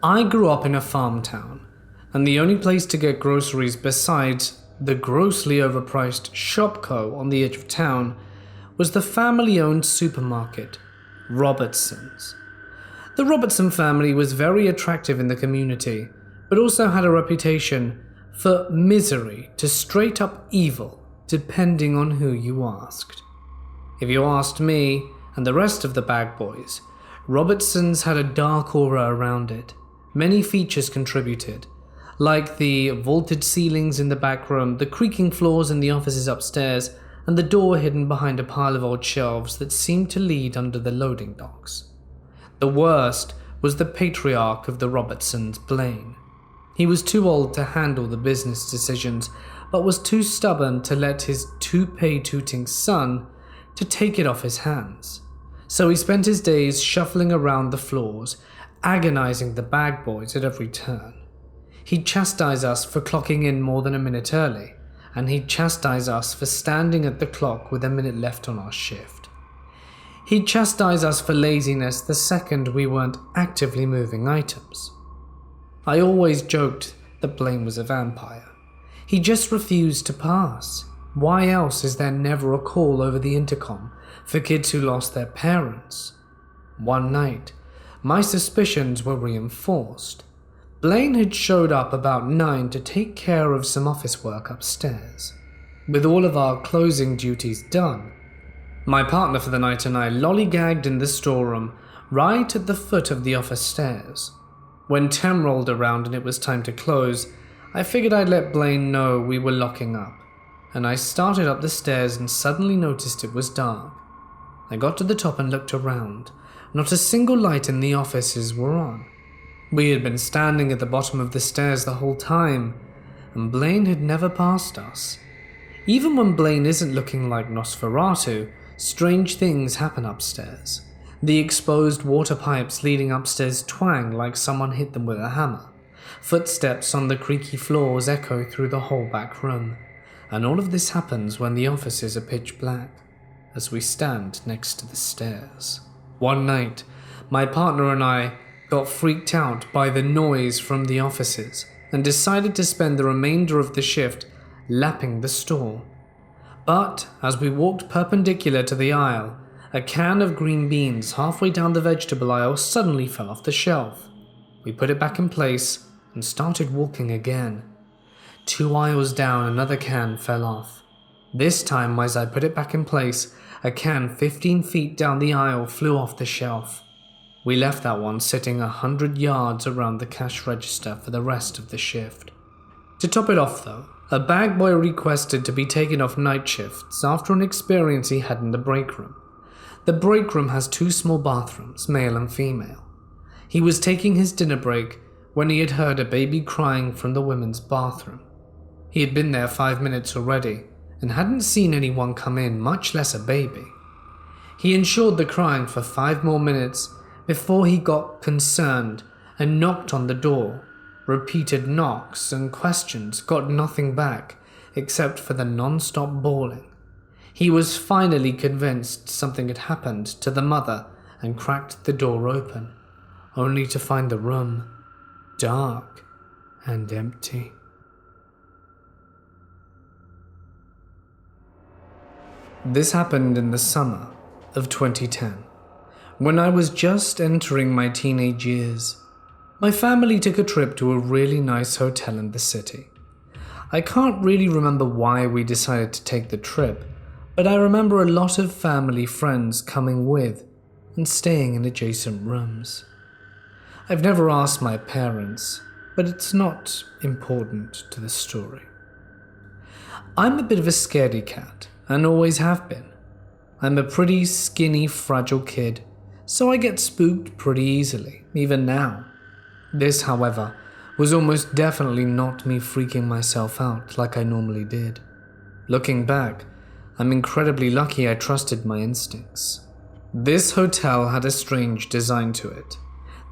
I grew up in a farm town, and the only place to get groceries besides the grossly overpriced Shopco on the edge of town was the family-owned supermarket, Robertsons. The Robertson family was very attractive in the community, but also had a reputation for misery to straight-up evil, depending on who you asked. If you asked me and the rest of the bag boys, Robertsons had a dark aura around it. Many features contributed, like the vaulted ceilings in the back room, the creaking floors in the offices upstairs, and the door hidden behind a pile of old shelves that seemed to lead under the loading docks. The worst was the patriarch of the Robertsons, Blaine. He was too old to handle the business decisions, but was too stubborn to let his toupee-tooting son to take it off his hands. So he spent his days shuffling around the floors, agonizing the bag boys at every turn. He'd chastise us for clocking in more than a minute early, and he'd chastise us for standing at the clock with a minute left on our shift. He'd chastise us for laziness the second we weren't actively moving items. I always joked that Blaine was a vampire. He just refused to pass. Why else is there never a call over the intercom for kids who lost their parents? One night, my suspicions were reinforced. Blaine had showed up about 9 to take care of some office work upstairs. With all of our closing duties done, my partner for the night and I lollygagged in the storeroom right at the foot of the office stairs. When 10 rolled around and it was time to close, I figured I'd let Blaine know we were locking up, and I started up the stairs and suddenly noticed it was dark. I got to the top and looked around. Not a single light in the offices were on. We had been standing at the bottom of the stairs the whole time, and Blaine had never passed us. Even when Blaine isn't looking like Nosferatu, strange things happen upstairs. The exposed water pipes leading upstairs twang like someone hit them with a hammer. Footsteps on the creaky floors echo through the whole back room. And all of this happens when the offices are pitch black, as we stand next to the stairs. One night, my partner and I got freaked out by the noise from the offices and decided to spend the remainder of the shift lapping the store. But as we walked perpendicular to the aisle, a can of green beans halfway down the vegetable aisle suddenly fell off the shelf. We put it back in place and started walking again. 2 aisles down, another can fell off. This time, as I put it back in place, a can 15 feet down the aisle flew off the shelf. We left that one sitting 100 yards around the cash register for the rest of the shift. To top it off though, a bag boy requested to be taken off night shifts after an experience he had in the break room. The break room has 2 small bathrooms, male and female. He was taking his dinner break when he had heard a baby crying from the women's bathroom. He had been there 5 minutes already and hadn't seen anyone come in, much less a baby. He ensured the crying for 5 more minutes before he got concerned and knocked on the door. Repeated knocks and questions got nothing back except for the non-stop bawling. He was finally convinced something had happened to the mother and cracked the door open, only to find the room dark and empty. This happened in the summer of 2010. When I was just entering my teenage years. My family took a trip to a really nice hotel in the city. I can't really remember why we decided to take the trip, but I remember a lot of family friends coming with and staying in adjacent rooms. I've never asked my parents, but it's not important to the story. I'm a bit of a scaredy cat, and always have been. I'm a pretty skinny, fragile kid, so I get spooked pretty easily, even now. This, however, was almost definitely not me freaking myself out like I normally did. Looking back, I'm incredibly lucky I trusted my instincts. This hotel had a strange design to it.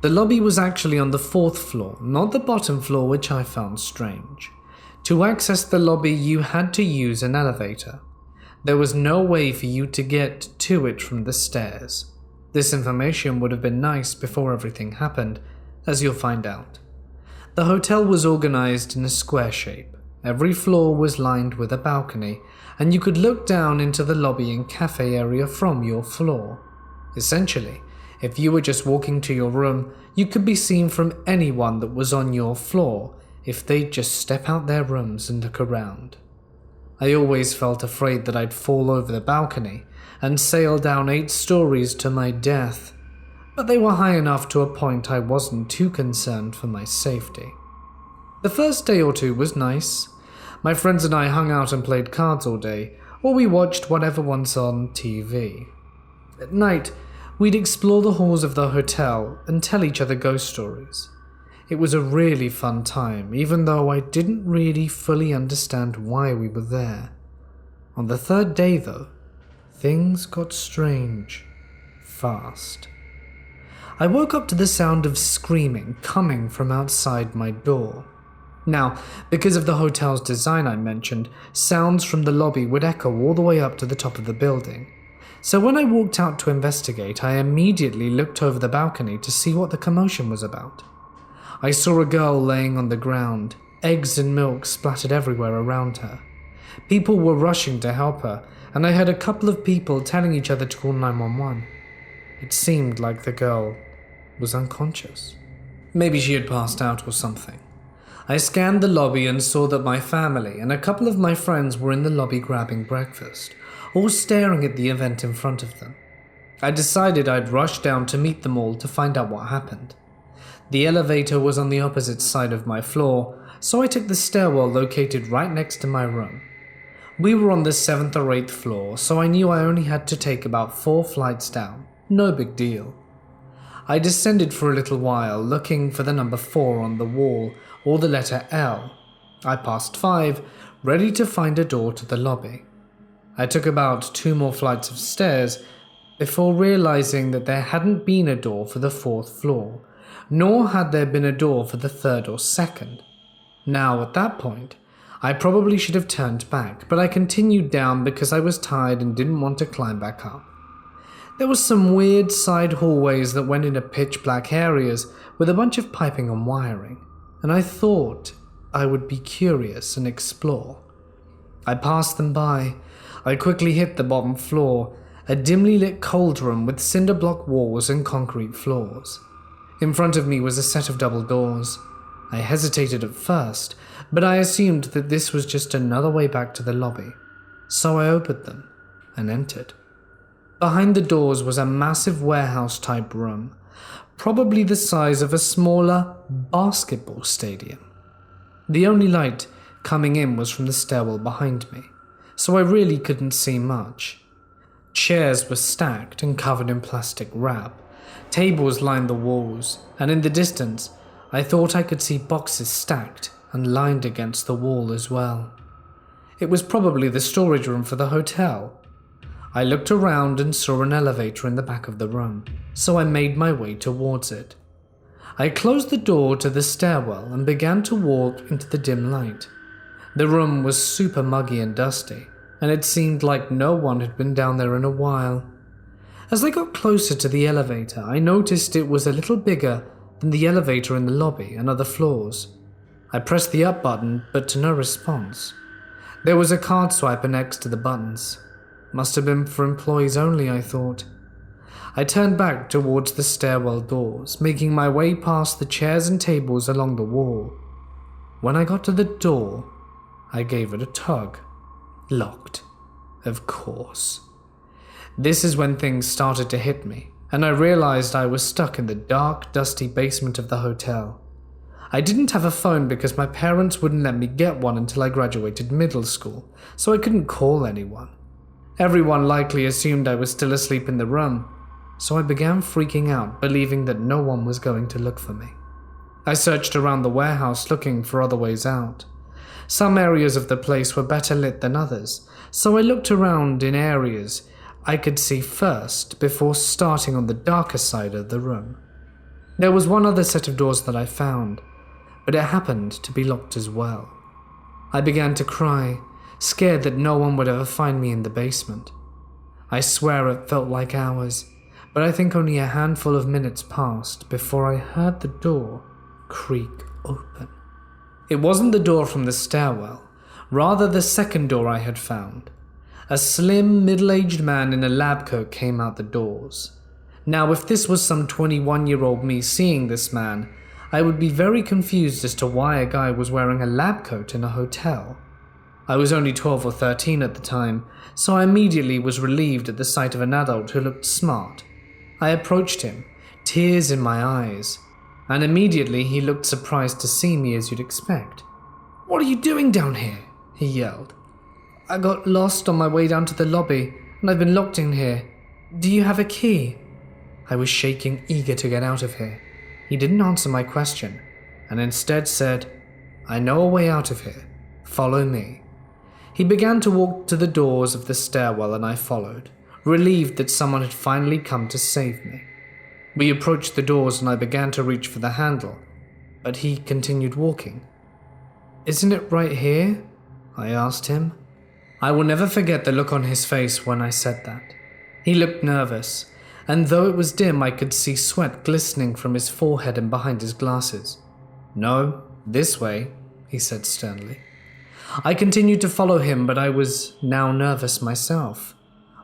The lobby was actually on the 4th floor, not the bottom floor, which I found strange. To access the lobby, you had to use an elevator. There was no way for you to get to it from the stairs. This information would have been nice before everything happened, as you'll find out. The hotel was organized in a square shape. Every floor was lined with a balcony, and you could look down into the lobby and cafe area from your floor. Essentially, if you were just walking to your room, you could be seen from anyone that was on your floor if they'd just step out their rooms and look around. I always felt afraid that I'd fall over the balcony and sail down 8 stories to my death, but they were high enough to a point I wasn't too concerned for my safety. The first day or two was nice. My friends and I hung out and played cards all day, or we watched whatever was on TV. At night, we'd explore the halls of the hotel and tell each other ghost stories. It was a really fun time, even though I didn't really fully understand why we were there. On the 3rd day, though, things got strange. Fast. I woke up to the sound of screaming coming from outside my door. Now, because of the hotel's design I mentioned, sounds from the lobby would echo all the way up to the top of the building. So when I walked out to investigate, I immediately looked over the balcony to see what the commotion was about. I saw a girl laying on the ground, eggs and milk splattered everywhere around her. People were rushing to help her, and I heard a couple of people telling each other to call 911. It seemed like the girl was unconscious. Maybe she had passed out or something. I scanned the lobby and saw that my family and a couple of my friends were in the lobby grabbing breakfast, all staring at the event in front of them. I decided I'd rush down to meet them all to find out what happened. The elevator was on the opposite side of my floor, so I took the stairwell located right next to my room. We were on the 7th or 8th floor, so I knew I only had to take about 4 flights down. No big deal. I descended for a little while, looking for the number 4 on the wall, or the letter L. I passed 5, ready to find a door to the lobby. I took about 2 more flights of stairs before realizing that there hadn't been a door for the 4th floor, nor had there been a door for the 3rd or 2nd. Now, at that point, I probably should have turned back, but I continued down because I was tired and didn't want to climb back up. There were some weird side hallways that went into pitch black areas with a bunch of piping and wiring, and I thought I would be curious and explore. I passed them by. I quickly hit the bottom floor, a dimly lit cold room with cinder block walls and concrete floors. In front of me was a set of double doors. I hesitated at first, but I assumed that this was just another way back to the lobby, so I opened them and entered. Behind the doors was a massive warehouse-type room, probably the size of a smaller basketball stadium. The only light coming in was from the stairwell behind me, so I really couldn't see much. Chairs were stacked and covered in plastic wrap. Tables lined the walls, and in the distance, I thought I could see boxes stacked and lined against the wall as well. It was probably the storage room for the hotel. I looked around and saw an elevator in the back of the room, so I made my way towards it. I closed the door to the stairwell and began to walk into the dim light. The room was super muggy and dusty, and it seemed like no one had been down there in a while. As I got closer to the elevator, I noticed it was a little bigger than the elevator in the lobby and other floors. I pressed the up button, but to no response. There was a card swiper next to the buttons. Must have been for employees only, I thought. I turned back towards the stairwell doors, making my way past the chairs and tables along the wall. When I got to the door, I gave it a tug. Locked. Of course. This is when things started to hit me, and I realized I was stuck in the dark, dusty basement of the hotel. I didn't have a phone because my parents wouldn't let me get one until I graduated middle school, so I couldn't call anyone. Everyone likely assumed I was still asleep in the room, so I began freaking out, believing that no one was going to look for me. I searched around the warehouse looking for other ways out. Some areas of the place were better lit than others, so I looked around in areas I could see first before starting on the darker side of the room. There was one other set of doors that I found, but it happened to be locked as well. I began to cry, scared that no one would ever find me in the basement. I swear it felt like hours, but I think only a handful of minutes passed before I heard the door creak open. It wasn't the door from the stairwell, rather the second door I had found. A slim, middle-aged man in a lab coat came out the doors. Now, if this was some 21-year-old me seeing this man, I would be very confused as to why a guy was wearing a lab coat in a hotel. I was only 12 or 13 at the time, so I immediately was relieved at the sight of an adult who looked smart. I approached him, tears in my eyes, and immediately he looked surprised to see me, as you'd expect. "What are you doing down here?" he yelled. "I got lost on my way down to the lobby, and I've been locked in here. Do you have a key?" I was shaking, eager to get out of here. He didn't answer my question, and instead said, "I know a way out of here. Follow me." He began to walk to the doors of the stairwell, and I followed, relieved that someone had finally come to save me. We approached the doors and I began to reach for the handle, but he continued walking. "Isn't it right here?" I asked him. I will never forget the look on his face when I said that. He looked nervous, and though it was dim, I could see sweat glistening from his forehead and behind his glasses. "No, this way," he said sternly. I continued to follow him, but I was now nervous myself.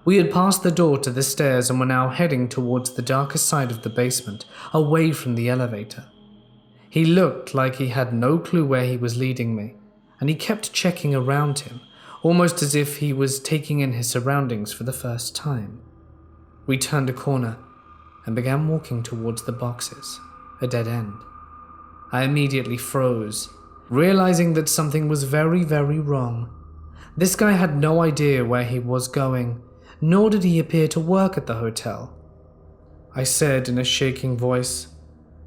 We had passed the door to the stairs and were now heading towards the darker side of the basement, away from the elevator. He looked like he had no clue where he was leading me, and he kept checking around him, almost as if he was taking in his surroundings for the first time. We turned a corner and began walking towards the boxes, a dead end. I immediately froze, realizing that something was very, very wrong. This guy had no idea where he was going, nor did he appear to work at the hotel. I said in a shaking voice,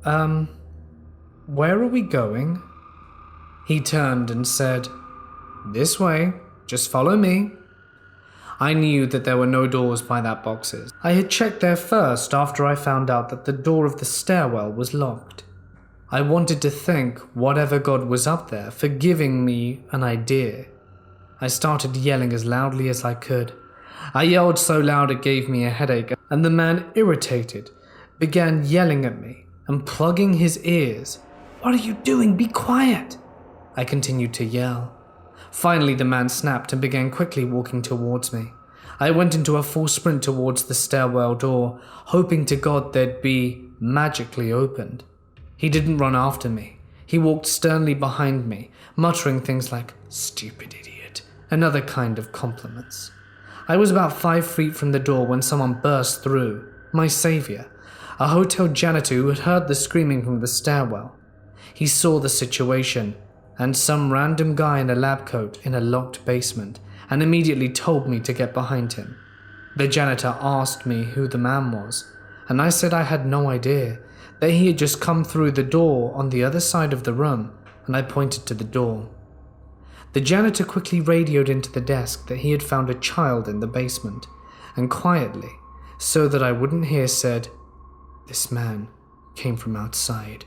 "Where are we going?" He turned and said, "This way, just follow me." I knew that there were no doors by that boxes. I had checked there first after I found out that the door of the stairwell was locked. I wanted to thank whatever God was up there for giving me an idea. I started yelling as loudly as I could. I yelled so loud it gave me a headache, and the man, irritated, began yelling at me and plugging his ears. "What are you doing? Be quiet!" I continued to yell. Finally, the man snapped and began quickly walking towards me. I went into a full sprint towards the stairwell door, hoping to God they'd be magically opened. He didn't run after me. He walked sternly behind me, muttering things like, "Stupid idiot," and other kind of compliments. I was about 5 feet from the door when someone burst through, my savior, a hotel janitor who had heard the screaming from the stairwell. He saw the situation, and some random guy in a lab coat in a locked basement, and immediately told me to get behind him. The janitor asked me who the man was, and I said I had no idea, that he had just come through the door on the other side of the room, and I pointed to the door. The janitor quickly radioed into the desk that he had found a child in the basement, and quietly, so that I wouldn't hear, said, "This man came from outside.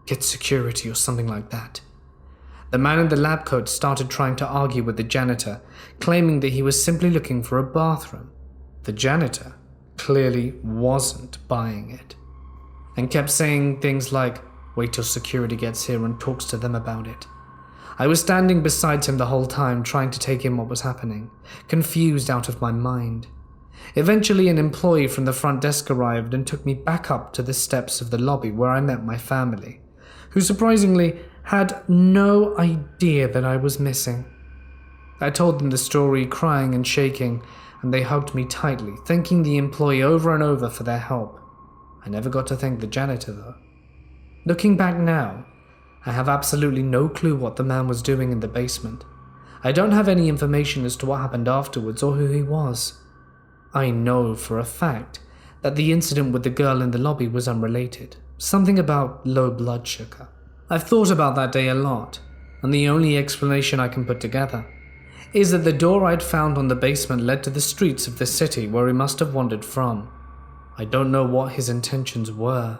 Get security," or something like that. The man in the lab coat started trying to argue with the janitor, claiming that he was simply looking for a bathroom. The janitor clearly wasn't buying it, and kept saying things like, "Wait till security gets here and talks to them about it." I was standing beside him the whole time, trying to take in what was happening, confused out of my mind. Eventually, an employee from the front desk arrived and took me back up to the steps of the lobby where I met my family, who surprisingly had no idea that I was missing. I told them the story, crying and shaking, and they hugged me tightly, thanking the employee over and over for their help. I never got to thank the janitor, though. Looking back now, I have absolutely no clue what the man was doing in the basement. I don't have any information as to what happened afterwards or who he was. I know for a fact that the incident with the girl in the lobby was unrelated, something about low blood sugar. I've thought about that day a lot, and the only explanation I can put together is that the door I'd found on the basement led to the streets of the city where he must have wandered from. I don't know what his intentions were,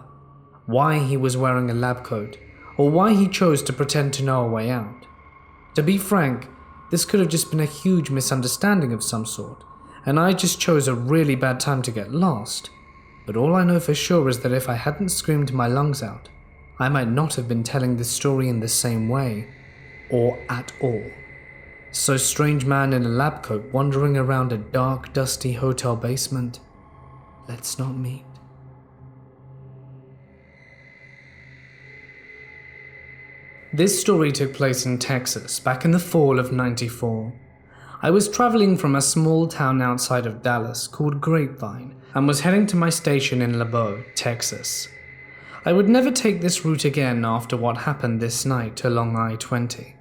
why he was wearing a lab coat, or why he chose to pretend to know a way out. To be frank, this could have just been a huge misunderstanding of some sort, and I just chose a really bad time to get lost. but all I know for sure is that if I hadn't screamed my lungs out, I might not have been telling this story in the same way, or at all. So strange man in a lab coat wandering around a dark, dusty hotel basement, let's not meet. This story took place in Texas back in the fall of '94. I was traveling from a small town outside of Dallas called Grapevine and was heading to my station in Lubbock, Texas. I would never take this route again after what happened this night along I-20.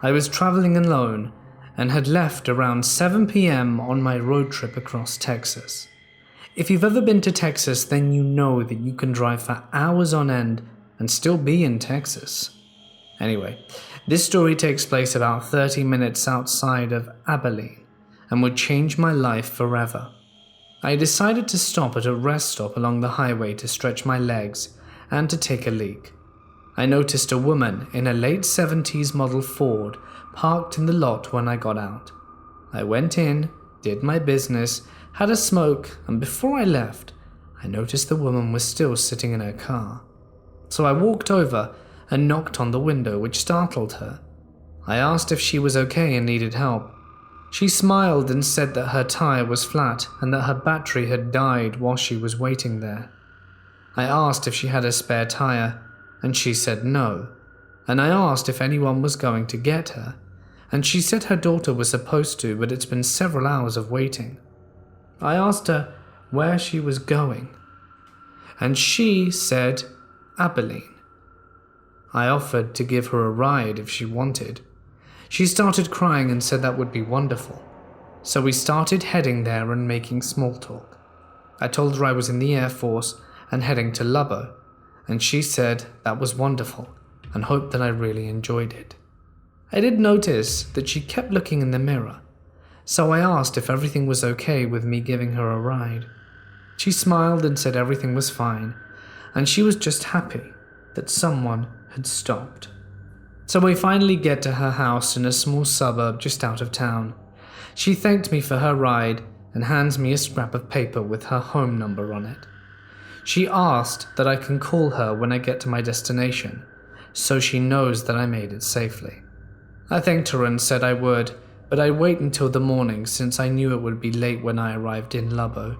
I was traveling alone and had left around 7 p.m. on my road trip across Texas. If you've ever been to Texas, then you know that you can drive for hours on end and still be in Texas. Anyway, this story takes place about 30 minutes outside of Abilene and would change my life forever. I decided to stop at a rest stop along the highway to stretch my legs and to take a leak. I noticed a woman in a late 70s model Ford parked in the lot when I got out. I went in, did my business, had a smoke, and before I left, I noticed the woman was still sitting in her car. So I walked over and knocked on the window, which startled her. I asked if she was okay and needed help. She smiled and said that her tire was flat and that her battery had died while she was waiting there. I asked if she had a spare tire, and she said no. And I asked if anyone was going to get her, and she said her daughter was supposed to, but it's been several hours of waiting. I asked her where she was going, and she said Abilene. I offered to give her a ride if she wanted. She started crying and said that would be wonderful. So we started heading there and making small talk. I told her I was in the Air Force and heading to Lubbock, and she said that was wonderful and hoped that I really enjoyed it. I did notice that she kept looking in the mirror, so I asked if everything was okay with me giving her a ride. She smiled and said everything was fine, and she was just happy that someone had stopped. So we finally get to her house in a small suburb just out of town. She thanked me for her ride and hands me a scrap of paper with her home number on it. She asked that I can call her when I get to my destination, so she knows that I made it safely. I thanked her and said I would, but I'd wait until the morning since I knew it would be late when I arrived in Lubbock.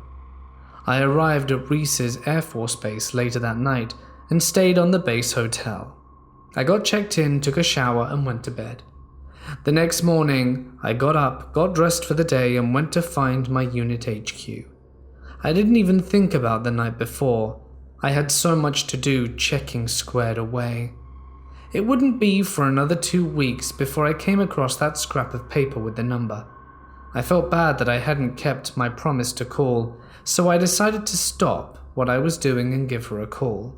I arrived at Reese's Air Force Base later that night and stayed on the base hotel. I got checked in, took a shower, and went to bed. The next morning, I got up, got dressed for the day, and went to find my unit HQ. I didn't even think about the night before. I had so much to do checking squared away. It wouldn't be for another 2 weeks before I came across that scrap of paper with the number. I felt bad that I hadn't kept my promise to call, so I decided to stop what I was doing and give her a call.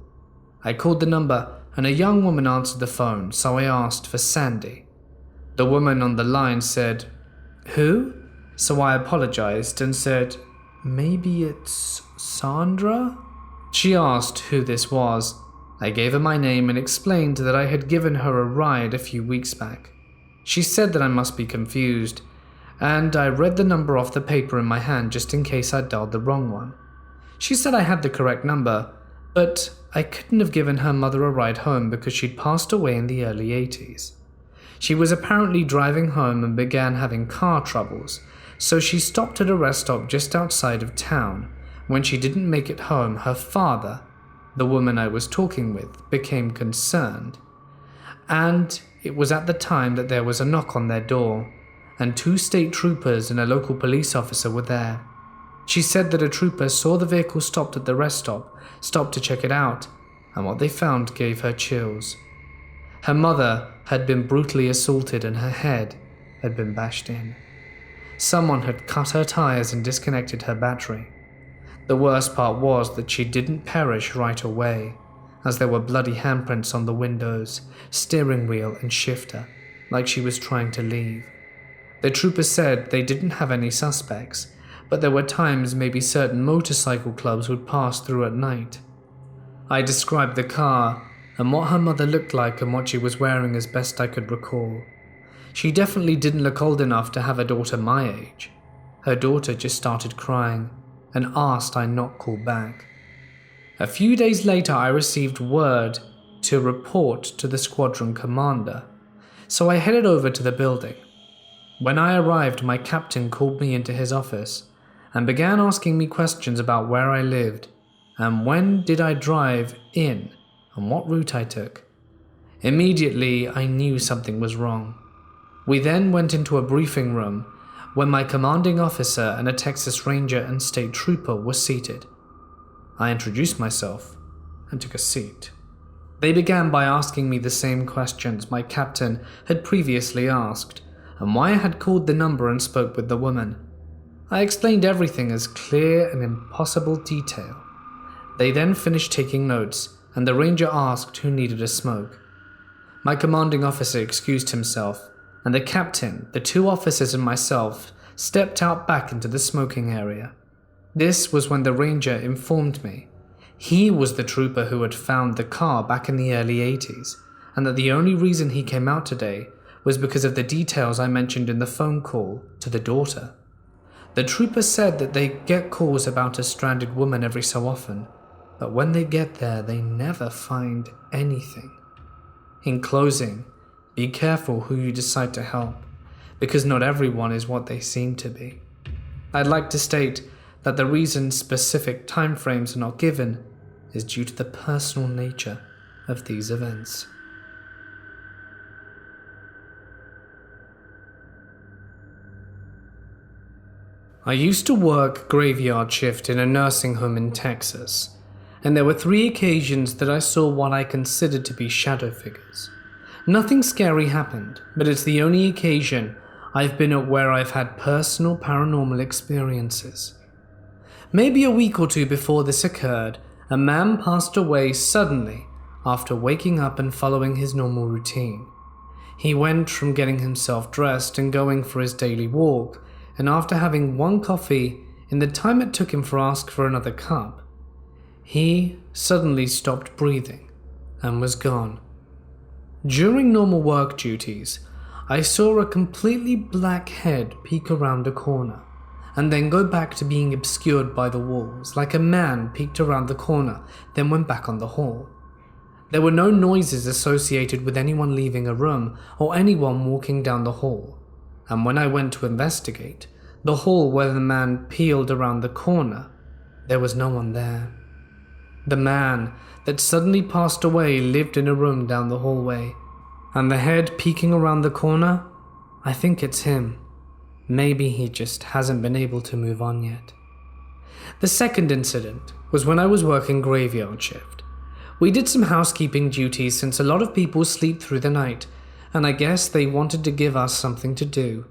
I called the number and a young woman answered the phone, so I asked for Sandy. The woman on the line said, "Who?" So I apologized and said, "Maybe it's Sandra?" She asked who this was. I gave her my name and explained that I had given her a ride a few weeks back. She said that I must be confused, and I read the number off the paper in my hand just in case I'd dialed the wrong one. She said I had the correct number, but I couldn't have given her mother a ride home because she'd passed away in the early 80s. She was apparently driving home and began having car troubles, so she stopped at a rest stop just outside of town. When she didn't make it home, her father, the woman I was talking with, became concerned. And it was at the time that there was a knock on their door, and 2 state troopers and a local police officer were there. She said that a trooper saw the vehicle stopped at the rest stop, stopped to check it out, and what they found gave her chills. Her mother had been brutally assaulted and her head had been bashed in. Someone had cut her tires and disconnected her battery. The worst part was that she didn't perish right away, as there were bloody handprints on the windows, steering wheel and shifter, like she was trying to leave. The troopers said they didn't have any suspects, but there were times maybe certain motorcycle clubs would pass through at night. I described the car and what her mother looked like and what she was wearing as best I could recall. She definitely didn't look old enough to have a daughter my age. Her daughter just started crying and asked I not call back. A few days later, I received word to report to the squadron commander, so I headed over to the building. When I arrived, my captain called me into his office and began asking me questions about where I lived and when did I drive in and what route I took. Immediately, I knew something was wrong. We then went into a briefing room where my commanding officer and a Texas Ranger and state trooper were seated. I introduced myself and took a seat. They began by asking me the same questions my captain had previously asked, and why I had called the number and spoke with the woman. I explained everything as clear and impossible detail. They then finished taking notes, and the ranger asked who needed a smoke. My commanding officer excused himself, and the captain, the two officers and myself stepped out back into the smoking area. This was when the ranger informed me he was the trooper who had found the car back in the early 80s, and that the only reason he came out today was because of the details I mentioned in the phone call to the daughter. The trooper said that they get calls about a stranded woman every so often, but when they get there, they never find anything. In closing, be careful who you decide to help, because not everyone is what they seem to be. I'd like to state that the reason specific timeframes are not given is due to the personal nature of these events. I used to work graveyard shift in a nursing home in Texas, and there were 3 occasions that I saw what I considered to be shadow figures. Nothing scary happened, but it's the only occasion I've been at where I've had personal paranormal experiences. Maybe a week or 2 before this occurred, a man passed away suddenly after waking up and following his normal routine. He went from getting himself dressed and going for his daily walk, and after having 1 coffee, in the time it took him to ask for another cup, he suddenly stopped breathing and was gone. During normal work duties, I saw a completely black head peek around a corner, and then go back to being obscured by the walls, like a man peeked around the corner, then went back on the hall. There were no noises associated with anyone leaving a room or anyone walking down the hall, and when I went to investigate the hall where the man peeled around the corner, there was no one there. The man that suddenly passed away lived in a room down the hallway, and the head peeking around the corner, I think it's him. Maybe he just hasn't been able to move on yet. The second incident was when I was working graveyard shift. We did some housekeeping duties since a lot of people sleep through the night, and I guess they wanted to give us something to do.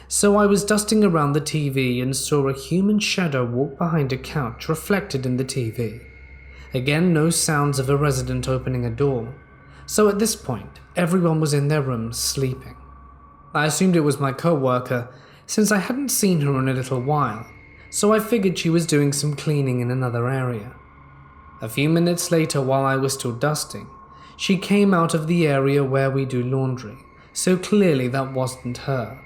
So I was dusting around the TV and saw a human shadow walk behind a couch reflected in the TV. Again, no sounds of a resident opening a door. So at this point, everyone was in their rooms sleeping. I assumed it was my co-worker, since I hadn't seen her in a little while, so I figured she was doing some cleaning in another area. A few minutes later, while I was still dusting, she came out of the area where we do laundry, so clearly that wasn't her.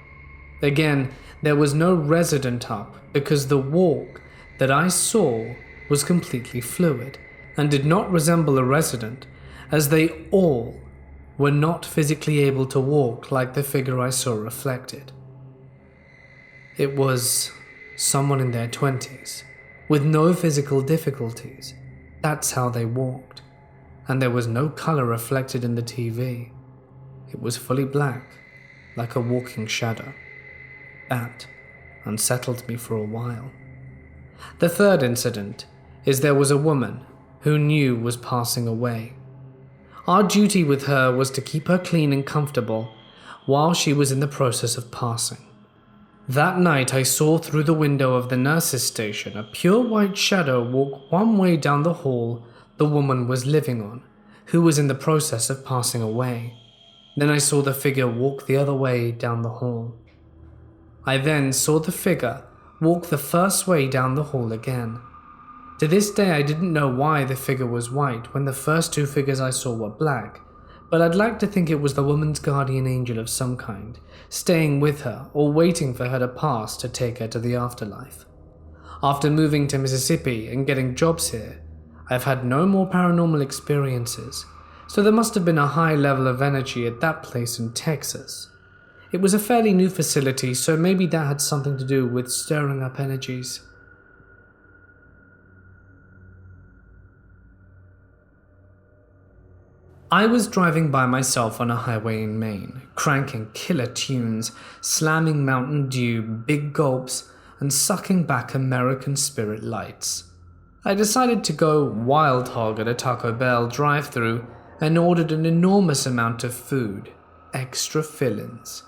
Again, there was no resident up because the walk that I saw was completely fluid and did not resemble a resident, as they all were not physically able to walk like the figure I saw reflected. It was someone in their 20s, with no physical difficulties. That's how they walked, and there was no color reflected in the TV. It was fully black, like a walking shadow. That unsettled me for a while. The third incident is there was a woman who knew was passing away. Our duty with her was to keep her clean and comfortable while she was in the process of passing. That night I saw through the window of the nurse's station a pure white shadow walk one way down the hall the woman was living on, who was in the process of passing away. Then I saw the figure walk the other way down the hall. I then saw the figure walk the first way down the hall again. To this day I didn't know why the figure was white when the first 2 figures I saw were black, but I'd like to think it was the woman's guardian angel of some kind, staying with her or waiting for her to pass to take her to the afterlife. After moving to Mississippi and getting jobs here, I've had no more paranormal experiences, so there must have been a high level of energy at that place in Texas. It was a fairly new facility, so maybe that had something to do with stirring up energies. I was driving by myself on a highway in Maine, cranking killer tunes, slamming Mountain Dew, big gulps, and sucking back American Spirit lights. I decided to go wild hog at a Taco Bell drive-thru and ordered an enormous amount of food, extra fill-ins.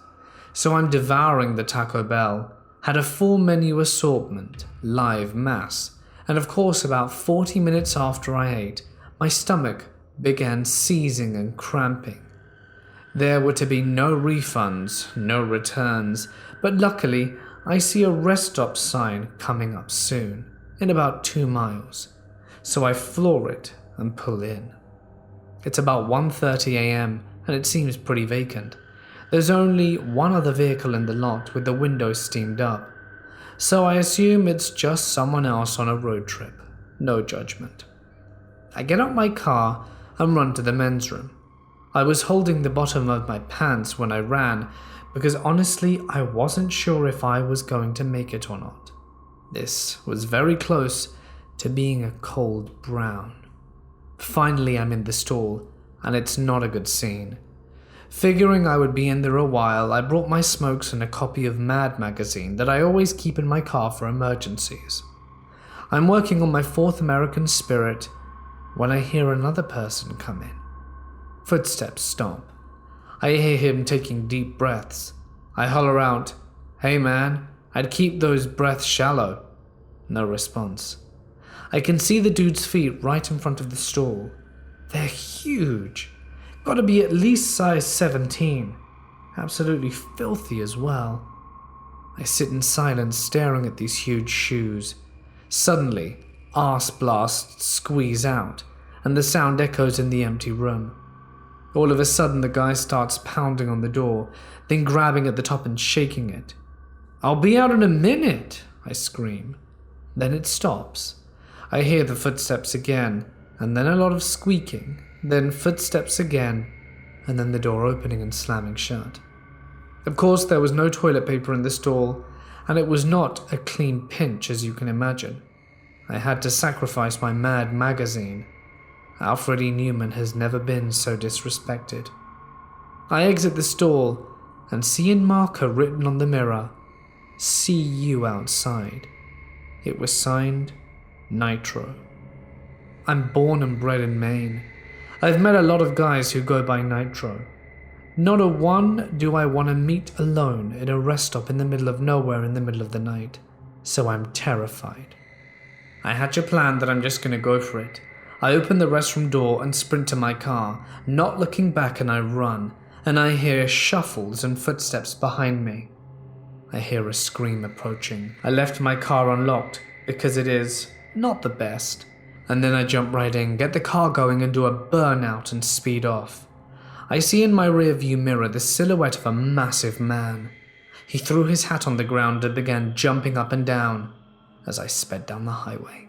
So I'm devouring the Taco Bell, had a full menu assortment, live mass, and of course about 40 minutes after I ate, my stomach began seizing and cramping. There were to be no refunds, no returns, but luckily I see a rest stop sign coming up soon, in about 2 miles, so I floor it and pull in. It's about 1:30 a.m. and it seems pretty vacant. There's only one other vehicle in the lot with the windows steamed up, so I assume it's just someone else on a road trip. No judgment. I get out my car and run to the men's room. I was holding the bottom of my pants when I ran because honestly I wasn't sure if I was going to make it or not. This was very close to being a cold brown. Finally I'm in the stall and it's not a good scene. Figuring I would be in there a while, I brought my smokes and a copy of Mad magazine that I always keep in my car for emergencies. I'm working on my 4th American Spirit when I hear another person come in. Footsteps stomp. I hear him taking deep breaths. I holler out, "Hey man, I'd keep those breaths shallow." No response. I can see the dude's feet right in front of the stall. They're huge. Gotta be at least size 17. Absolutely filthy as well. I sit in silence staring at these huge shoes. Suddenly, arse blasts squeeze out, and the sound echoes in the empty room. All of a sudden the guy starts pounding on the door, then grabbing at the top and shaking it. "I'll be out in a minute," I scream. Then it stops. I hear the footsteps again, and then a lot of squeaking, then footsteps again, and then the door opening and slamming shut. Of course there was no toilet paper in the stall, and it was not a clean pinch as you can imagine. I had to sacrifice my Mad magazine. Alfred E. Newman has never been so disrespected. I exit the stall and see in marker written on the mirror, "See you outside." It was signed Nitro. I'm born and bred in Maine. I've met a lot of guys who go by Nitro. Not a one do I want to meet alone at a rest stop in the middle of nowhere in the middle of the night, so I'm terrified. I hatch a plan that I'm just going to go for it. I open the restroom door and sprint to my car, not looking back, and I run, and I hear shuffles and footsteps behind me. I hear a scream approaching. I left my car unlocked because it is not the best, and then I jump right in, get the car going and do a burnout and speed off. I see in my rearview mirror the silhouette of a massive man. He threw his hat on the ground and began jumping up and down as I sped down the highway.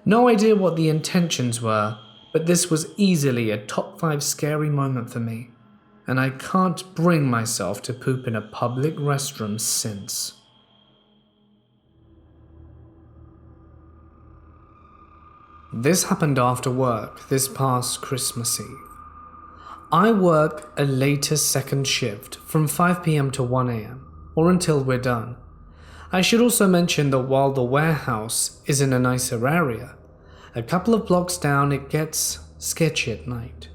No idea what the intentions were, but this was easily a top 5 scary moment for me, and I can't bring myself to poop in a public restroom since. This happened after work this past Christmas Eve. I work a later second shift from 5 p.m. to 1 a.m, or until we're done. I should also mention that while the warehouse is in a nicer area, a couple of blocks down it gets sketchy at night.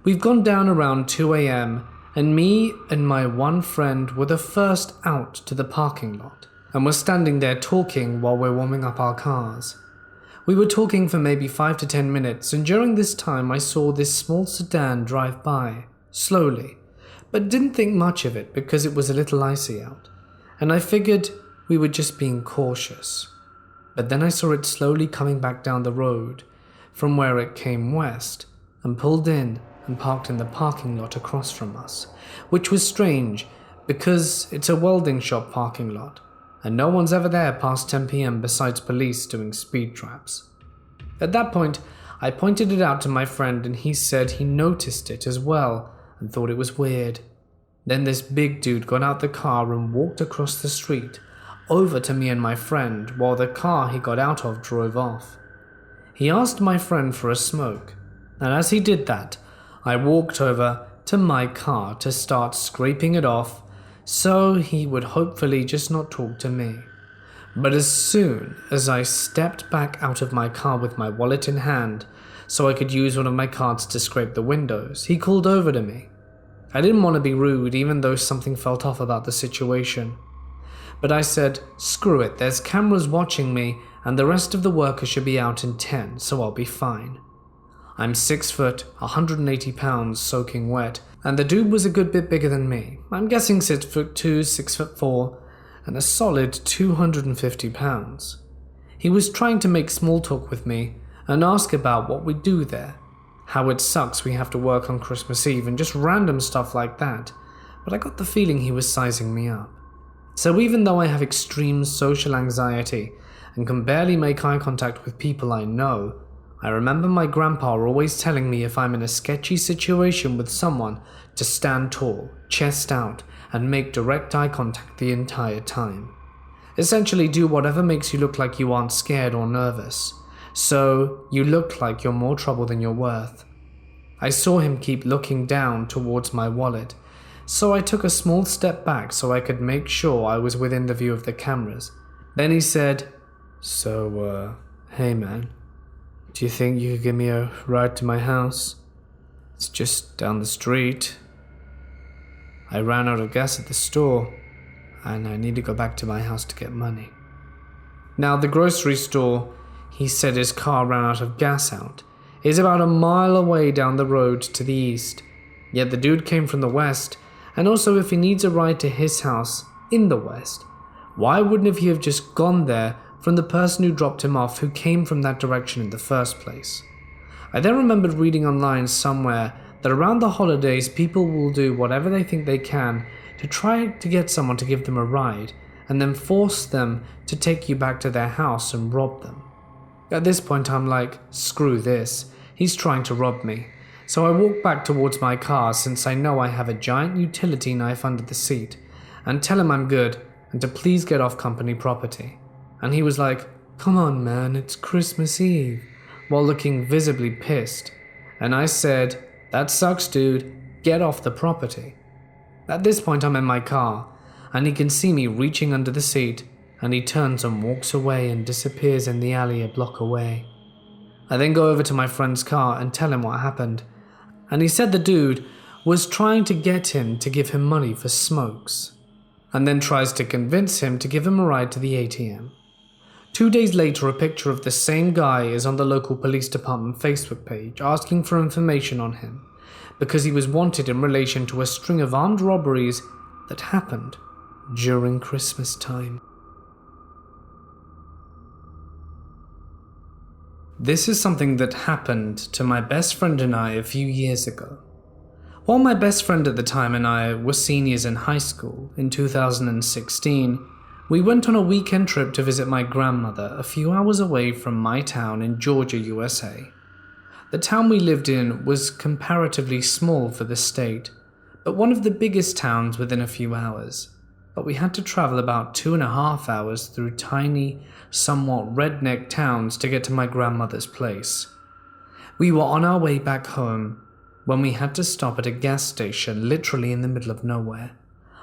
We've gone down around 2 a.m, and me and my one friend were the first out to the parking lot, and we're standing there talking while we're warming up our cars. We were talking for maybe 5 to 10 minutes, and during this time I saw this small sedan drive by, slowly, but didn't think much of it because it was a little icy out, and I figured we were just being cautious. But then I saw it slowly coming back down the road from where it came west and pulled in and parked in the parking lot across from us, which was strange because it's a welding shop parking lot and no one's ever there past 10 p.m. besides police doing speed traps. At that point, I pointed it out to my friend and he said he noticed it as well and thought it was weird. Then this big dude got out the car and walked across the street, over to me and my friend, while the car he got out of drove off. He asked my friend for a smoke, and as he did that, I walked over to my car to start scraping it off so he would hopefully just not talk to me. But as soon as I stepped back out of my car with my wallet in hand so I could use one of my cards to scrape the windows, he called over to me. I didn't want to be rude even though something felt off about the situation. But I said, screw it, there's cameras watching me and the rest of the workers should be out in 10, so I'll be fine. I'm 6 foot, 180 pounds, soaking wet, and the dude was a good bit bigger than me. I'm guessing 6 foot 2, 6 foot 4, and a solid 250 pounds. He was trying to make small talk with me and ask about what we do there, how it sucks we have to work on Christmas Eve and just random stuff like that, but I got the feeling he was sizing me up. So even though I have extreme social anxiety and can barely make eye contact with people I know, I remember my grandpa always telling me if I'm in a sketchy situation with someone to stand tall, chest out, and make direct eye contact the entire time. Essentially do whatever makes you look like you aren't scared or nervous, so you look like you're more trouble than you're worth. I saw him keep looking down towards my wallet, so I took a small step back so I could make sure I was within the view of the cameras. Then he said, "So, hey man, do you think you could give me a ride to my house? It's just down the street. I ran out of gas at the store, and I need to go back to my house to get money." Now, the grocery store he said his car ran out of gas at is about a mile away down the road to the east. Yet the dude came from the west, and also if he needs a ride to his house in the west, why wouldn't he have just gone there from the person who dropped him off who came from that direction in the first place? I then remembered reading online somewhere that around the holidays people will do whatever they think they can to try to get someone to give them a ride and then force them to take you back to their house and rob them. At this point I'm like, screw this, he's trying to rob me. So I walk back towards my car since I know I have a giant utility knife under the seat and tell him I'm good and to please get off company property. And he was like, "Come on man, it's Christmas Eve," while looking visibly pissed. And I said, "That sucks dude, get off the property." At this point I'm in my car and he can see me reaching under the seat and he turns and walks away and disappears in the alley a block away. I then go over to my friend's car and tell him what happened, and he said the dude was trying to get him to give him money for smokes, and then tries to convince him to give him a ride to the ATM. 2 days later, a picture of the same guy is on the local police department Facebook page asking for information on him because he was wanted in relation to a string of armed robberies that happened during Christmas time. This is something that happened to my best friend and I a few years ago. While my best friend at the time and I were seniors in high school in 2016, we went on a weekend trip to visit my grandmother a few hours away from my town in Georgia, USA. The town we lived in was comparatively small for the state, but one of the biggest towns within a few hours. But we had to travel about 2.5 hours through tiny, somewhat redneck towns to get to my grandmother's place. We were on our way back home when we had to stop at a gas station literally in the middle of nowhere.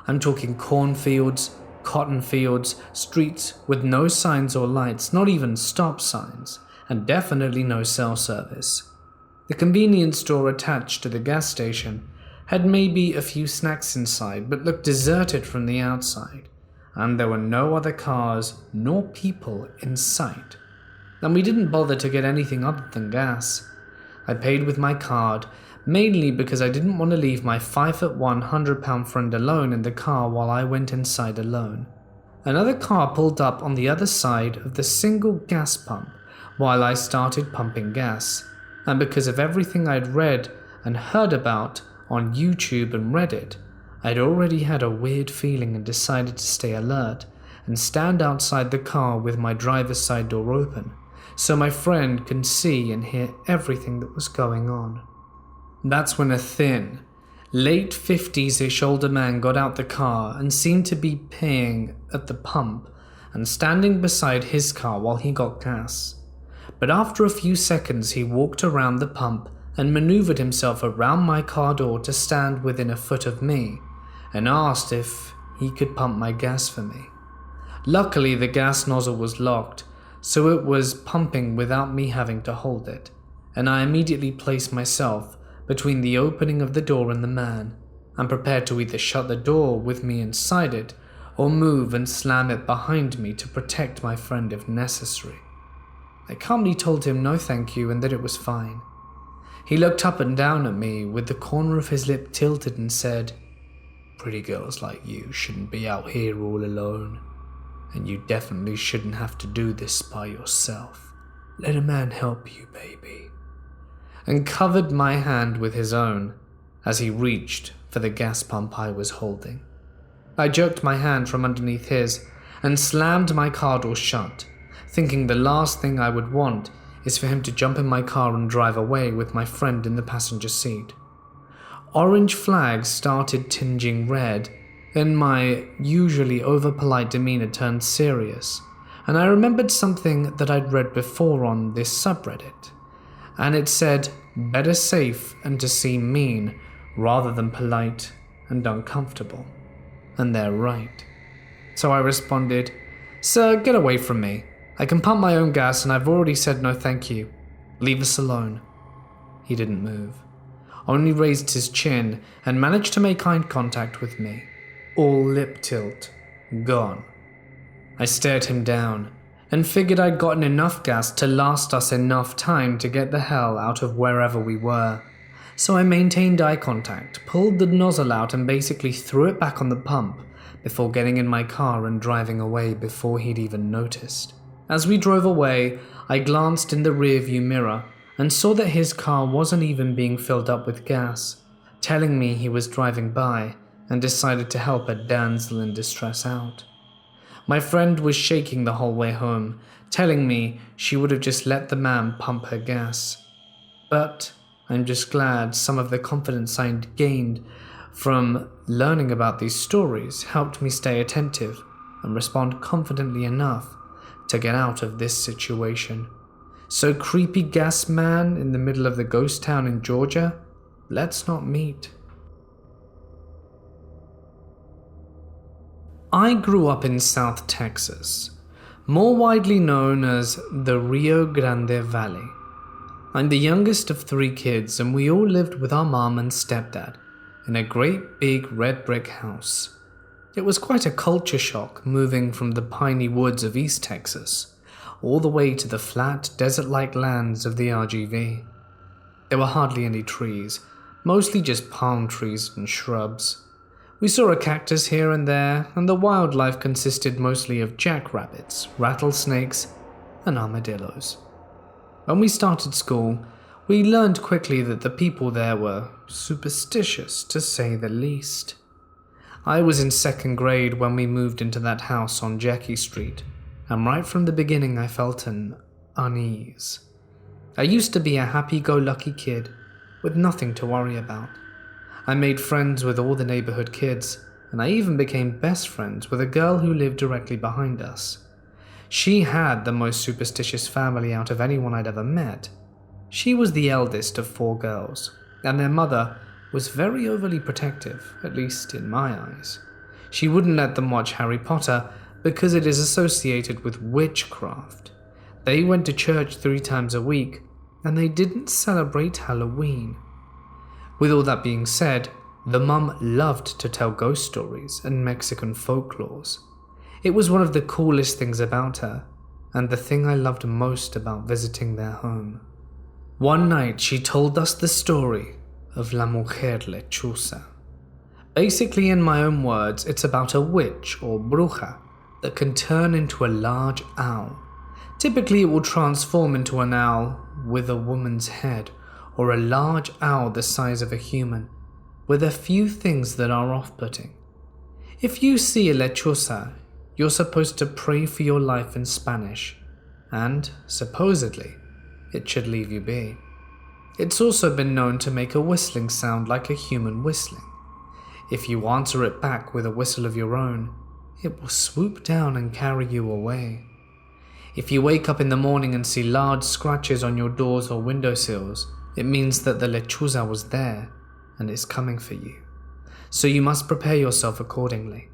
I'm talking cornfields, cotton fields, streets with no signs or lights, not even stop signs, and definitely no cell service. The convenience store attached to the gas station had maybe a few snacks inside, but looked deserted from the outside, and there were no other cars nor people in sight. And we didn't bother to get anything other than gas. I paid with my card, mainly because I didn't want to leave my 5'1", 100-pound friend alone in the car while I went inside alone. Another car pulled up on the other side of the single gas pump while I started pumping gas, and because of everything I'd read and heard about on YouTube and Reddit, I'd already had a weird feeling and decided to stay alert and stand outside the car with my driver's side door open, so my friend could see and hear everything that was going on. That's when a thin, late 50s-ish older man got out the car and seemed to be paying at the pump and standing beside his car while he got gas. But after a few seconds he walked around the pump and maneuvered himself around my car door to stand within a foot of me and asked if he could pump my gas for me. Luckily the gas nozzle was locked, so it was pumping without me having to hold it, and I immediately placed myself between the opening of the door and the man, and prepared to either shut the door with me inside it or move and slam it behind me to protect my friend if necessary. I calmly told him no thank you and that it was fine. He looked up and down at me with the corner of his lip tilted and said, "Pretty girls like you shouldn't be out here all alone, and you definitely shouldn't have to do this by yourself. Let a man help you, baby," and covered my hand with his own as he reached for the gas pump I was holding. I jerked my hand from underneath his and slammed my car door shut, thinking the last thing I would want is for him to jump in my car and drive away with my friend in the passenger seat. Orange flags started tinging red, and my usually over-polite demeanor turned serious, and I remembered something that I'd read before on this subreddit, and it said, "Better safe and to seem mean rather than polite and uncomfortable." And they're right. So I responded, "Sir, get away from me. I can pump my own gas and I've already said no thank you. Leave us alone." He didn't move, only raised his chin and managed to make eye contact with me, all lip tilt, gone. I stared him down and figured I'd gotten enough gas to last us enough time to get the hell out of wherever we were. So I maintained eye contact, pulled the nozzle out and basically threw it back on the pump before getting in my car and driving away before he'd even noticed. As we drove away, I glanced in the rearview mirror and saw that his car wasn't even being filled up with gas, telling me he was driving by and decided to help a damsel in distress out. My friend was shaking the whole way home, telling me she would have just let the man pump her gas. But I'm just glad some of the confidence I'd gained from learning about these stories helped me stay attentive and respond confidently enough to get out of this situation. So creepy gas man in the middle of the ghost town in Georgia, let's not meet. I grew up in South Texas, more widely known as the Rio Grande Valley. I'm the youngest of 3 kids, and we all lived with our mom and stepdad in a great big red brick house. It was quite a culture shock moving from the piney woods of East Texas all the way to the flat, desert-like lands of the RGV. There were hardly any trees, mostly just palm trees and shrubs. We saw a cactus here and there, and the wildlife consisted mostly of jackrabbits, rattlesnakes, and armadillos. When we started school, we learned quickly that the people there were superstitious, to say the least. I was in 2nd grade when we moved into that house on Jackie Street, and right from the beginning I felt an unease. I used to be a happy-go-lucky kid with nothing to worry about. I made friends with all the neighborhood kids, and I even became best friends with a girl who lived directly behind us. She had the most superstitious family out of anyone I'd ever met. She was the eldest of 4 girls, and their mother was very overly protective, at least in my eyes. She wouldn't let them watch Harry Potter because it is associated with witchcraft. They went to church 3 times a week, and they didn't celebrate Halloween. With all that being said, the mum loved to tell ghost stories and Mexican folklores. It was one of the coolest things about her, and the thing I loved most about visiting their home. One night she told us the story of La Mujer Lechuza. Basically, in my own words, it's about a witch or bruja that can turn into a large owl. Typically, it will transform into an owl with a woman's head, or a large owl the size of a human, with a few things that are off-putting. If you see a lechuza, you're supposed to pray for your life in Spanish, and, supposedly, it should leave you be. It's also been known to make a whistling sound like a human whistling. If you answer it back with a whistle of your own, it will swoop down and carry you away. If you wake up in the morning and see large scratches on your doors or windowsills, it means that the lechuza was there and is coming for you. So you must prepare yourself accordingly.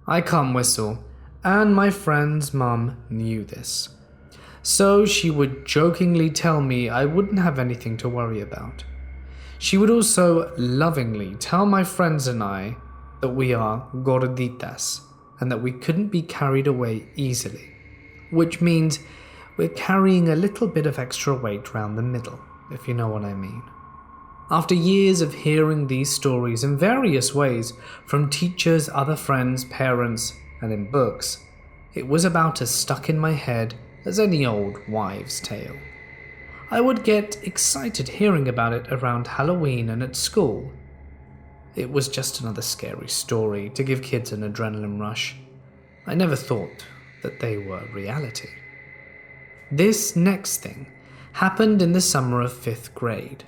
I can't whistle, and my friend's mum knew this. So she would jokingly tell me I wouldn't have anything to worry about. She would also lovingly tell my friends and I that we are gorditas and that we couldn't be carried away easily, which means we're carrying a little bit of extra weight round the middle, if you know what I mean. After years of hearing these stories in various ways from teachers, other friends, parents, and in books, it was about as stuck in my head as any old wives' tale. I would get excited hearing about it around Halloween and at school. It was just another scary story to give kids an adrenaline rush. I never thought that they were reality. This next thing happened in the summer of 5th grade.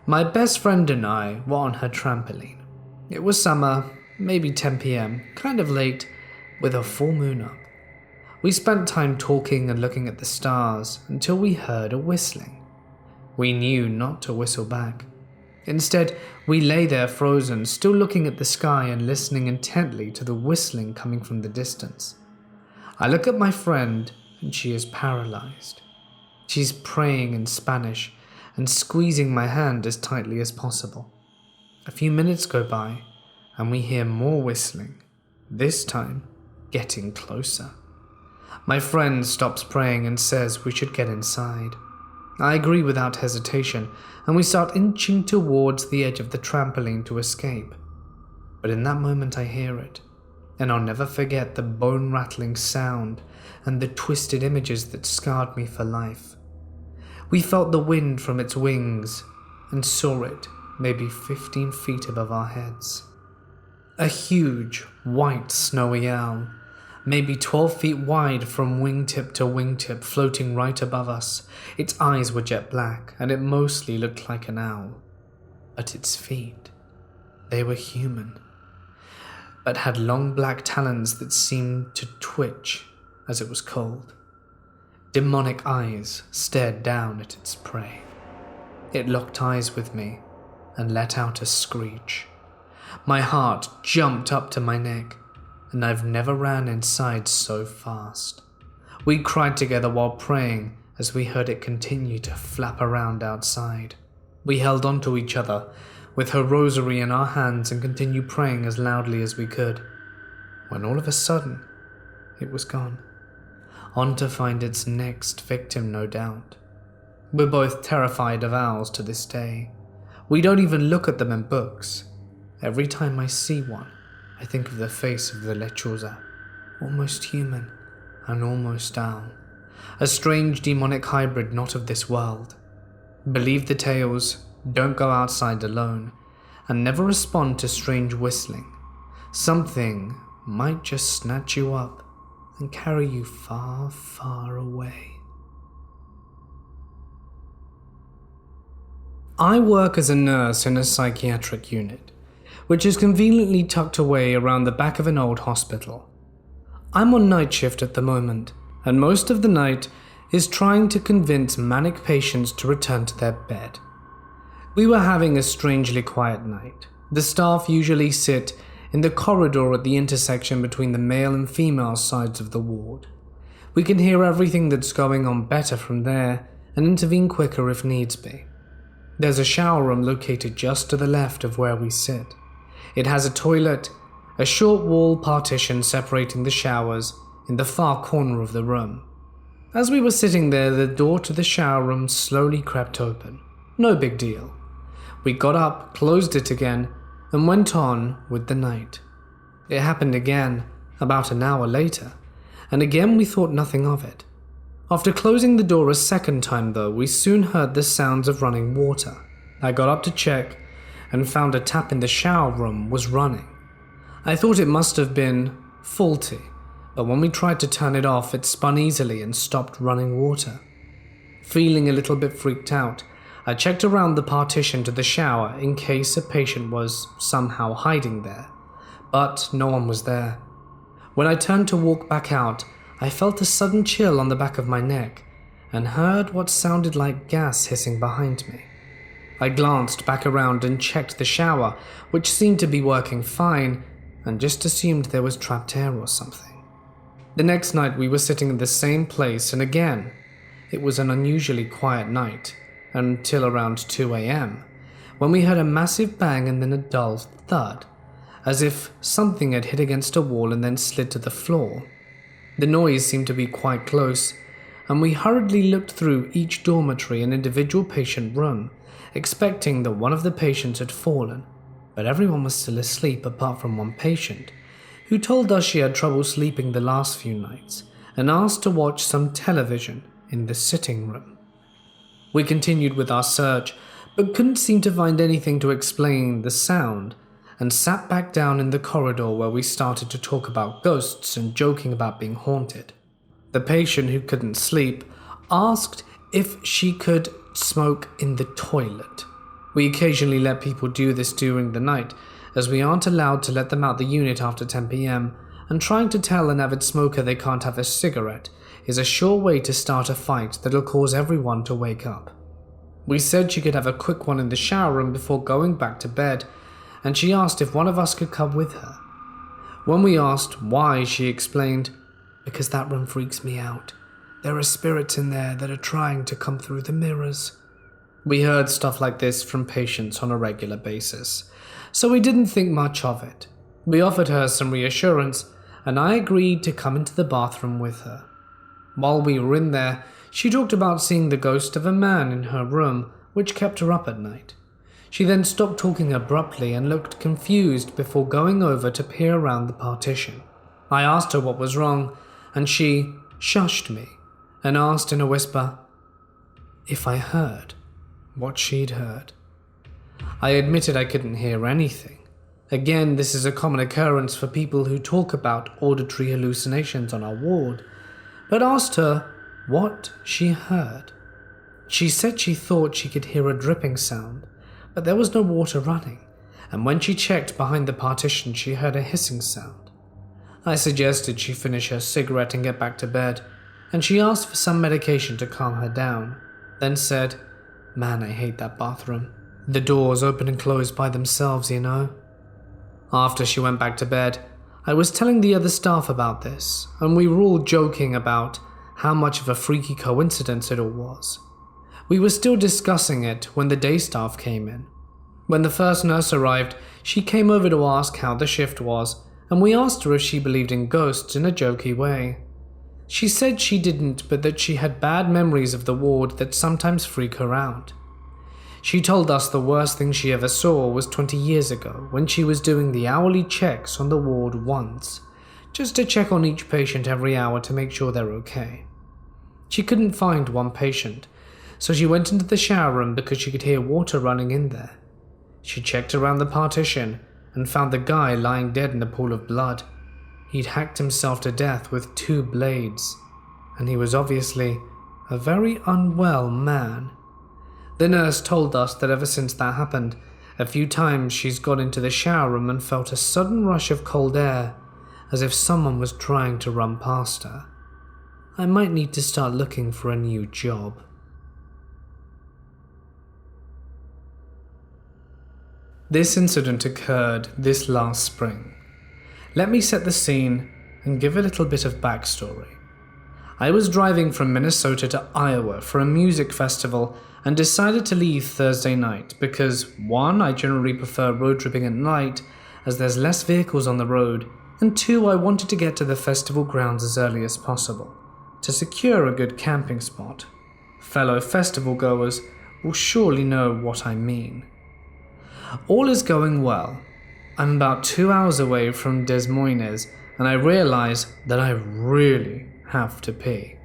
My best friend and I were on her trampoline. It was summer, maybe 10 p.m, kind of late, with a full moon up. We spent time talking and looking at the stars until we heard a whistling. We knew not to whistle back. Instead, we lay there frozen, still looking at the sky and listening intently to the whistling coming from the distance. I look at my friend and she is paralyzed. She's praying in Spanish and squeezing my hand as tightly as possible. A few minutes go by and we hear more whistling, this time getting closer. My friend stops praying and says we should get inside. I agree without hesitation, and we start inching towards the edge of the trampoline to escape. But in that moment I hear it, and I'll never forget the bone-rattling sound and the twisted images that scarred me for life. We felt the wind from its wings and saw it maybe 15 feet above our heads. A huge, white, snowy owl, maybe 12 feet wide from wingtip to wingtip, floating right above us. Its eyes were jet black, and it mostly looked like an owl. But its feet, they were human, but had long black talons that seemed to twitch as it was cold. Demonic eyes stared down at its prey. It locked eyes with me and let out a screech. My heart jumped up to my neck, and I've never ran inside so fast. We cried together while praying as we heard it continue to flap around outside. We held on to each other with her rosary in our hands and continued praying as loudly as we could, when all of a sudden it was gone, on to find its next victim, no doubt. We're both terrified of owls to this day. We don't even look at them in books. Every time I see one, I think of the face of the lechuza, almost human and almost owl, a strange demonic hybrid not of this world. Believe the tales, don't go outside alone, and never respond to strange whistling. Something might just snatch you up and carry you far, far away. I work as a nurse in a psychiatric unit, which is conveniently tucked away around the back of an old hospital. I'm on night shift at the moment, and most of the night is trying to convince manic patients to return to their bed. We were having a strangely quiet night. The staff usually sit in the corridor at the intersection between the male and female sides of the ward. We can hear everything that's going on better from there and intervene quicker if needs be. There's a shower room located just to the left of where we sit. It has a toilet, a short wall partition separating the showers in the far corner of the room. As we were sitting there, the door to the shower room slowly crept open. No big deal. We got up, closed it again, and went on with the night. It happened again, about an hour later, and again we thought nothing of it. After closing the door a second time though, we soon heard the sounds of running water. I got up to check and found a tap in the shower room was running. I thought it must have been faulty, but when we tried to turn it off, it spun easily and stopped running water. Feeling a little bit freaked out, I checked around the partition to the shower in case a patient was somehow hiding there, but no one was there. When I turned to walk back out, I felt a sudden chill on the back of my neck and heard what sounded like gas hissing behind me. I glanced back around and checked the shower, which seemed to be working fine, and just assumed there was trapped air or something. The next night we were sitting in the same place, and again, it was an unusually quiet night, until around 2 a.m, when we heard a massive bang and then a dull thud, as if something had hit against a wall and then slid to the floor. The noise seemed to be quite close, and we hurriedly looked through each dormitory and individual patient room, expecting that one of the patients had fallen, but everyone was still asleep apart from one patient, who told us she had trouble sleeping the last few nights and asked to watch some television in the sitting room. We continued with our search, but couldn't seem to find anything to explain the sound, and sat back down in the corridor where we started to talk about ghosts and joking about being haunted. The patient who couldn't sleep asked if she could smoke in the toilet. We occasionally let people do this during the night, as we aren't allowed to let them out the unit after 10 p.m, and trying to tell an avid smoker they can't have a cigarette is a sure way to start a fight that'll cause everyone to wake up. We said she could have a quick one in the shower room before going back to bed, and she asked if one of us could come with her. When we asked why, she explained, "Because that room freaks me out. There are spirits in there that are trying to come through the mirrors." We heard stuff like this from patients on a regular basis, so we didn't think much of it. We offered her some reassurance, and I agreed to come into the bathroom with her. While we were in there, she talked about seeing the ghost of a man in her room, which kept her up at night. She then stopped talking abruptly and looked confused before going over to peer around the partition. I asked her what was wrong, and she shushed me and asked in a whisper if I heard what she'd heard. I admitted I couldn't hear anything. Again, this is a common occurrence for people who talk about auditory hallucinations on our ward, but asked her what she heard. She said she thought she could hear a dripping sound, but there was no water running, and when she checked behind the partition she heard a hissing sound. I suggested she finish her cigarette and get back to bed, and she asked for some medication to calm her down, then said, "Man, I hate that bathroom. The doors open and close by themselves, you know." After she went back to bed, I was telling the other staff about this, and we were all joking about how much of a freaky coincidence it all was. We were still discussing it when the day staff came in. When the first nurse arrived, she came over to ask how the shift was, and we asked her if she believed in ghosts in a jokey way. She said she didn't, but that she had bad memories of the ward that sometimes freak her out. She told us the worst thing she ever saw was 20 years ago when she was doing the hourly checks on the ward once, just to check on each patient every hour to make sure they're okay. She couldn't find one patient, so she went into the shower room because she could hear water running in there. She checked around the partition and found the guy lying dead in a pool of blood. He'd hacked himself to death with 2 blades, and he was obviously a very unwell man. The nurse told us that ever since that happened, a few times she's gone into the shower room and felt a sudden rush of cold air, as if someone was trying to run past her. I might need to start looking for a new job. This incident occurred this last spring. Let me set the scene and give a little bit of backstory. I was driving from Minnesota to Iowa for a music festival and decided to leave Thursday night because 1, I generally prefer road tripping at night as there's less vehicles on the road, and 2, I wanted to get to the festival grounds as early as possible to secure a good camping spot. Fellow festival goers will surely know what I mean. All is going well. I'm about 2 hours away from Des Moines, and I realize that I really have to pee.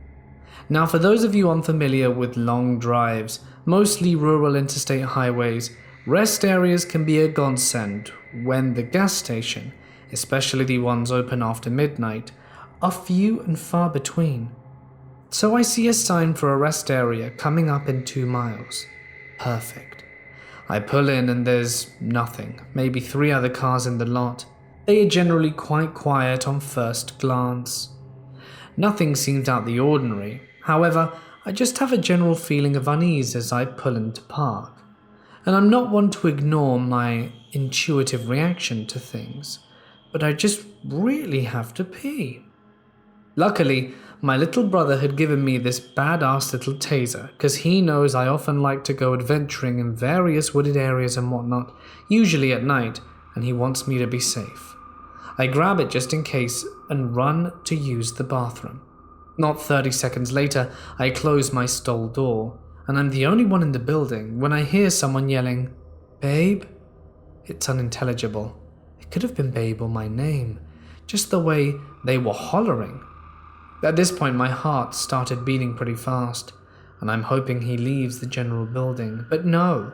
Now, for those of you unfamiliar with long drives, mostly rural interstate highways, rest areas can be a godsend when the gas station, especially the ones open after midnight, are few and far between. So I see a sign for a rest area coming up in 2 miles. Perfect. I pull in and there's nothing, maybe 3 other cars in the lot. They are generally quite quiet on first glance. Nothing seems out the ordinary. However, I just have a general feeling of unease as I pull into park. And I'm not one to ignore my intuitive reaction to things, but I just really have to pee. Luckily, my little brother had given me this badass little taser because he knows I often like to go adventuring in various wooded areas and whatnot, usually at night, and he wants me to be safe. I grab it just in case and run to use the bathroom. Not 30 seconds later, I close my stall door, and I'm the only one in the building when I hear someone yelling, "Babe?" It's unintelligible. It could have been babe or my name, just the way they were hollering. At this point, my heart started beating pretty fast, and I'm hoping he leaves the general building. But no,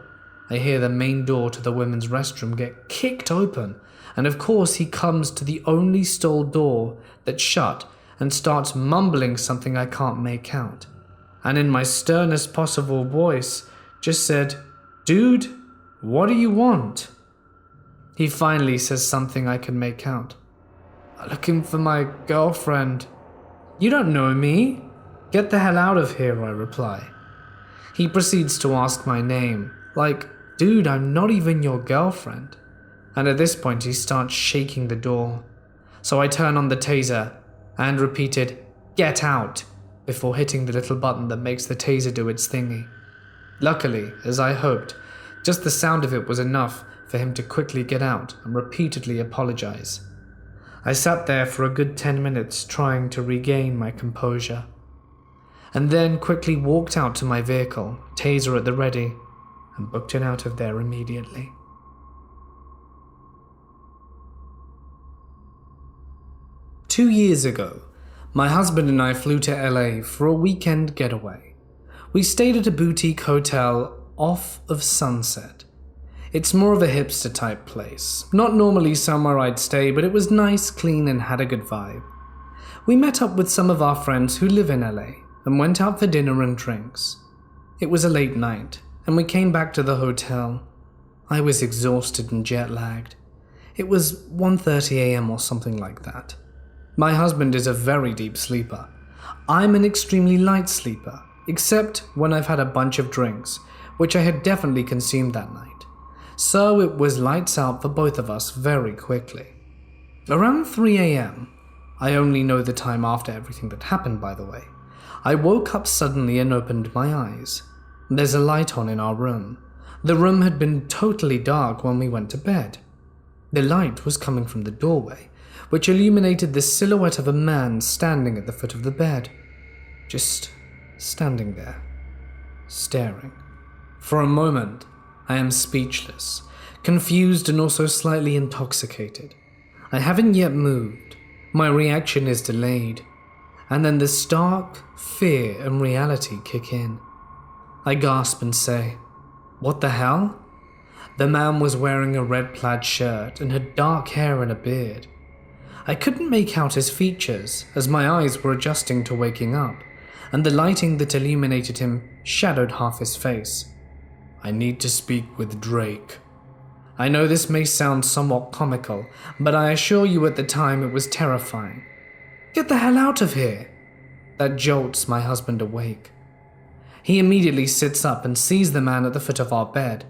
I hear the main door to the women's restroom get kicked open, and of course he comes to the only stall door that's shut and starts mumbling something I can't make out. And in my sternest possible voice, just said, "Dude, what do you want?" He finally says something I can make out. "I'm looking for my girlfriend." "You don't know me. Get the hell out of here," I reply. He proceeds to ask my name, like, "Dude, I'm not even your girlfriend." And at this point he starts shaking the door. So I turn on the taser and repeated, "Get out," before hitting the little button that makes the taser do its thingy. Luckily, as I hoped, just the sound of it was enough for him to quickly get out and repeatedly apologize. I sat there for a good 10 minutes trying to regain my composure, and then quickly walked out to my vehicle, taser at the ready, and booked it out of there immediately. Two years ago, my husband and I flew to LA for a weekend getaway. We stayed at a boutique hotel off of Sunset. It's more of a hipster type place, not normally somewhere I'd stay, but it was nice, clean, and had a good vibe. We met up with some of our friends who live in LA and went out for dinner and drinks. It was a late night, and we came back to the hotel. I was exhausted and jet-lagged. It was 1:30 a.m. or something like that. My husband is a very deep sleeper. I'm an extremely light sleeper, except when I've had a bunch of drinks, which I had definitely consumed that night. So it was lights out for both of us very quickly. Around 3 a.m., I only know the time after everything that happened, by the way, I woke up suddenly and opened my eyes. There's a light on in our room. The room had been totally dark when we went to bed. The light was coming from the doorway, which illuminated the silhouette of a man standing at the foot of the bed. Just standing there, staring. For a moment, I am speechless, confused and also slightly intoxicated. I haven't yet moved. My reaction is delayed. And then the stark fear and reality kick in. I gasp and say, "What the hell?" The man was wearing a red plaid shirt and had dark hair and a beard. I couldn't make out his features as my eyes were adjusting to waking up, and the lighting that illuminated him shadowed half his face. "I need to speak with Drake." I know this may sound somewhat comical, but I assure you at the time it was terrifying. "Get the hell out of here!" That jolts my husband awake. He immediately sits up and sees the man at the foot of our bed.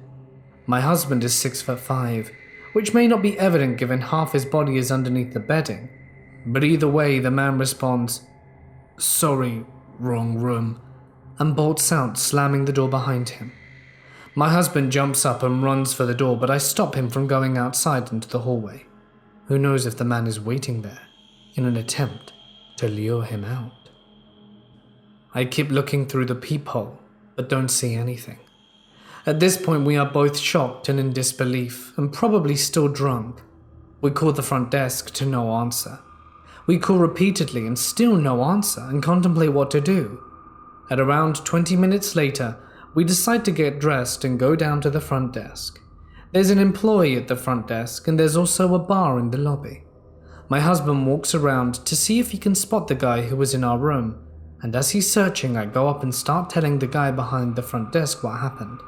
My husband is 6'5", which may not be evident given half his body is underneath the bedding, but either way the man responds, "Sorry, wrong room," and bolts out, slamming the door behind him. My husband jumps up and runs for the door, but I stop him from going outside into the hallway. Who knows if the man is waiting there in an attempt to lure him out. I keep looking through the peephole, but don't see anything. At this point, we are both shocked and in disbelief, and probably still drunk. We call the front desk to no answer. We call repeatedly and still no answer, and contemplate what to do. At around 20 minutes later, we decide to get dressed and go down to the front desk. There's an employee at the front desk, and there's also a bar in the lobby. My husband walks around to see if he can spot the guy who was in our room, and as he's searching, I go up and start telling the guy behind the front desk what happened.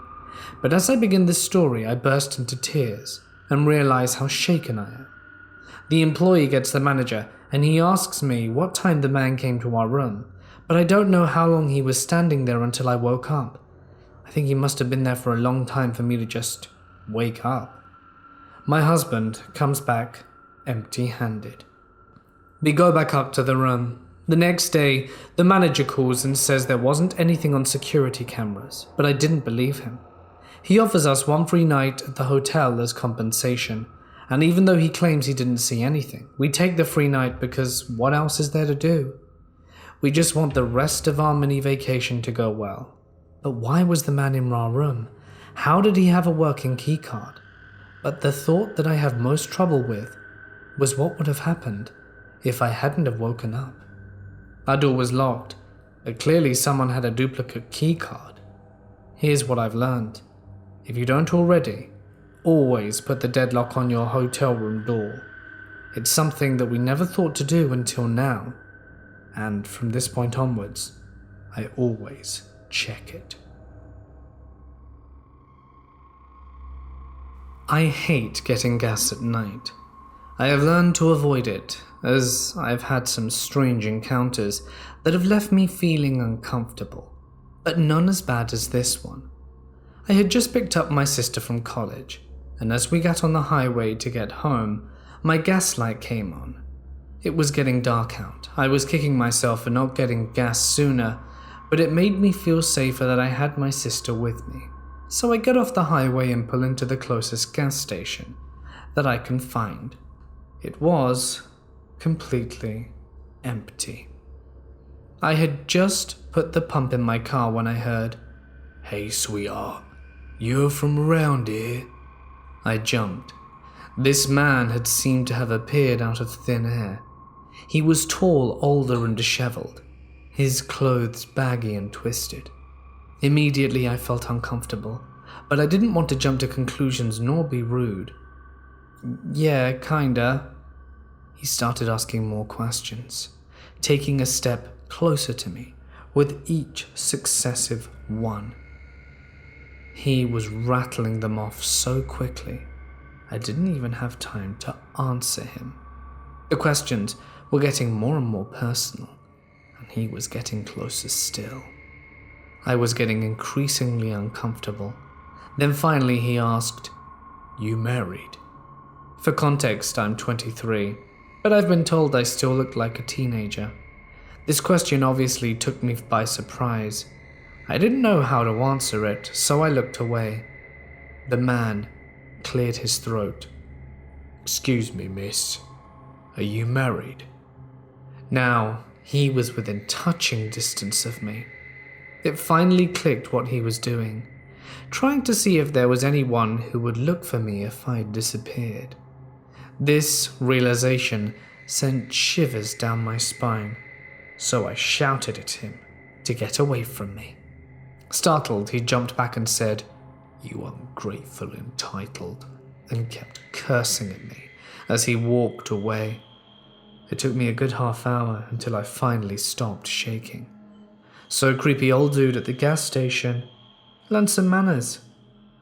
But as I begin this story, I burst into tears and realize how shaken I am. The employee gets the manager, and he asks me what time the man came to our room, but I don't know how long he was standing there until I woke up. I think he must have been there for a long time for me to just wake up. My husband comes back empty-handed. We go back up to the room. The next day, the manager calls and says there wasn't anything on security cameras, but I didn't believe him. He offers us one free night at the hotel as compensation, and even though he claims he didn't see anything, we take the free night because what else is there to do? We just want the rest of our mini vacation to go well. But why was the man in our room? How did he have a working keycard? But the thought that I have most trouble with was what would have happened if I hadn't have woken up. Our door was locked, but clearly someone had a duplicate keycard. Here's what I've learned. If you don't already, always put the deadlock on your hotel room door. It's something that we never thought to do until now, and from this point onwards, I always check it. I hate getting gas at night. I have learned to avoid it, as I've had some strange encounters that have left me feeling uncomfortable, but none as bad as this one. I had just picked up my sister from college, and as we got on the highway to get home, my gas light came on. It was getting dark out. I was kicking myself for not getting gas sooner, but it made me feel safer that I had my sister with me. So I get off the highway and pull into the closest gas station that I can find. It was completely empty. I had just put the pump in my car when I heard, "Hey sweetheart, you're from around here?" I jumped. This man had seemed to have appeared out of thin air. He was tall, older, and disheveled, his clothes baggy and twisted. Immediately I felt uncomfortable, but I didn't want to jump to conclusions nor be rude. "Yeah, kinda." He started asking more questions, taking a step closer to me with each successive one. He was rattling them off so quickly, I didn't even have time to answer him. The questions were getting more and more personal, and he was getting closer still. I was getting increasingly uncomfortable. Then finally he asked, "You married?" For context, I'm 23, but I've been told I still look like a teenager. This question obviously took me by surprise. I didn't know how to answer it, so I looked away. The man cleared his throat. "Excuse me, miss. Are you married?" Now, he was within touching distance of me. It finally clicked what he was doing, trying to see if there was anyone who would look for me if I disappeared. This realization sent shivers down my spine, so I shouted at him to get away from me. Startled, he jumped back and said, "You ungrateful entitled," and kept cursing at me as he walked away. It took me a good half hour until I finally stopped shaking. So creepy old dude at the gas station, learn some manners,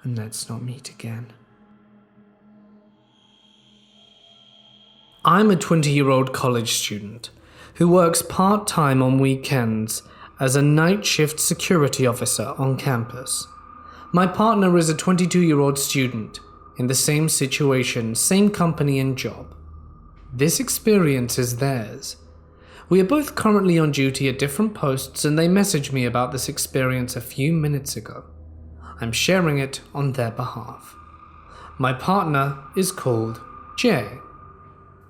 and let's not meet again. I'm a 20-year-old college student who works part-time on weekends as a night shift security officer on campus. My partner is a 22-year-old student in the same situation, same company and job. This experience is theirs. We are both currently on duty at different posts, and they messaged me about this experience a few minutes ago. I'm sharing it on their behalf. My partner is called Jay.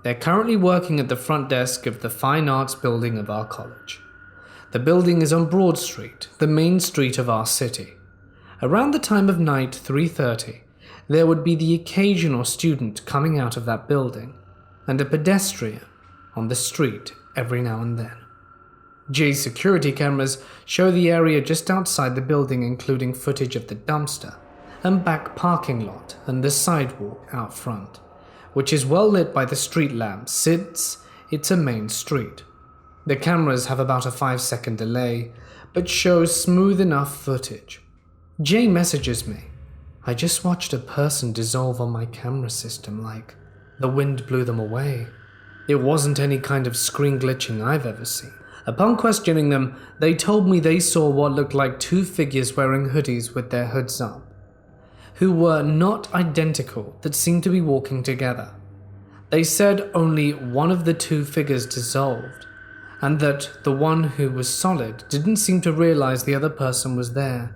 They're currently working at the front desk of the Fine Arts building of our college. The building is on Broad Street, the main street of our city. Around the time of night, 3:30, there would be the occasional student coming out of that building, and a pedestrian on the street every now and then. Jay's security cameras show the area just outside the building, including footage of the dumpster and back parking lot and the sidewalk out front, which is well lit by the street lamps since it's a main street. The cameras have about a 5-second delay, but show smooth enough footage. Jay messages me. I just watched a person dissolve on my camera system like the wind blew them away. It wasn't any kind of screen glitching I've ever seen. Upon questioning them, they told me they saw what looked like two figures wearing hoodies with their hoods up, who were not identical that seemed to be walking together. They said only one of the two figures dissolved, and that the one who was solid didn't seem to realize the other person was there.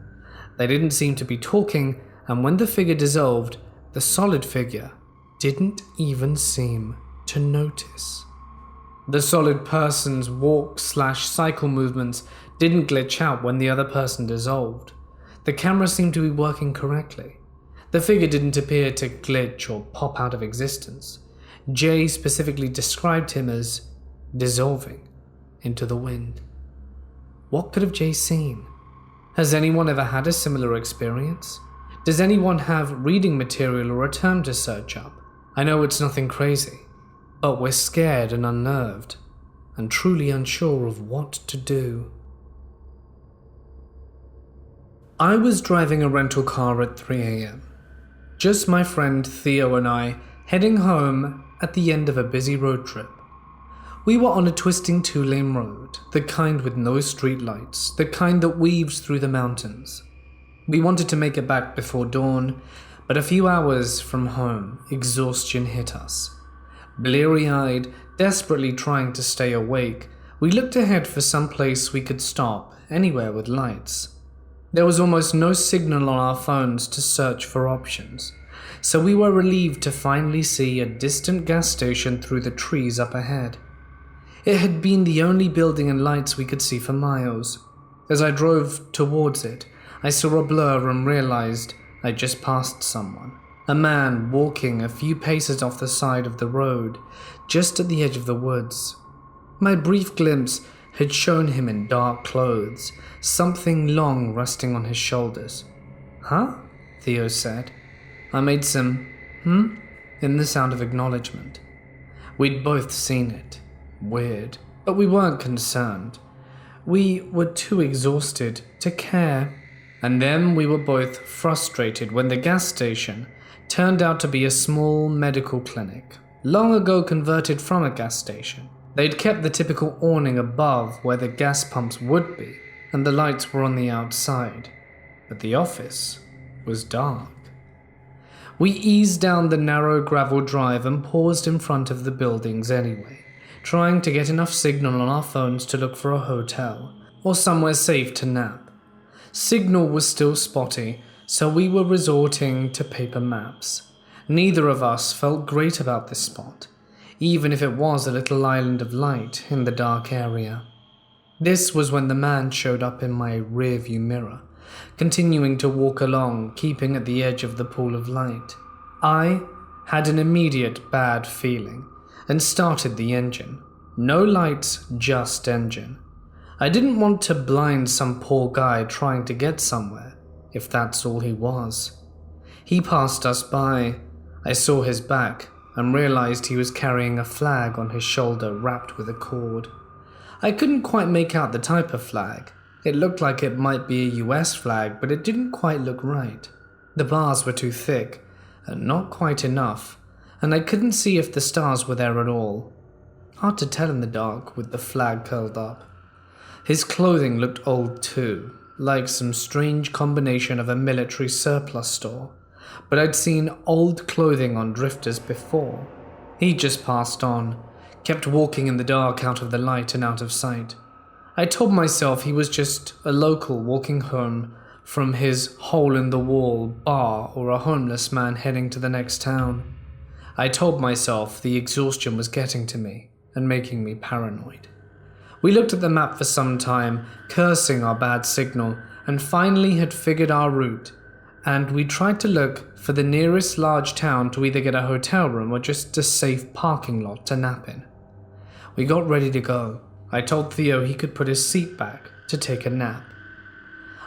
They didn't seem to be talking, and when the figure dissolved, the solid figure didn't even seem to notice. The solid person's walk/cycle movements didn't glitch out when the other person dissolved. The camera seemed to be working correctly. The figure didn't appear to glitch or pop out of existence. Jay specifically described him as dissolving into the wind. What could have Jay seen? Has anyone ever had a similar experience? Does anyone have reading material or a term to search up? I know it's nothing crazy, but we're scared and unnerved, and truly unsure of what to do. I was driving a rental car at 3 a.m. Just my friend Theo and I heading home at the end of a busy road trip. We were on a twisting 2-lane road, the kind with no streetlights, the kind that weaves through the mountains. We wanted to make it back before dawn, but a few hours from home, exhaustion hit us. Bleary-eyed, desperately trying to stay awake, we looked ahead for some place we could stop, anywhere with lights. There was almost no signal on our phones to search for options, so we were relieved to finally see a distant gas station through the trees up ahead. It had been the only building and lights we could see for miles. As I drove towards it, I saw a blur and realized I just passed someone. A man walking a few paces off the side of the road, just at the edge of the woods. My brief glimpse had shown him in dark clothes, something long resting on his shoulders. "Huh?" Theo said. I made some in the sound of acknowledgement. We'd both seen it. Weird, but we weren't concerned. We were too exhausted to care. And then we were both frustrated when the gas station turned out to be a small medical clinic, long ago converted from a gas station. They'd kept the typical awning above where the gas pumps would be, and the lights were on the outside. But the office was dark. We eased down the narrow gravel drive and paused in front of the buildings anyway, trying to get enough signal on our phones to look for a hotel or somewhere safe to nap. Signal was still spotty, so we were resorting to paper maps. Neither of us felt great about this spot, even if it was a little island of light in the dark area. This was when the man showed up in my rearview mirror, continuing to walk along, keeping at the edge of the pool of light. I had an immediate bad feeling and started the engine. No lights, just engine. I didn't want to blind some poor guy trying to get somewhere, if that's all he was. He passed us by. I saw his back and realized he was carrying a flag on his shoulder wrapped with a cord. I couldn't quite make out the type of flag. It looked like it might be a US flag, but it didn't quite look right. The bars were too thick and not quite enough, and I couldn't see if the stars were there at all. Hard to tell in the dark with the flag curled up. His clothing looked old too, like some strange combination of a military surplus store, but I'd seen old clothing on drifters before. He just passed on, kept walking in the dark out of the light and out of sight. I told myself he was just a local walking home from his hole-in-the-wall bar or a homeless man heading to the next town. I told myself the exhaustion was getting to me and making me paranoid. We looked at the map for some time, cursing our bad signal, and finally had figured our route, and we tried to look for the nearest large town to either get a hotel room or just a safe parking lot to nap in. We got ready to go. I told Theo he could put his seat back to take a nap.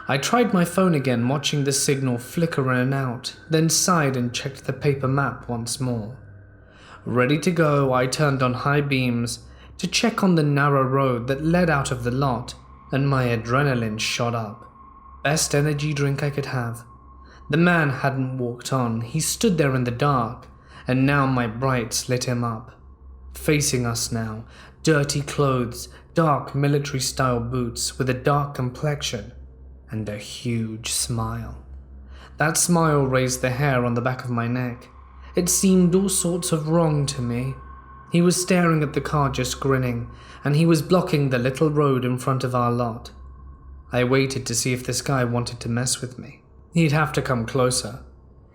I tried my phone again, watching the signal flicker in and out, then sighed and checked the paper map once more. Ready to go, I turned on high beams to check on the narrow road that led out of the lot, and my adrenaline shot up. Best energy drink I could have. The man hadn't walked on, he stood there in the dark, and now my brights lit him up. Facing us now, dirty clothes, dark military-style boots with a dark complexion, and a huge smile. That smile raised the hair on the back of my neck. It seemed all sorts of wrong to me. He was staring at the car just grinning, and he was blocking the little road in front of our lot. I waited to see if this guy wanted to mess with me. He'd have to come closer.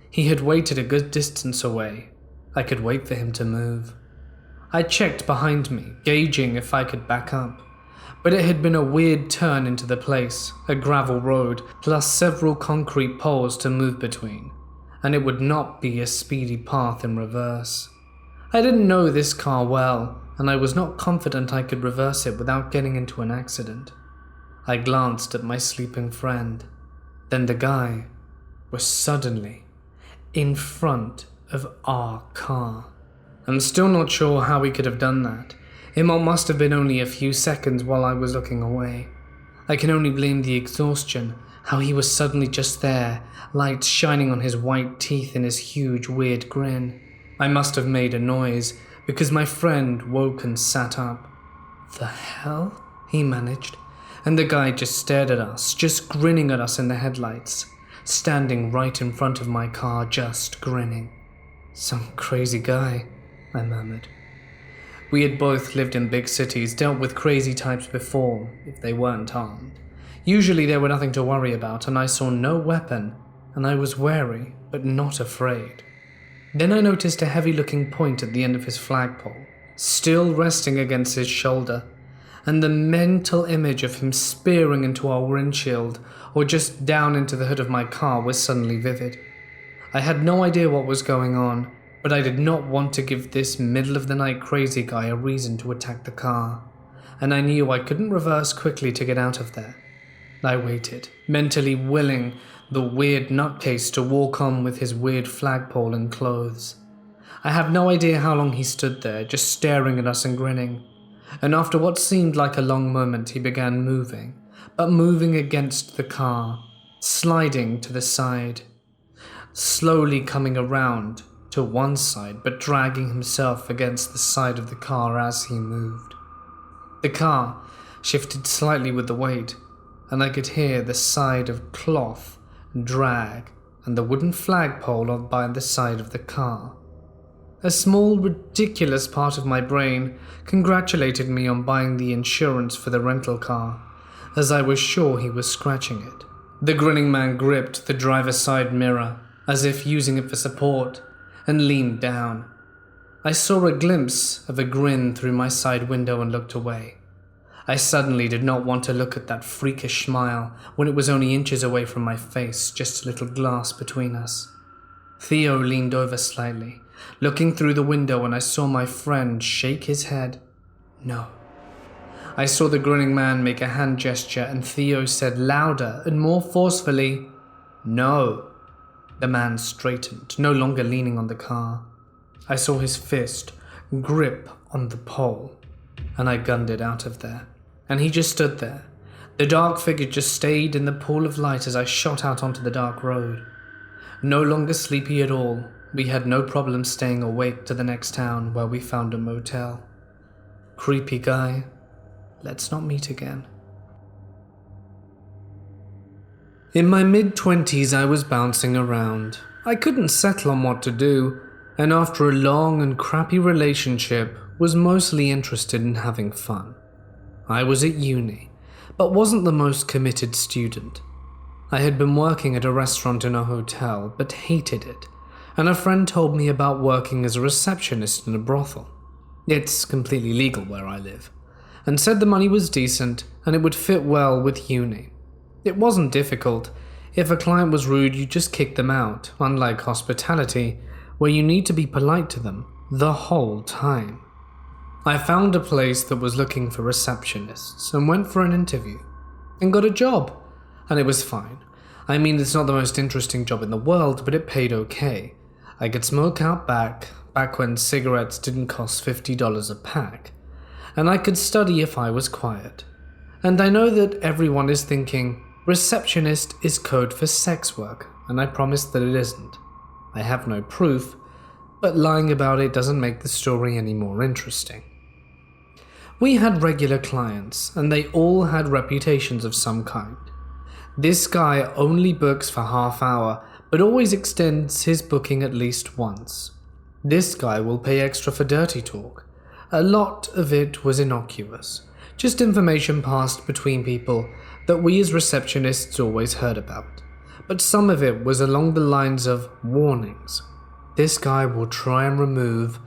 He had waited a good distance away. I could wait for him to move. I checked behind me, gauging if I could back up, but it had been a weird turn into the place, a gravel road, plus several concrete poles to move between, and it would not be a speedy path in reverse. I didn't know this car well, and I was not confident I could reverse it without getting into an accident. I glanced at my sleeping friend. Then the guy was suddenly in front of our car. I'm still not sure how he could have done that. It must have been only a few seconds while I was looking away. I can only blame the exhaustion, how he was suddenly just there, lights shining on his white teeth and his huge weird grin. I must have made a noise, because my friend woke and sat up. "The hell?" he managed, and the guy just stared at us, just grinning at us in the headlights, standing right in front of my car, just grinning. "Some crazy guy," I murmured. We had both lived in big cities, dealt with crazy types before, if they weren't armed. Usually they were nothing to worry about, and I saw no weapon, and I was wary, but not afraid. Then I noticed a heavy-looking point at the end of his flagpole, still resting against his shoulder, and the mental image of him spearing into our windshield, or just down into the hood of my car, was suddenly vivid. I had no idea what was going on, but I did not want to give this middle-of-the-night crazy guy a reason to attack the car, and I knew I couldn't reverse quickly to get out of there. I waited, mentally willing the weird nutcase to walk on with his weird flagpole and clothes. I have no idea how long he stood there, just staring at us and grinning, and after what seemed like a long moment he began moving, but moving against the car, sliding to the side, slowly coming around to one side but dragging himself against the side of the car as he moved. The car shifted slightly with the weight, and I could hear the side of cloth drag and the wooden flagpole on by the side of the car. A small, ridiculous part of my brain congratulated me on buying the insurance for the rental car, as I was sure he was scratching it. The grinning man gripped the driver's side mirror, as if using it for support, and leaned down. I saw a glimpse of a grin through my side window and looked away. I suddenly did not want to look at that freakish smile when it was only inches away from my face, just a little glass between us. Theo leaned over slightly, looking through the window, and I saw my friend shake his head. No. I saw the grinning man make a hand gesture, and Theo said louder and more forcefully, "No." The man straightened, no longer leaning on the car. I saw his fist grip on the pole, and I gunned it out of there. And he just stood there. The dark figure just stayed in the pool of light as I shot out onto the dark road. No longer sleepy at all, we had no problem staying awake to the next town, where we found a motel. Creepy guy. Let's not meet again. In my mid-20s, I was bouncing around. I couldn't settle on what to do, and after a long and crappy relationship, was mostly interested in having fun. I was at uni, but wasn't the most committed student. I had been working at a restaurant in a hotel, but hated it, and a friend told me about working as a receptionist in a brothel. It's completely legal where I live, and said the money was decent and it would fit well with uni. It wasn't difficult. If a client was rude, you just kick them out, unlike hospitality, where you need to be polite to them the whole time. I found a place that was looking for receptionists and went for an interview and got a job, and it was fine. I mean, it's not the most interesting job in the world, but it paid okay. I could smoke out back, back when cigarettes didn't cost $50 a pack, and I could study if I was quiet. And I know that everyone is thinking, receptionist is code for sex work, and I promise that it isn't. I have no proof, but lying about it doesn't make the story any more interesting. We had regular clients, and they all had reputations of some kind. This guy only books for half hour, but always extends his booking at least once. This guy will pay extra for dirty talk. A lot of it was innocuous, just information passed between people that we as receptionists always heard about. But some of it was along the lines of warnings. This guy will try and remove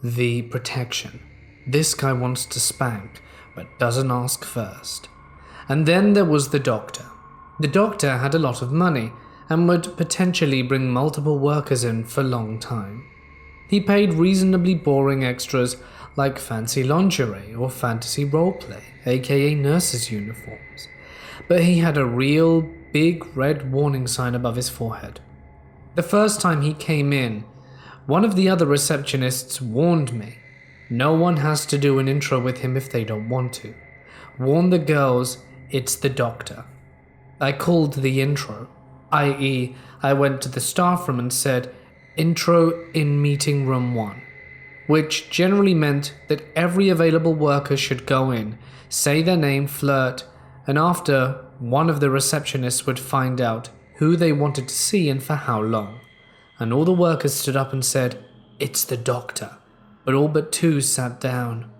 the protection. This guy wants to spank, but doesn't ask first. And then there was the doctor. The doctor had a lot of money and would potentially bring multiple workers in for a long time. He paid reasonably boring extras like fancy lingerie or fantasy roleplay, aka nurses' uniforms. But he had a real big red warning sign above his forehead. The first time he came in, one of the other receptionists warned me. No one has to do an intro with him if they don't want to. Warn the girls, it's the doctor. I called the intro, i.e. I went to the staff room and said, intro in meeting room 1, which generally meant that every available worker should go in, say their name, flirt, and after, one of the receptionists would find out who they wanted to see and for how long. And all the workers stood up and said, it's the doctor. But all but 2 sat down.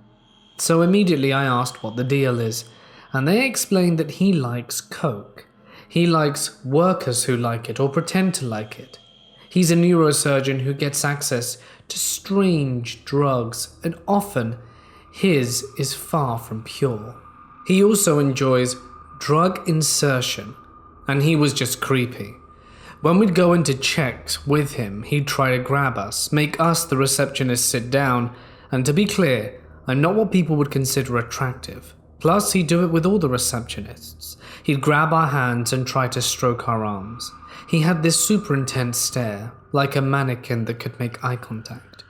So immediately I asked what the deal is, and they explained that he likes coke. He likes workers who like it or pretend to like it. He's a neurosurgeon who gets access to strange drugs, and often his is far from pure. He also enjoys drug insertion, and he was just creepy. When we'd go into checks with him, he'd try to grab us, make us, the receptionists, sit down, and to be clear, I'm not what people would consider attractive. Plus, he'd do it with all the receptionists. He'd grab our hands and try to stroke our arms. He had this super intense stare, like a mannequin that could make eye contact.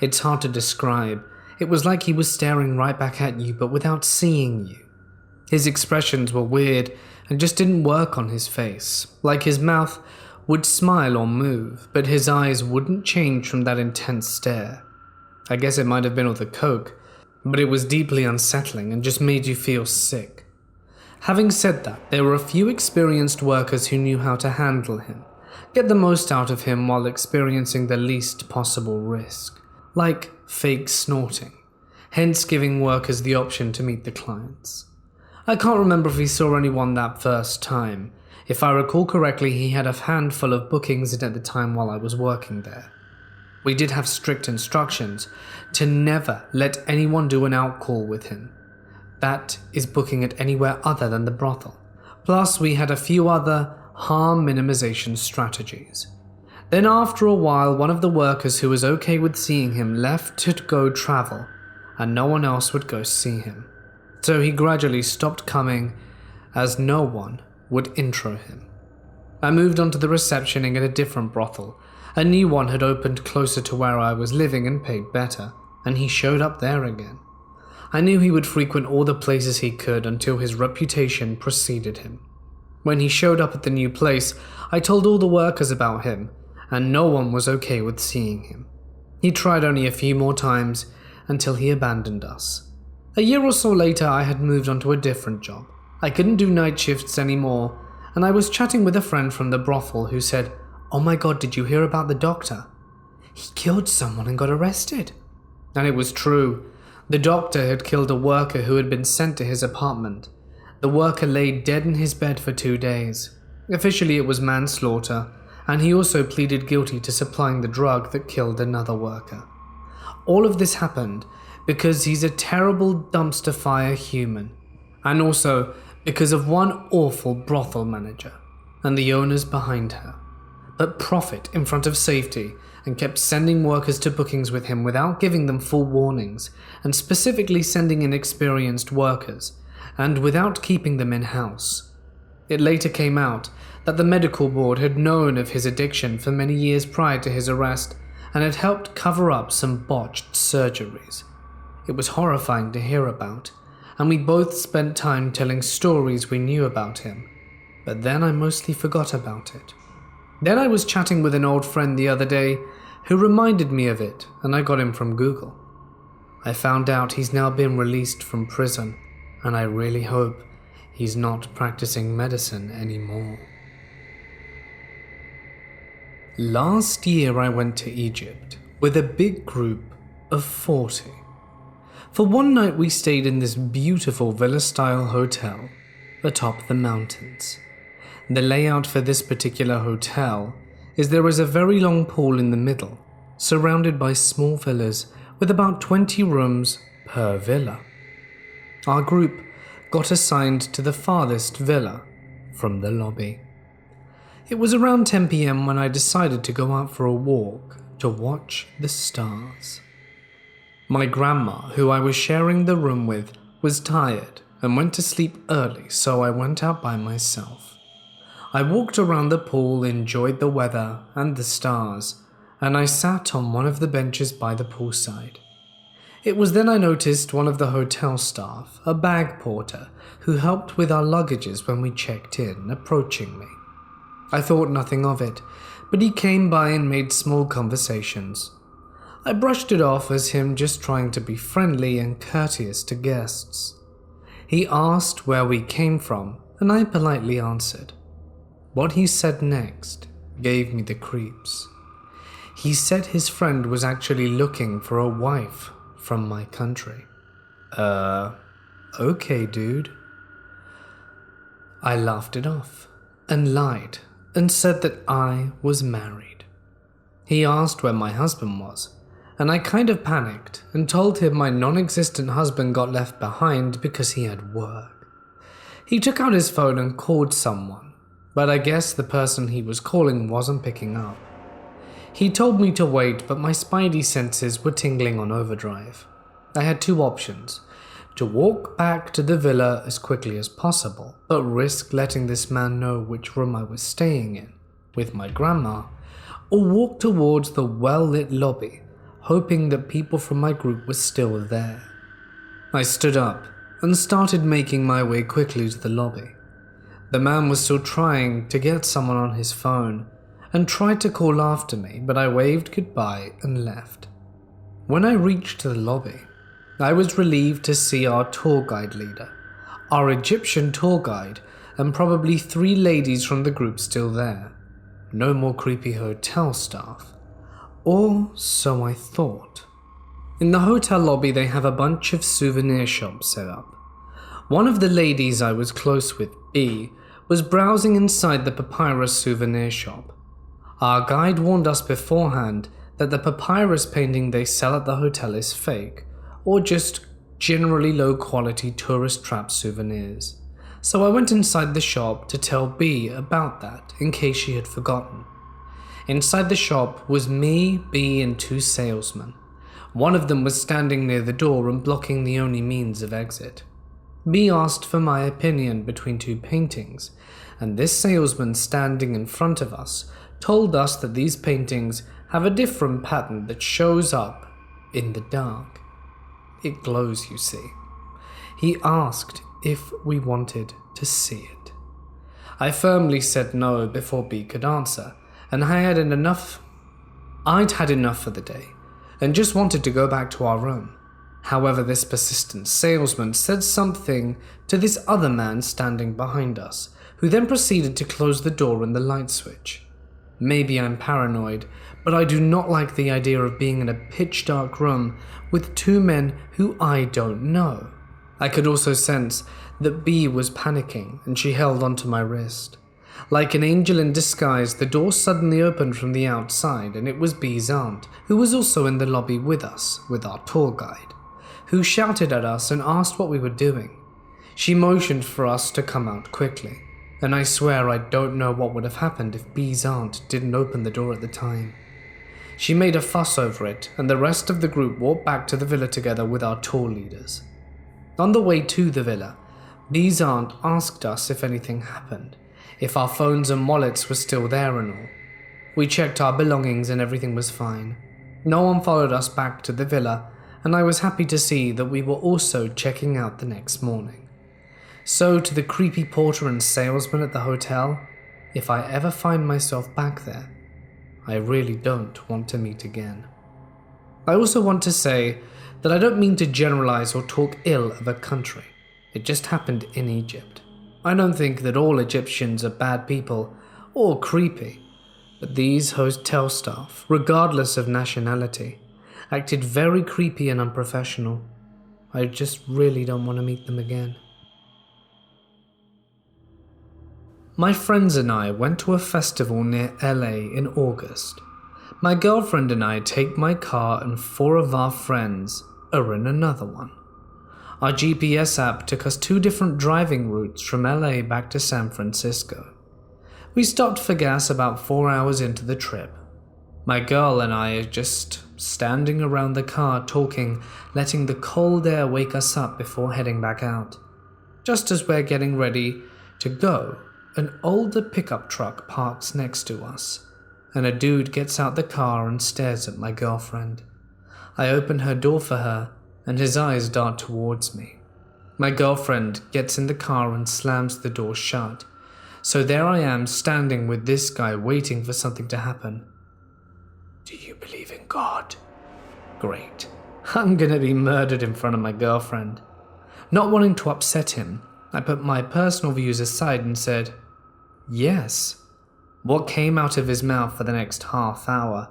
It's hard to describe. It was like he was staring right back at you, but without seeing you. His expressions were weird and just didn't work on his face, like his mouth would smile or move, but his eyes wouldn't change from that intense stare. I guess it might have been all the coke, but it was deeply unsettling and just made you feel sick. Having said that, there were a few experienced workers who knew how to handle him, get the most out of him while experiencing the least possible risk, like fake snorting, hence giving workers the option to meet the clients. I can't remember if he saw anyone that first time. If I recall correctly, he had a handful of bookings in at the time while I was working there. We did have strict instructions to never let anyone do an outcall with him. That is booking at anywhere other than the brothel. Plus, we had a few other harm minimization strategies. Then after a while, one of the workers who was okay with seeing him left to go travel, and no one else would go see him. So he gradually stopped coming, as no one would intro him. I moved on to the receptioning at a different brothel. A new one had opened closer to where I was living and paid better, and he showed up there again. I knew he would frequent all the places he could until his reputation preceded him. When he showed up at the new place, I told all the workers about him, and no one was okay with seeing him. He tried only a few more times until he abandoned us. A year or so later, I had moved on to a different job. I couldn't do night shifts anymore, and I was chatting with a friend from the brothel who said, "Oh my god, did you hear about the doctor? He killed someone and got arrested." And it was true. The doctor had killed a worker who had been sent to his apartment. The worker lay dead in his bed for 2 days. Officially it was manslaughter, and he also pleaded guilty to supplying the drug that killed another worker. All of this happened because he's a terrible dumpster fire human, and also because of one awful brothel manager and the owners behind her, but profit in front of safety and kept sending workers to bookings with him without giving them full warnings, and specifically sending inexperienced workers, and without keeping them in-house. It later came out that the medical board had known of his addiction for many years prior to his arrest, and had helped cover up some botched surgeries. It was horrifying to hear about, and we both spent time telling stories we knew about him, but then I mostly forgot about it. Then I was chatting with an old friend the other day who reminded me of it, and I got him from Google. I found out he's now been released from prison, and I really hope he's not practicing medicine anymore. Last year I went to Egypt with a big group of 40. For one night we stayed in this beautiful villa-style hotel atop the mountains. The layout for this particular hotel is there is a very long pool in the middle, surrounded by small villas with about 20 rooms per villa. Our group got assigned to the farthest villa from the lobby. It was around 10 p.m. when I decided to go out for a walk to watch the stars. My grandma, who I was sharing the room with, was tired and went to sleep early, so I went out by myself. I walked around the pool, enjoyed the weather and the stars, and I sat on one of the benches by the poolside. It was then I noticed one of the hotel staff, a bag porter, who helped with our luggages when we checked in, approaching me. I thought nothing of it, but he came by and made small conversations. I brushed it off as him just trying to be friendly and courteous to guests. He asked where we came from, and I politely answered. What he said next gave me the creeps. He said his friend was actually looking for a wife from my country. Okay, dude. I laughed it off and lied and said that I was married. He asked where my husband was, and I kind of panicked and told him my non-existent husband got left behind because he had work. He took out his phone and called someone, but I guess the person he was calling wasn't picking up. He told me to wait, but my spidey senses were tingling on overdrive. I had two options: to walk back to the villa as quickly as possible, but risk letting this man know which room I was staying in with my grandma, or walk towards the well-lit lobby, hoping that people from my group were still there. I stood up and started making my way quickly to the lobby. The man was still trying to get someone on his phone and tried to call after me, but I waved goodbye and left. When I reached the lobby, I was relieved to see our tour guide leader, our Egyptian tour guide, and probably 3 ladies from the group still there. No more creepy hotel staff. Or so I thought. In the hotel lobby they have a bunch of souvenir shops set up. One of the ladies I was close with, B, was browsing inside the papyrus souvenir shop. Our guide warned us beforehand that the papyrus painting they sell at the hotel is fake, or just generally low-quality tourist-trap souvenirs. So I went inside the shop to tell B about that, in case she had forgotten. Inside the shop was me, B, and 2 salesmen. One of them was standing near the door and blocking the only means of exit. B asked for my opinion between 2 paintings, and this salesman standing in front of us told us that these paintings have a different pattern that shows up in the dark. It glows, you see. He asked if we wanted to see it. I firmly said no before B could answer, and I'd had enough for the day, and just wanted to go back to our room. However, this persistent salesman said something to this other man standing behind us, who then proceeded to close the door and the light switch. Maybe I'm paranoid, but I do not like the idea of being in a pitch-dark room with 2 men who I don't know. I could also sense that B was panicking, and she held onto my wrist. Like an angel in disguise, the door suddenly opened from the outside, and it was B's aunt, who was also in the lobby with us, with our tour guide, who shouted at us and asked what we were doing. She motioned for us to come out quickly, and I swear I don't know what would have happened if B's aunt didn't open the door at the time. She made a fuss over it, and the rest of the group walked back to the villa together with our tour leaders. On the way to the villa, B's aunt asked us if anything happened, if our phones and wallets were still there and all. We checked our belongings and everything was fine. No one followed us back to the villa, and I was happy to see that we were also checking out the next morning. So to the creepy porter and salesman at the hotel, if I ever find myself back there, I really don't want to meet again. I also want to say that I don't mean to generalize or talk ill of a country. It just happened in Egypt. I don't think that all Egyptians are bad people or creepy, but these hotel staff, regardless of nationality, acted very creepy and unprofessional. I just really don't want to meet them again. My friends and I went to a festival near LA in August. My girlfriend and I take my car and 4 of our friends are in another one. Our GPS app took us 2 different driving routes from LA back to San Francisco. We stopped for gas about 4 hours into the trip. My girl and I are just standing around the car talking, letting the cold air wake us up before heading back out. Just as we're getting ready to go, an older pickup truck parks next to us, and a dude gets out the car and stares at my girlfriend. I open her door for her, and his eyes dart towards me. My girlfriend gets in the car and slams the door shut, so there I am standing with this guy waiting for something to happen. Do you believe in God? Great. I'm gonna be murdered in front of my girlfriend. Not wanting to upset him, I put my personal views aside and said, yes. What came out of his mouth for the next half hour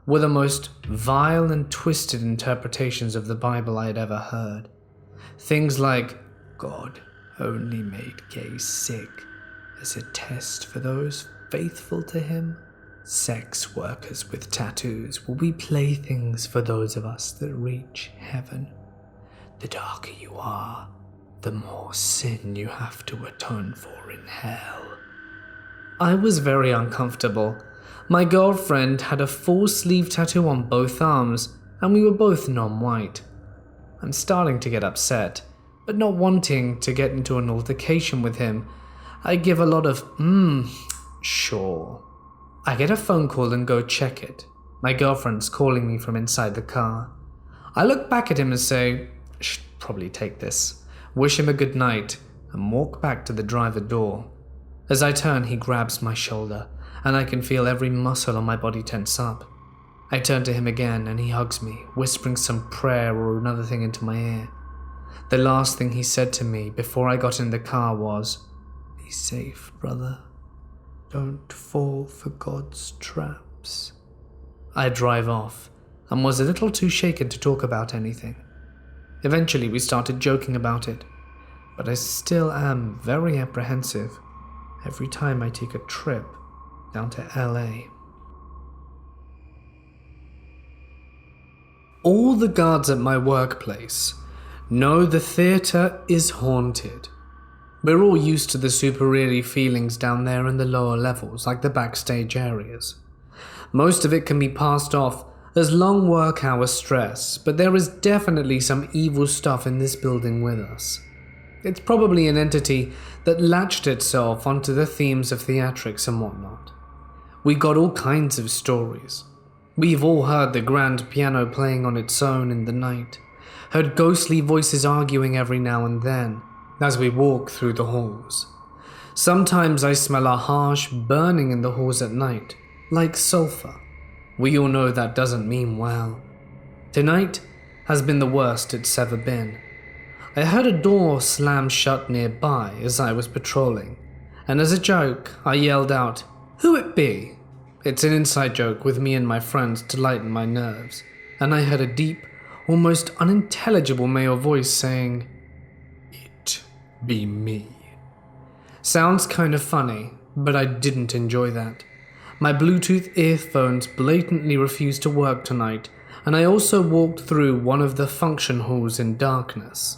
were the most vile and twisted interpretations of the Bible I had ever heard. Things like, God only made gays sick as a test for those faithful to him. Sex workers with tattoos will be playthings for those of us that reach heaven. The darker you are, the more sin you have to atone for in hell. I was very uncomfortable. My girlfriend had a full sleeve tattoo on both arms, and we were both non-white. I'm starting to get upset, but not wanting to get into an altercation with him, I give a lot of, sure. I get a phone call and go check it. My girlfriend's calling me from inside the car. I look back at him and say, should probably take this, wish him a good night, and walk back to the driver door. As I turn, he grabs my shoulder, and I can feel every muscle on my body tense up. I turn to him again, and he hugs me, whispering some prayer or another thing into my ear. The last thing he said to me before I got in the car was, "Be safe, brother. Don't fall for God's traps." I drive off, and was a little too shaken to talk about anything. Eventually, we started joking about it, but I still am very apprehensive every time I take a trip down to LA. All the guards at my workplace know the theatre is haunted. We're all used to the super eerie feelings down there in the lower levels, like the backstage areas. Most of it can be passed off as long work hour stress, but there is definitely some evil stuff in this building with us. It's probably an entity that latched itself onto the themes of theatrics and whatnot. We got all kinds of stories. We've all heard the grand piano playing on its own in the night, heard ghostly voices arguing every now and then as we walk through the halls. Sometimes I smell a harsh burning in the halls at night, like sulfur. We all know that doesn't mean well. Tonight has been the worst it's ever been. I heard a door slam shut nearby as I was patrolling, and as a joke, I yelled out, "Who it be?" It's an inside joke with me and my friends to lighten my nerves, and I heard a deep, almost unintelligible male voice saying, "It be me." Sounds kind of funny, but I didn't enjoy that. My Bluetooth earphones blatantly refused to work tonight, and I also walked through one of the function halls in darkness.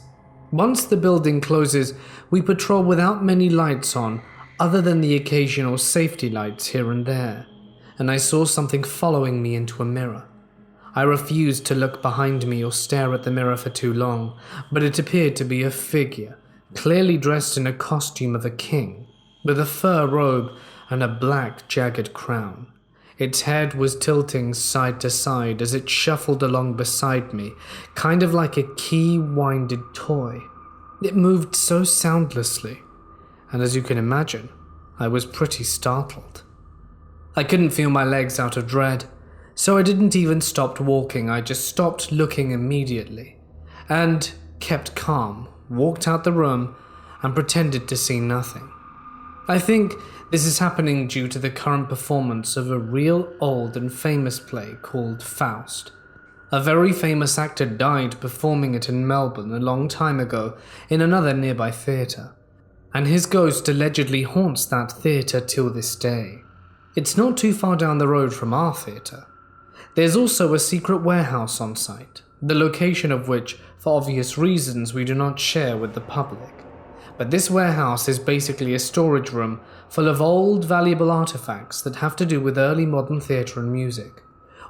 Once the building closes, we patrol without many lights on, other than the occasional safety lights here and there, and I saw something following me into a mirror. I refused to look behind me or stare at the mirror for too long, but it appeared to be a figure, clearly dressed in a costume of a king, with a fur robe and a black jagged crown. Its head was tilting side to side as it shuffled along beside me, kind of like a key-winded toy. It moved so soundlessly, and as you can imagine, I was pretty startled. I couldn't feel my legs out of dread, so I didn't even stop walking. I just stopped looking immediately and kept calm, walked out the room, and pretended to see nothing. I think this is happening due to the current performance of a real old and famous play called Faust. A very famous actor died performing it in Melbourne a long time ago in another nearby theatre, and his ghost allegedly haunts that theatre till this day. It's not too far down the road from our theatre. There's also a secret warehouse on site, the location of which, for obvious reasons, we do not share with the public. But this warehouse is basically a storage room full of old, valuable artifacts that have to do with early modern theatre and music.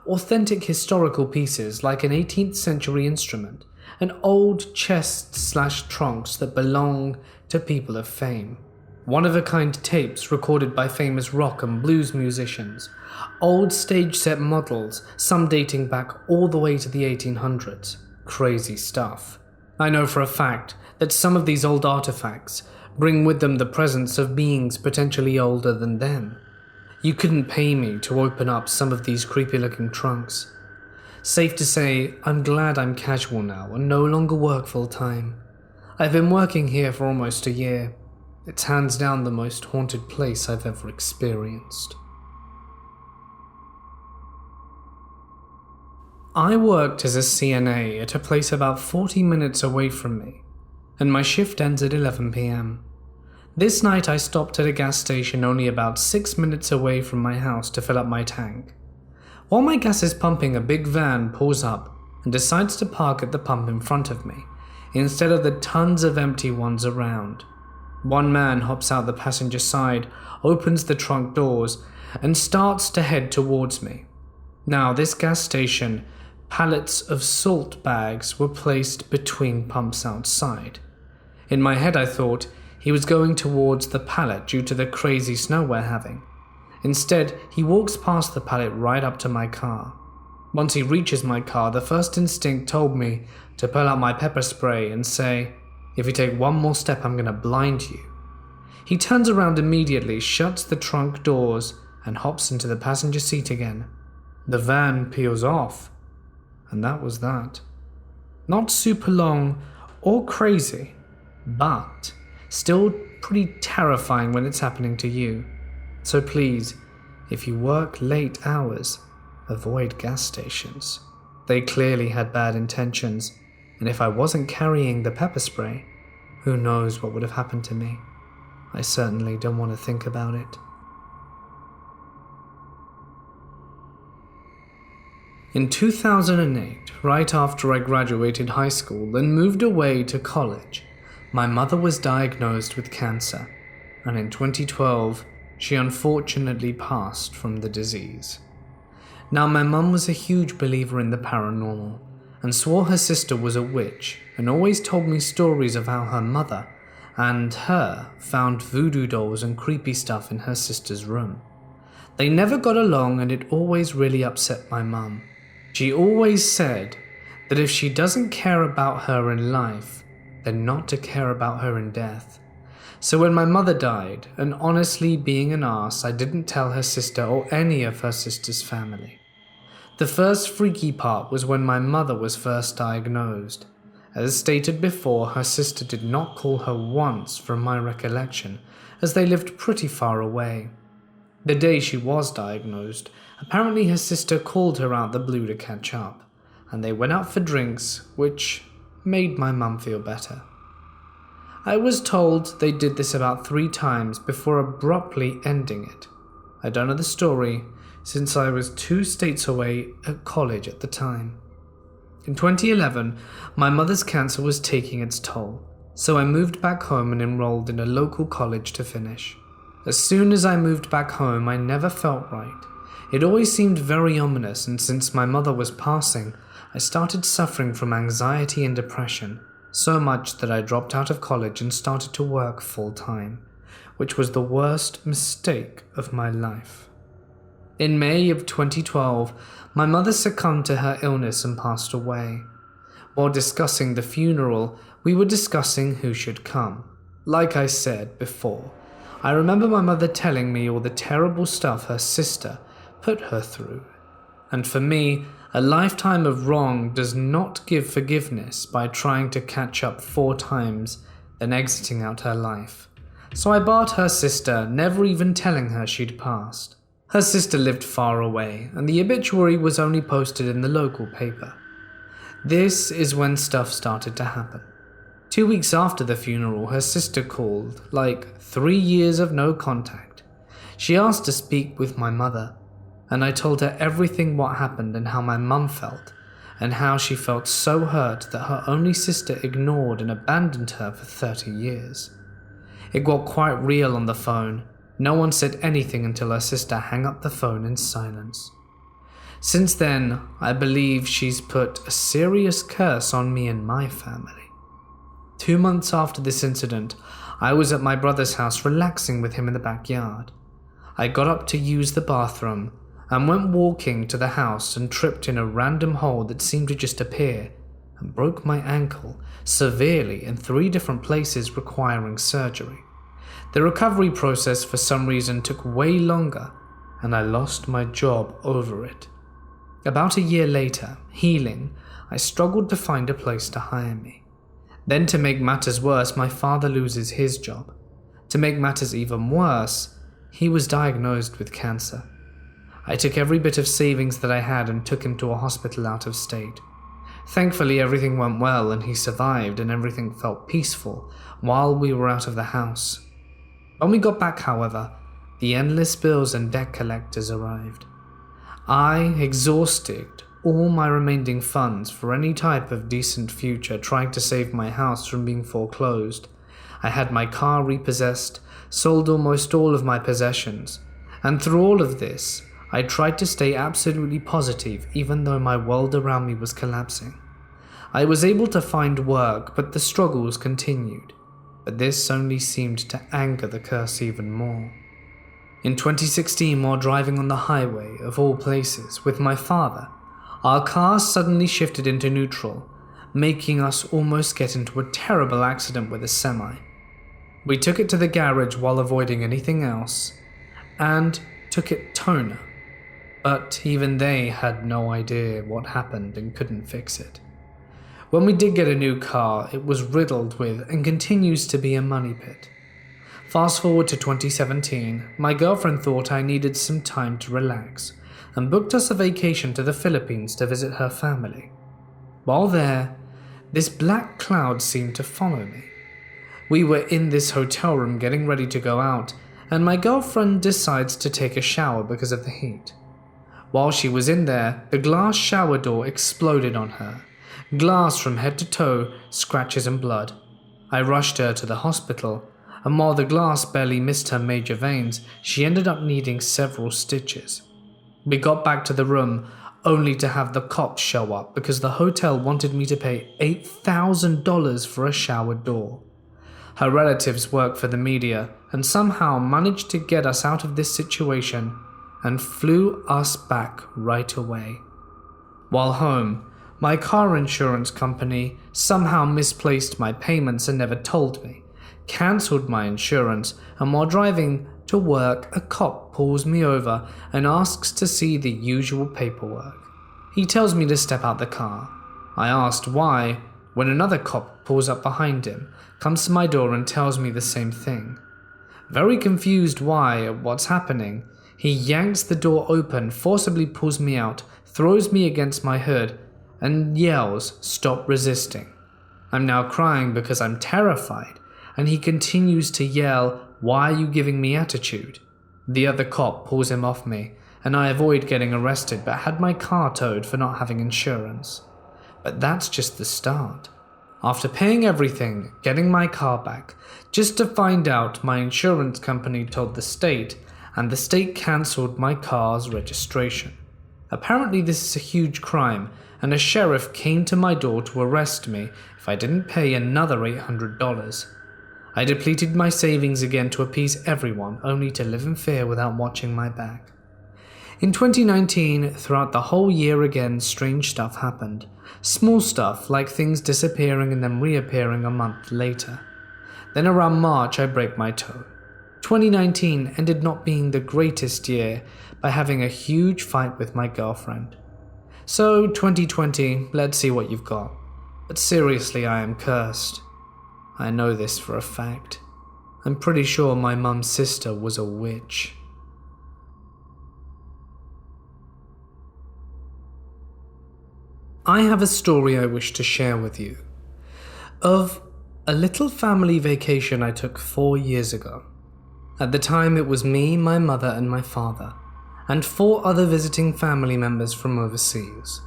Authentic historical pieces like an 18th century instrument, and old chests/trunks that belong to people of fame. One-of-a-kind tapes recorded by famous rock and blues musicians, old stage set models, some dating back all the way to the 1800s. Crazy stuff. I know for a fact that some of these old artifacts bring with them the presence of beings potentially older than them. You couldn't pay me to open up some of these creepy-looking trunks. Safe to say, I'm glad I'm casual now and no longer work full-time. I've been working here for almost a year. It's hands down the most haunted place I've ever experienced. I worked as a CNA at a place about 40 minutes away from me, and my shift ends at 11 p.m. This night I stopped at a gas station only about 6 minutes away from my house to fill up my tank. While my gas is pumping, a big van pulls up and decides to park at the pump in front of me, instead of the tons of empty ones around. One man hops out the passenger side, opens the trunk doors, and starts to head towards me. Now, this gas station, pallets of salt bags were placed between pumps outside. In my head I thought he was going towards the pallet due to the crazy snow we're having. Instead, he walks past the pallet right up to my car. Once he reaches my car, the first instinct told me to pull out my pepper spray and say, "If you take one more step, I'm gonna blind you." He turns around immediately, shuts the trunk doors, and hops into the passenger seat again. The van peels off, and that was that. Not super long or crazy, but still pretty terrifying when it's happening to you. So please, if you work late hours, avoid gas stations. They clearly had bad intentions, and if I wasn't carrying the pepper spray, who knows what would have happened to me. I certainly don't want to think about it. In 2008, right after I graduated high school and moved away to college, my mother was diagnosed with cancer, and in 2012, she unfortunately passed from the disease. Now, my mum was a huge believer in the paranormal, and swore her sister was a witch, and always told me stories of how her mother and her found voodoo dolls and creepy stuff in her sister's room. They never got along, and it always really upset my mum. She always said that if she doesn't care about her in life, then not to care about her in death. So when my mother died, and honestly being an arse, I didn't tell her sister or any of her sister's family. The first freaky part was when my mother was first diagnosed. As stated before, her sister did not call her once from my recollection, as they lived pretty far away. The day she was diagnosed, apparently her sister called her out the blue to catch up, and they went out for drinks, which made my mum feel better. I was told they did this about 3 times before abruptly ending it. I don't know the story, since I was 2 states away at college at the time. In 2011, my mother's cancer was taking its toll, so I moved back home and enrolled in a local college to finish. As soon as I moved back home, I never felt right. It always seemed very ominous, and since my mother was passing, I started suffering from anxiety and depression, so much that I dropped out of college and started to work full-time, which was the worst mistake of my life. In May of 2012, my mother succumbed to her illness and passed away. While discussing the funeral, we were discussing who should come. Like I said before, I remember my mother telling me all the terrible stuff her sister put her through. And for me, a lifetime of wrong does not give forgiveness by trying to catch up 4 times, then exiting out her life. So I barred her sister, never even telling her she'd passed. Her sister lived far away, and the obituary was only posted in the local paper. This is when stuff started to happen. 2 weeks after the funeral, her sister called, like 3 years of no contact. She asked to speak with my mother, and I told her everything what happened and how my mum felt, and how she felt so hurt that her only sister ignored and abandoned her for 30 years. It got quite real on the phone. No one said anything until her sister hung up the phone in silence. Since then, I believe she's put a serious curse on me and my family. 2 months after this incident, I was at my brother's house relaxing with him in the backyard. I got up to use the bathroom and went walking to the house and tripped in a random hole that seemed to just appear and broke my ankle severely in 3 different places requiring surgery. The recovery process for some reason took way longer and I lost my job over it. About a year later, healing, I struggled to find a place to hire me. Then to make matters worse, my father loses his job. To make matters even worse, he was diagnosed with cancer. I took every bit of savings that I had and took him to a hospital out of state. Thankfully, everything went well and he survived and everything felt peaceful while we were out of the house. When we got back, however, the endless bills and debt collectors arrived. I exhausted all my remaining funds for any type of decent future trying to save my house from being foreclosed. I had my car repossessed, sold almost all of my possessions, and through all of this, I tried to stay absolutely positive even though my world around me was collapsing. I was able to find work, but the struggles continued. But this only seemed to anger the curse even more. In 2016, while driving on the highway, of all places, with my father, our car suddenly shifted into neutral, making us almost get into a terrible accident with a semi. We took it to the garage while avoiding anything else, and took it toner, but even they had no idea what happened and couldn't fix it. When we did get a new car, it was riddled with and continues to be a money pit. Fast forward to 2017, my girlfriend thought I needed some time to relax and booked us a vacation to the Philippines to visit her family. While there, this black cloud seemed to follow me. We were in this hotel room getting ready to go out, and my girlfriend decides to take a shower because of the heat. While she was in there, the glass shower door exploded on her. Glass from head to toe, scratches and blood. I rushed her to the hospital, and while the glass barely missed her major veins, she ended up needing several stitches. We got back to the room only to have the cops show up because the hotel wanted me to pay $8,000 for a shower door. Her relatives work for the media and somehow managed to get us out of this situation and flew us back right away. While home, my car insurance company somehow misplaced my payments and never told me, cancelled my insurance, and while driving to work, a cop pulls me over and asks to see the usual paperwork. He tells me to step out the car. I asked why, when another cop pulls up behind him, comes to my door and tells me the same thing. Very confused what's happening, he yanks the door open, forcibly pulls me out, throws me against my hood, and yells, "Stop resisting." I'm now crying because I'm terrified, and he continues to yell, "Why are you giving me attitude?" The other cop pulls him off me, and I avoid getting arrested but had my car towed for not having insurance. But that's just the start. After paying everything, getting my car back, just to find out my insurance company told the state, and the state cancelled my car's registration. Apparently this is a huge crime, and a sheriff came to my door to arrest me if I didn't pay another $800. I depleted my savings again to appease everyone, only to live in fear without watching my back. In 2019, throughout the whole year again, strange stuff happened. Small stuff like things disappearing and then reappearing a month later. Then around March, I break my toe. 2019 ended not being the greatest year by having a huge fight with my girlfriend. So 2020, let's see what you've got. But seriously, I am cursed. I know this for a fact. I'm pretty sure my mum's sister was a witch. I have a story I wish to share with you. Of a little family vacation I took 4 years ago. At the time it was me, my mother and my father, and 4 other visiting family members from overseas.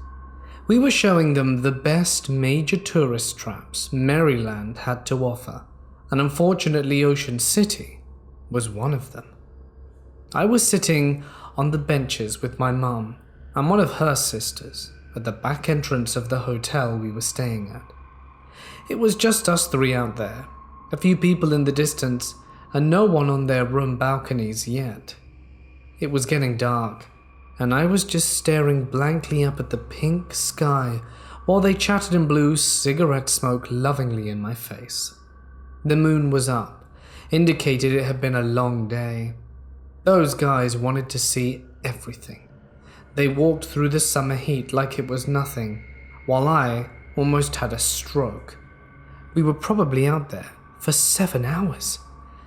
We were showing them the best major tourist traps Maryland had to offer, and unfortunately Ocean City was one of them. I was sitting on the benches with my mum and one of her sisters at the back entrance of the hotel we were staying at. It was just us 3 out there, a few people in the distance, and no one on their room balconies yet. It was getting dark, and I was just staring blankly up at the pink sky while they chatted and blew cigarette smoke lovingly in my face. The moon was up, indicated it had been a long day. Those guys wanted to see everything. They walked through the summer heat like it was nothing, while I almost had a stroke. We were probably out there for 7 hours.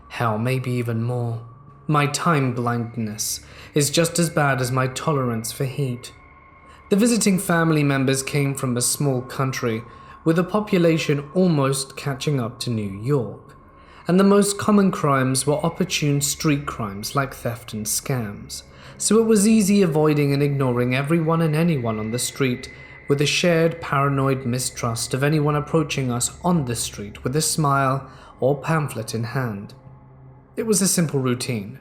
Hell, maybe even more. My time blindness is just as bad as my tolerance for heat. The visiting family members came from a small country with a population almost catching up to New York, and the most common crimes were opportune street crimes like theft and scams, so it was easy avoiding and ignoring everyone and anyone on the street with a shared paranoid mistrust of anyone approaching us on the street with a smile or pamphlet in hand. It was a simple routine.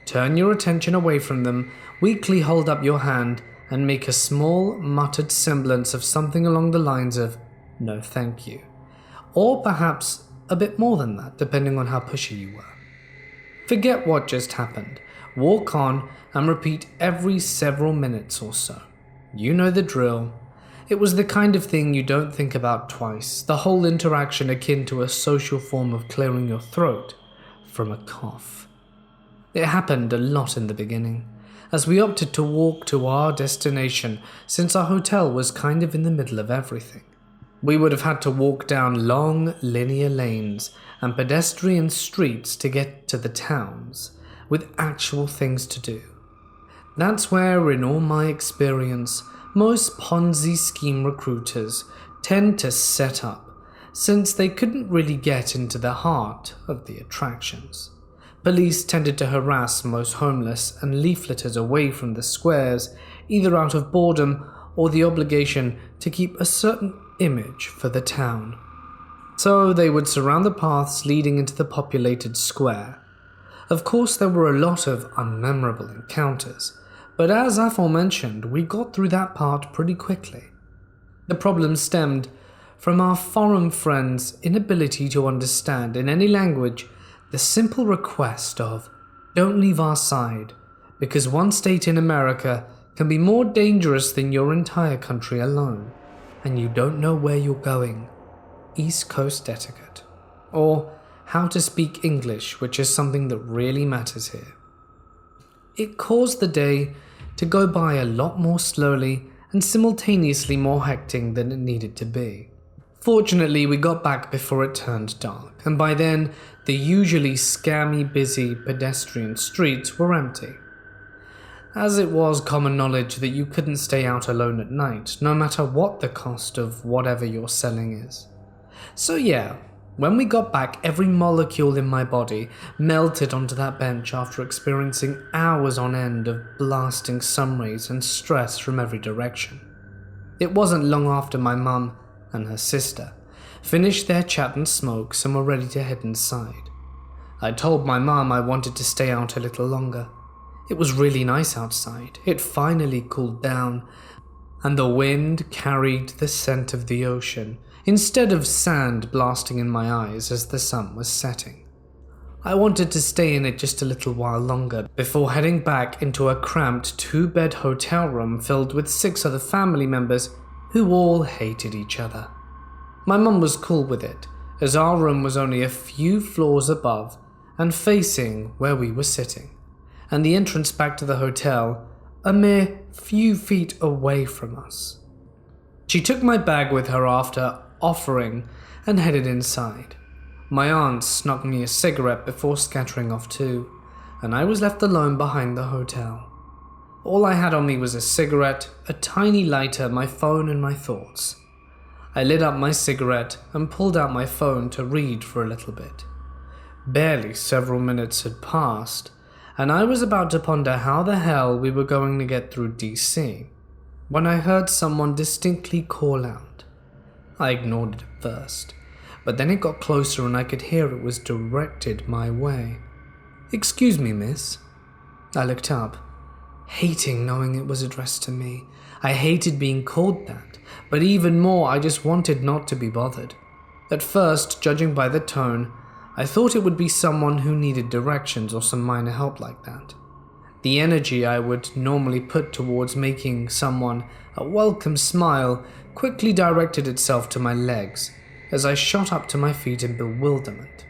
Turn your attention away from them, weakly hold up your hand, and make a small, muttered semblance of something along the lines of, "No thank you." Or perhaps a bit more than that, depending on how pushy you were. Forget what just happened. Walk on and repeat every several minutes or so. You know the drill. It was the kind of thing you don't think about twice, the whole interaction akin to a social form of clearing your throat from a cough. It happened a lot in the beginning, as we opted to walk to our destination since our hotel was kind of in the middle of everything. We would have had to walk down long linear lanes and pedestrian streets to get to the towns, with actual things to do. That's where, in all my experience, most Ponzi scheme recruiters tend to set up, since they couldn't really get into the heart of the attractions. Police tended to harass most homeless and leafleters away from the squares, either out of boredom or the obligation to keep a certain image for the town. So they would surround the paths leading into the populated square. Of course, there were a lot of unmemorable encounters, but as aforementioned, we got through that part pretty quickly. The problem stemmed from our foreign friends' inability to understand in any language the simple request of, "Don't leave our side, because one state in America can be more dangerous than your entire country alone, and you don't know where you're going." East Coast etiquette. Or how to speak English, which is something that really matters here. It caused the day to go by a lot more slowly and simultaneously more hectic than it needed to be. Fortunately, we got back before it turned dark, and by then, the usually scammy busy pedestrian streets were empty. As it was common knowledge that you couldn't stay out alone at night, no matter what the cost of whatever you're selling is. So yeah, when we got back, every molecule in my body melted onto that bench after experiencing hours on end of blasting sun rays and stress from every direction. It wasn't long after my mum and her sister finished their chat and smokes and were ready to head inside. I told my mum I wanted to stay out a little longer. It was really nice outside. It finally cooled down, and the wind carried the scent of the ocean instead of sand blasting in my eyes as the sun was setting. I wanted to stay in it just a little while longer before heading back into a cramped 2-bed hotel room filled with 6 other family members who all hated each other. My mum was cool with it, as our room was only a few floors above and facing where we were sitting, and the entrance back to the hotel a mere few feet away from us. She took my bag with her after offering and headed inside. My aunt snuck me a cigarette before scattering off too, and I was left alone behind the hotel. All I had on me was a cigarette, a tiny lighter, my phone, and my thoughts. I lit up my cigarette and pulled out my phone to read for a little bit. Barely several minutes had passed, and I was about to ponder how the hell we were going to get through DC, when I heard someone distinctly call out. I ignored it at first, but then it got closer and I could hear it was directed my way. "Excuse me, miss." I looked up, hating knowing it was addressed to me. I hated being called that, but even more I just wanted not to be bothered. At first, judging by the tone, I thought it would be someone who needed directions or some minor help like that. The energy I would normally put towards making someone a welcome smile quickly directed itself to my legs as I shot up to my feet in bewilderment.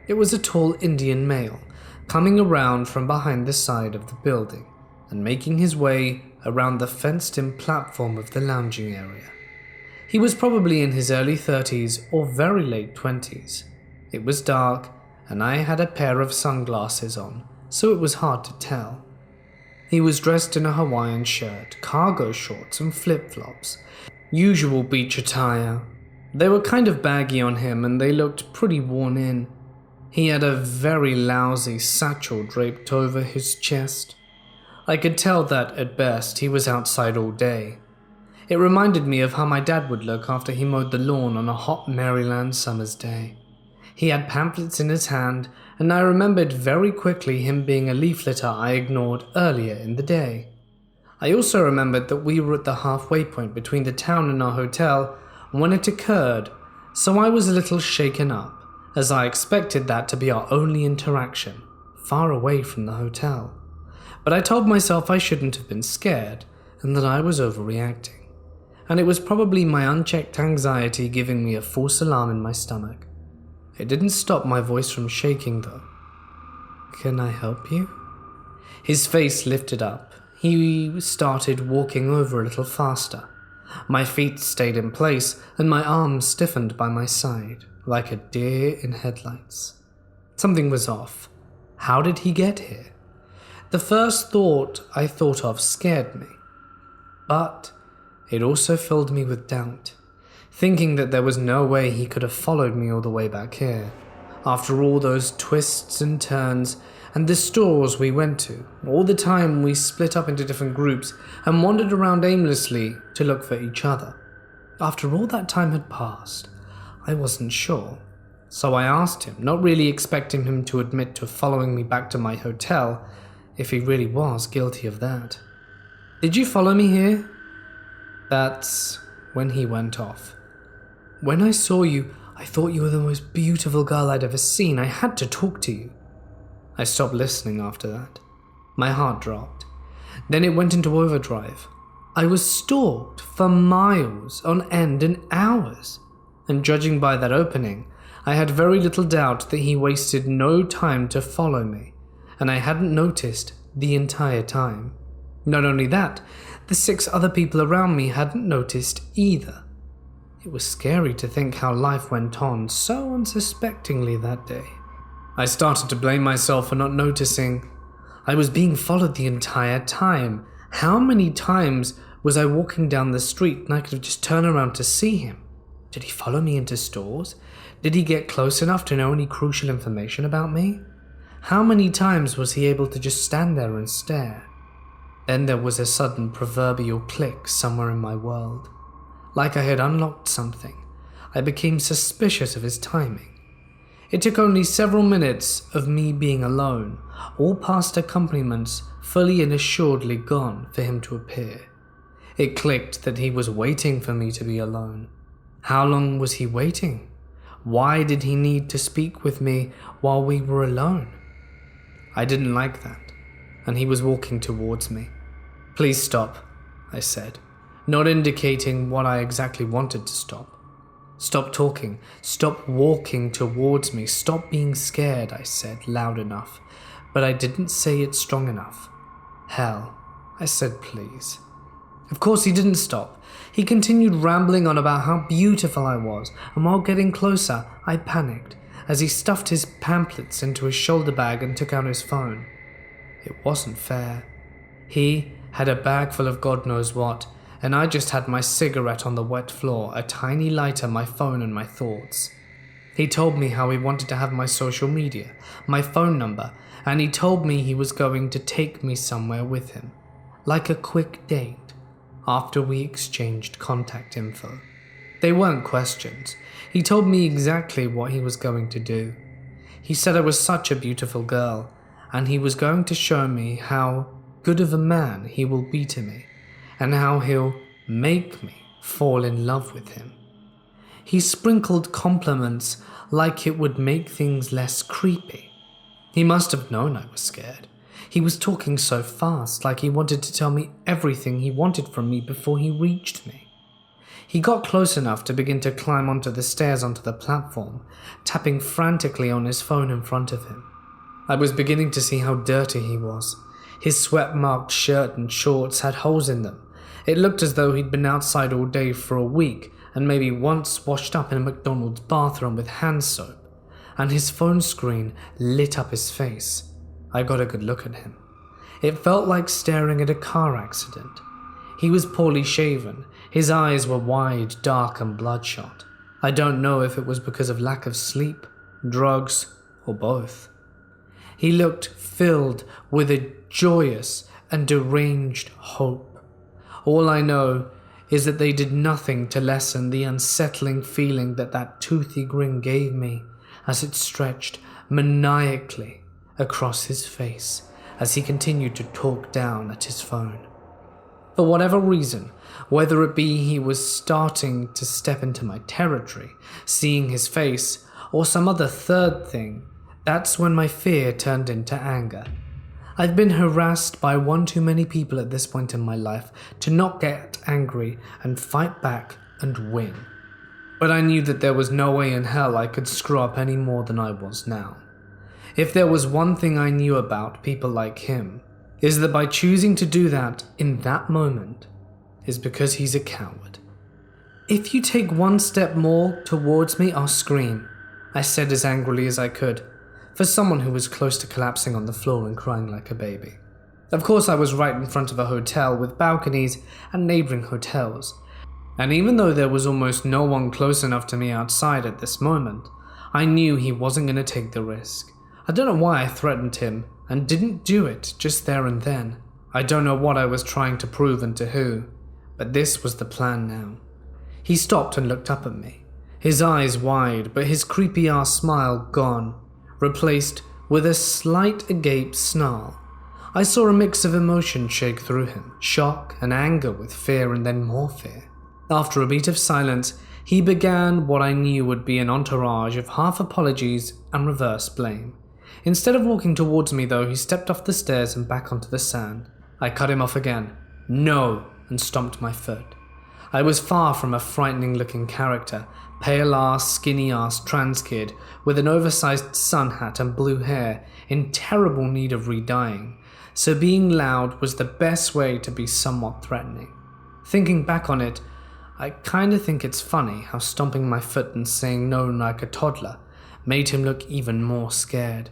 It was a tall Indian male coming around from behind the side of the building and making his way around the fenced-in platform of the lounging area. He was probably in his early 30s or very late 20s. It was dark, and I had a pair of sunglasses on, so it was hard to tell. He was dressed in a Hawaiian shirt, cargo shorts, and flip-flops. Usual beach attire. They were kind of baggy on him, and they looked pretty worn in. He had a very lousy satchel draped over his chest. I could tell that, at best, he was outside all day. It reminded me of how my dad would look after he mowed the lawn on a hot Maryland summer's day. He had pamphlets in his hand, and I remembered very quickly him being a leafleter I ignored earlier in the day. I also remembered that we were at the halfway point between the town and our hotel when it occurred, so I was a little shaken up, as I expected that to be our only interaction, far away from the hotel. But I told myself I shouldn't have been scared, and that I was overreacting. And it was probably my unchecked anxiety giving me a false alarm in my stomach. It didn't stop my voice from shaking, though. "Can I help you?" His face lifted up. He started walking over a little faster. My feet stayed in place, and my arms stiffened by my side, like a deer in headlights. Something was off. How did he get here? The first thought I thought of scared me, but it also filled me with doubt, thinking that there was no way he could have followed me all the way back here, after all those twists and turns and the stores we went to, all the time we split up into different groups and wandered around aimlessly to look for each other. After all that time had passed, I wasn't sure, so I asked him, not really expecting him to admit to following me back to my hotel, if he really was guilty of that. "Did you follow me here?" That's when he went off. "When I saw you, I thought you were the most beautiful girl I'd ever seen. I had to talk to you." I stopped listening after that. My heart dropped. Then it went into overdrive. I was stalked for miles on end and hours. And judging by that opening, I had very little doubt that he wasted no time to follow me, and I hadn't noticed the entire time. Not only that, the 6 other people around me hadn't noticed either. It was scary to think how life went on so unsuspectingly that day. I started to blame myself for not noticing. I was being followed the entire time. How many times was I walking down the street and I could have just turned around to see him? Did he follow me into stores? Did he get close enough to know any crucial information about me? How many times was he able to just stand there and stare? Then there was a sudden proverbial click somewhere in my world. Like I had unlocked something, I became suspicious of his timing. It took only several minutes of me being alone, all past accompaniments fully and assuredly gone, for him to appear. It clicked that he was waiting for me to be alone. How long was he waiting? Why did he need to speak with me while we were alone? I didn't like that, and he was walking towards me. "Please stop," I said, not indicating what I exactly wanted to stop. "Stop talking. Stop walking towards me. Stop being scared," I said, loud enough, but I didn't say it strong enough. "Hell," I said, "please." Of course he didn't stop. He continued rambling on about how beautiful I was, and while getting closer, I panicked as he stuffed his pamphlets into his shoulder bag and took out his phone. It wasn't fair. He had a bag full of God knows what, and I just had my cigarette on the wet floor, a tiny lighter, my phone, and my thoughts. He told me how he wanted to have my social media, my phone number, and he told me he was going to take me somewhere with him, like a quick date, after we exchanged contact info. They weren't questions. He told me exactly what he was going to do. He said I was such a beautiful girl, and he was going to show me how good of a man he will be to me, and how he'll make me fall in love with him. He sprinkled compliments like it would make things less creepy. He must have known I was scared. He was talking so fast, like he wanted to tell me everything he wanted from me before he reached me. He got close enough to begin to climb onto the stairs onto the platform, tapping frantically on his phone in front of him. I was beginning to see how dirty he was. His sweat-marked shirt and shorts had holes in them. It looked as though he'd been outside all day for a week and maybe once washed up in a McDonald's bathroom with hand soap, and his phone screen lit up his face. I got a good look at him. It felt like staring at a car accident. He was poorly shaven. His eyes were wide, dark, and bloodshot. I don't know if it was because of lack of sleep, drugs, or both. He looked filled with a joyous and deranged hope. All I know is that they did nothing to lessen the unsettling feeling that toothy grin gave me as it stretched maniacally across his face as he continued to talk down at his phone. For whatever reason, whether it be he was starting to step into my territory, seeing his face, or some other third thing, that's when my fear turned into anger. I've been harassed by one too many people at this point in my life to not get angry and fight back and win. But I knew that there was no way in hell I could screw up any more than I was now. If there was one thing I knew about people like him, is that by choosing to do that in that moment is because he's a coward. "If you take one step more towards me, I'll scream," I said as angrily as I could, for someone who was close to collapsing on the floor and crying like a baby. Of course, I was right in front of a hotel with balconies and neighboring hotels, and even though there was almost no one close enough to me outside at this moment, I knew he wasn't going to take the risk. I don't know why I threatened him and didn't do it just there and then. I don't know what I was trying to prove and to who, but this was the plan now. He stopped and looked up at me, his eyes wide, but his creepy-ass smile gone, replaced with a slight agape snarl. I saw a mix of emotion shake through him, shock and anger with fear and then more fear. After a beat of silence, he began what I knew would be an entourage of half apologies and reverse blame. Instead of walking towards me though, he stepped off the stairs and back onto the sand. I cut him off again. "No," and stomped my foot. I was far from a frightening looking character, pale-ass, skinny-ass trans kid with an oversized sun hat and blue hair in terrible need of re-dyeing, so being loud was the best way to be somewhat threatening. Thinking back on it, I kinda think it's funny how stomping my foot and saying no like a toddler made him look even more scared.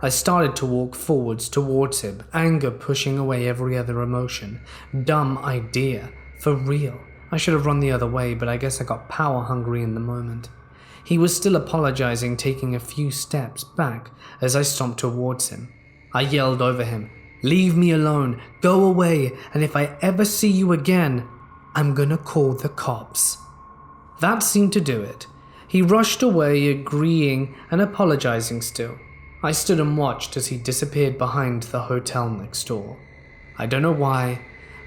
I started to walk forwards towards him, anger pushing away every other emotion. Dumb idea, for real. I should have run the other way, but I guess I got power hungry in the moment. He was still apologizing, taking a few steps back as I stomped towards him. I yelled over him, "Leave me alone, go away, and if I ever see you again, I'm gonna call the cops." That seemed to do it. He rushed away, agreeing and apologizing still. I stood and watched as he disappeared behind the hotel next door. I don't know why,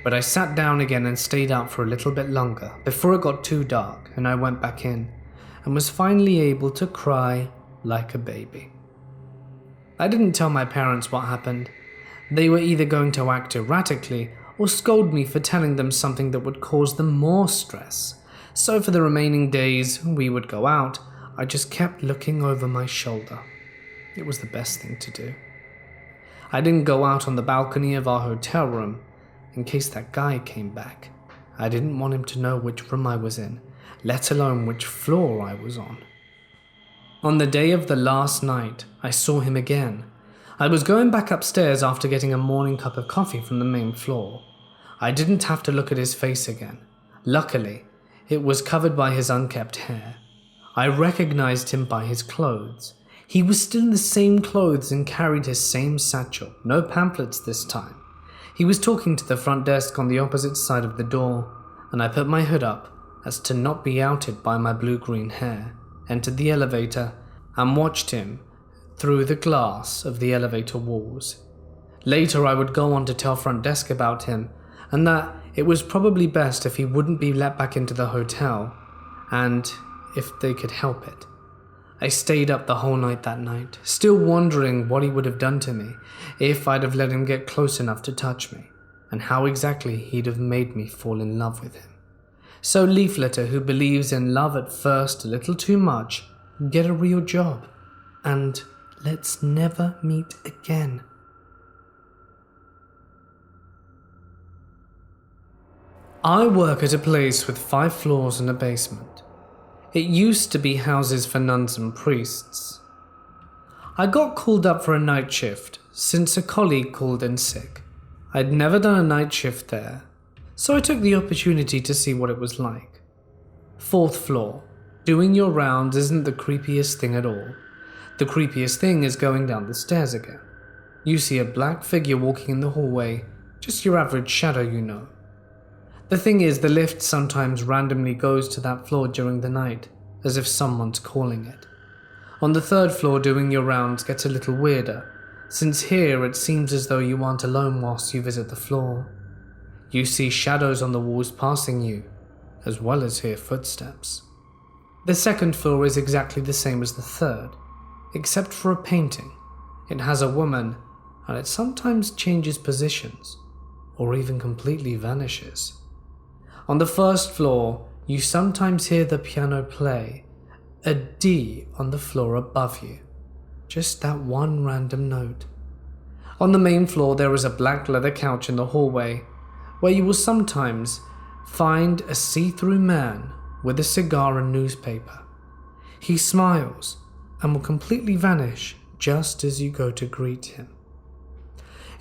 but I sat down again and stayed out for a little bit longer before it got too dark and I went back in. and was finally able to cry like a baby. I didn't tell my parents what happened. They were either going to act erratically or scold me for telling them something that would cause them more stress. So for the remaining days we would go out, I just kept looking over my shoulder. It was the best thing to do. I didn't go out on the balcony of our hotel room in case that guy came back. I didn't want him to know which room I was in, let alone which floor I was on. On the day of the last night, I saw him again. I was going back upstairs after getting a morning cup of coffee from the main floor. I didn't have to look at his face again. Luckily, it was covered by his unkempt hair. I recognized him by his clothes. He was still in the same clothes and carried his same satchel, no pamphlets this time. He was talking to the front desk on the opposite side of the door, and I put my hood up as to not be outed by my blue-green hair, entered the elevator, and watched him through the glass of the elevator walls. Later I would go on to tell front desk about him, and that it was probably best if he wouldn't be let back into the hotel, and if they could help it. I stayed up the whole night that night, still wondering what he would have done to me if I'd have let him get close enough to touch me, and how exactly he'd have made me fall in love with him. So leafleter who believes in love at first a little too much, get a real job, and let's never meet again. I work at a place with 5 floors and a basement. It used to be houses for nuns and priests. I got called up for a night shift since a colleague called in sick. I'd never done a night shift there, so I took the opportunity to see what it was like. 4th floor. Doing your rounds isn't the creepiest thing at all. The creepiest thing is going down the stairs again. You see a black figure walking in the hallway, just your average shadow, you know. The thing is, the lift sometimes randomly goes to that floor during the night, as if someone's calling it. On the 3rd floor, doing your rounds gets a little weirder, since here it seems as though you aren't alone whilst you visit the floor. You see shadows on the walls passing you, as well as hear footsteps. The 2nd floor is exactly the same as the 3rd, except for a painting. It has a woman, and it sometimes changes positions, or even completely vanishes. On the 1st floor, you sometimes hear the piano play, a D on the floor above you. Just that one random note. On the main floor, there is a black leather couch in the hallway, where you will sometimes find a see-through man with a cigar and newspaper. He smiles and will completely vanish just as you go to greet him.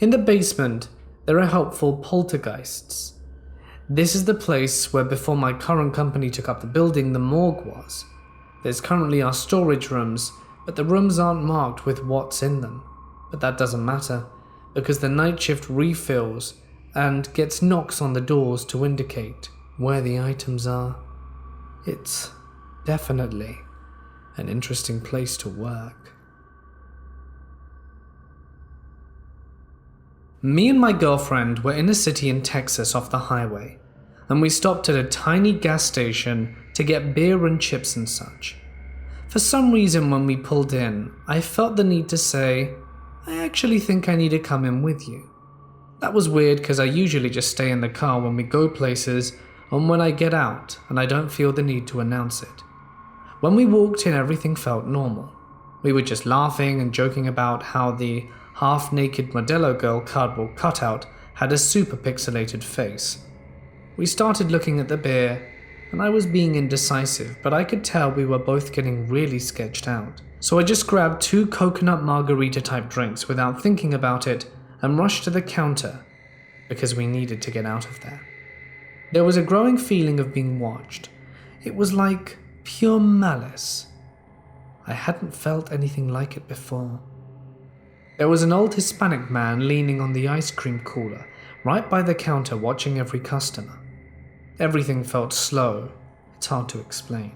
In the basement, there are helpful poltergeists. This is the place where before my current company took up the building, the morgue was. There's currently our storage rooms, but the rooms aren't marked with what's in them. But that doesn't matter, because the night shift refills and gets knocks on the doors to indicate where the items are. It's definitely an interesting place to work. Me and my girlfriend were in a city in Texas off the highway, and we stopped at a tiny gas station to get beer and chips and such. For some reason when we pulled in, I felt the need to say, I actually think I need to come in with you. That was weird because I usually just stay in the car when we go places and when I get out, and I don't feel the need to announce it. When we walked in, everything felt normal. We were just laughing and joking about how the half-naked Modelo girl cardboard cutout had a super pixelated face. We started looking at the beer, and I was being indecisive, but I could tell we were both getting really sketched out. So I just grabbed 2 coconut margarita type drinks without thinking about it and rushed to the counter because we needed to get out of there. There was a growing feeling of being watched. It was like pure malice. I hadn't felt anything like it before. There was an old Hispanic man leaning on the ice cream cooler right by the counter watching every customer. Everything felt slow. It's hard to explain.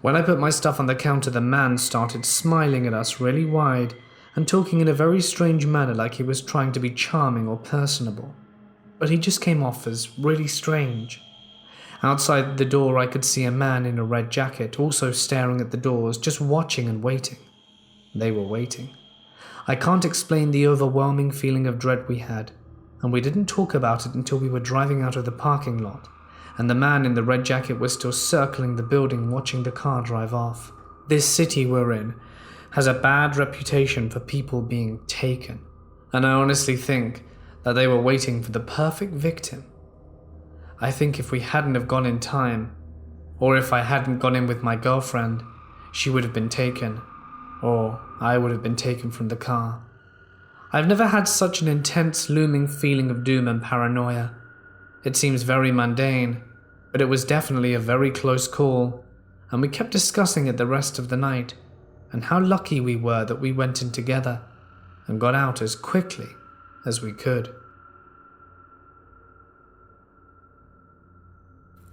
When I put my stuff on the counter, the man started smiling at us really wide and talking in a very strange manner like he was trying to be charming or personable. But he just came off as really strange. Outside the door, I could see a man in a red jacket also staring at the doors, just watching and waiting. They were waiting. I can't explain the overwhelming feeling of dread we had, and we didn't talk about it until we were driving out of the parking lot, and the man in the red jacket was still circling the building watching the car drive off. This city we're in has a bad reputation for people being taken, and I honestly think that they were waiting for the perfect victim. I think if we hadn't have gone in time, or if I hadn't gone in with my girlfriend, she would have been taken, or I would have been taken from the car. I've never had such an intense looming feeling of doom and paranoia. It seems very mundane, but it was definitely a very close call, and we kept discussing it the rest of the night, and how lucky we were that we went in together and got out as quickly as we could.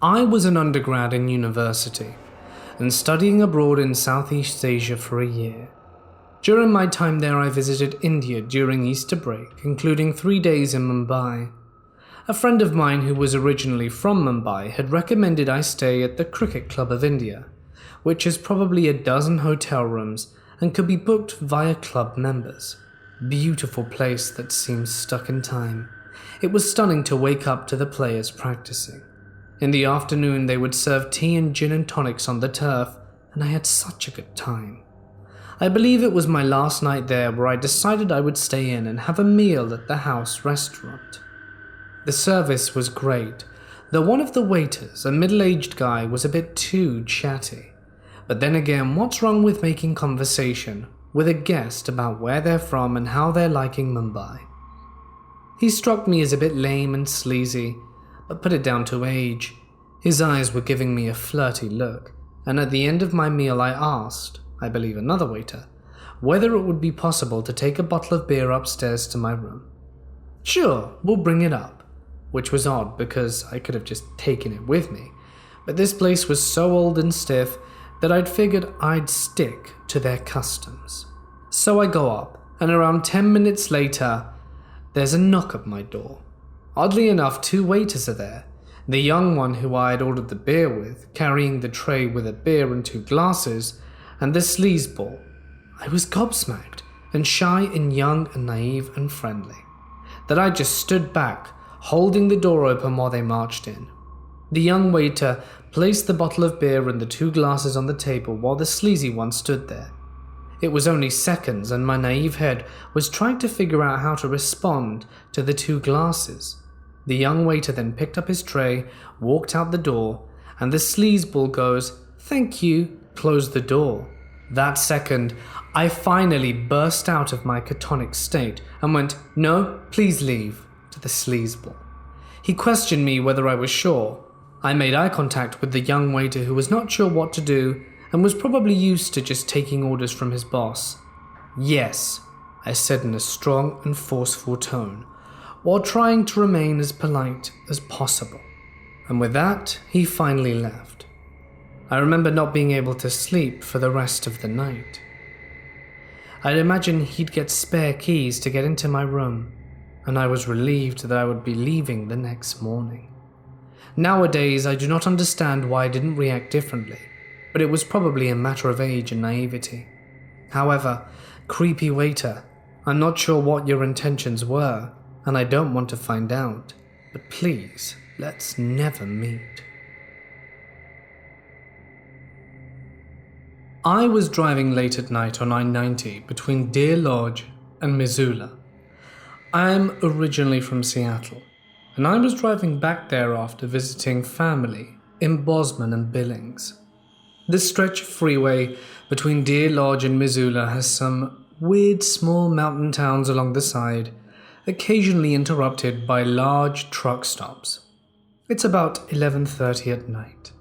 I was an undergrad in university and studying abroad in Southeast Asia for a year. During my time there, I visited India during Easter break, including 3 days in Mumbai. A friend of mine who was originally from Mumbai had recommended I stay at the Cricket Club of India, which has probably a dozen hotel rooms and could be booked via club members. Beautiful place that seems stuck in time. It was stunning to wake up to the players practicing. In the afternoon, they would serve tea and gin and tonics on the turf, and I had such a good time. I believe it was my last night there where I decided I would stay in and have a meal at the house restaurant. The service was great, though one of the waiters, a middle-aged guy, was a bit too chatty. But then again, what's wrong with making conversation with a guest about where they're from and how they're liking Mumbai? He struck me as a bit lame and sleazy, but put it down to age. His eyes were giving me a flirty look, and at the end of my meal I asked, I believe another waiter, whether it would be possible to take a bottle of beer upstairs to my room. Sure, we'll bring it up, which was odd because I could have just taken it with me, but this place was so old and stiff that I'd figured I'd stick to their customs. So I go up, and around 10 minutes later, there's a knock at my door. Oddly enough, 2 waiters are there. The young one who I had ordered the beer with, carrying the tray with a beer and 2 glasses, and the sleazeball. I was gobsmacked, and shy and young and naive and friendly, that I just stood back, holding the door open while they marched in. The young waiter placed the bottle of beer and the 2 glasses on the table while the sleazy one stood there. It was only seconds, and my naive head was trying to figure out how to respond to the 2 glasses. The young waiter then picked up his tray, walked out the door, and the sleazeball goes, "Thank you," closed the door. That second, I finally burst out of my catonic state and went, "No, please leave," to the sleazeball. He questioned me whether I was sure. I made eye contact with the young waiter who was not sure what to do and was probably used to just taking orders from his boss. "Yes," I said in a strong and forceful tone, while trying to remain as polite as possible. And with that, he finally left. I remember not being able to sleep for the rest of the night. I'd imagine he'd get spare keys to get into my room, and I was relieved that I would be leaving the next morning. Nowadays, I do not understand why I didn't react differently, but it was probably a matter of age and naivety. However, creepy waiter, I'm not sure what your intentions were, and I don't want to find out, but please, let's never meet. I was driving late at night on I-90 between Deer Lodge and Missoula. I am originally from Seattle, and I was driving back there after visiting family in Bozeman and Billings. This stretch of freeway between Deer Lodge and Missoula has some weird small mountain towns along the side, occasionally interrupted by large truck stops. It's about 11:30 at night,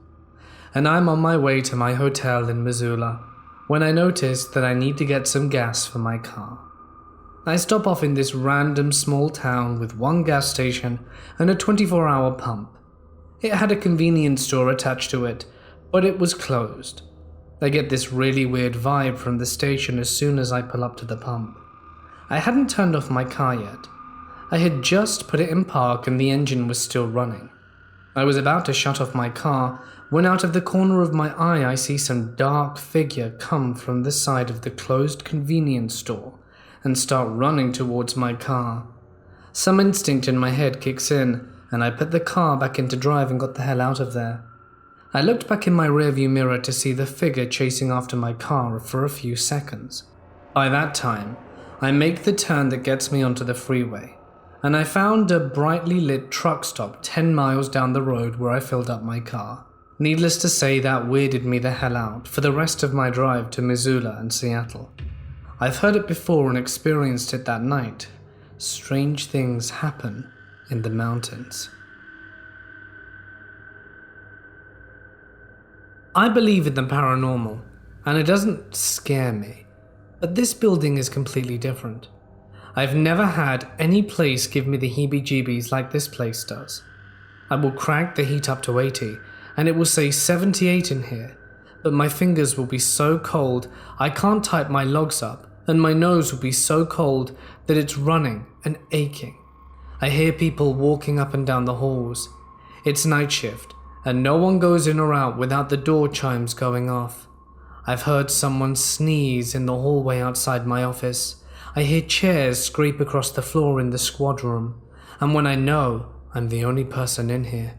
and I'm on my way to my hotel in Missoula when I notice that I need to get some gas for my car. I stop off in this random small town with 1 gas station and a 24-hour pump. It had a convenience store attached to it, but it was closed. I get this really weird vibe from the station as soon as I pull up to the pump. I hadn't turned off my car yet. I had just put it in park and the engine was still running. I was about to shut off my car when out of the corner of my eye I see some dark figure come from the side of the closed convenience store and start running towards my car. Some instinct in my head kicks in and I put the car back into drive and got the hell out of there. I looked back in my rearview mirror to see the figure chasing after my car for a few seconds. By that time, I make the turn that gets me onto the freeway, and I found a brightly lit truck stop 10 miles down the road where I filled up my car. Needless to say, that weirded me the hell out for the rest of my drive to Missoula and Seattle. I've heard it before and experienced it that night. Strange things happen in the mountains. I believe in the paranormal, and it doesn't scare me, but this building is completely different. I've never had any place give me the heebie-jeebies like this place does. I will crank the heat up to 80, and it will say 78 in here, but my fingers will be so cold I can't type my logs up, and my nose will be so cold that it's running and aching. I hear people walking up and down the halls. It's night shift, and no one goes in or out without the door chimes going off. I've heard someone sneeze in the hallway outside my office. I hear chairs scrape across the floor in the squad room, and when I know I'm the only person in here.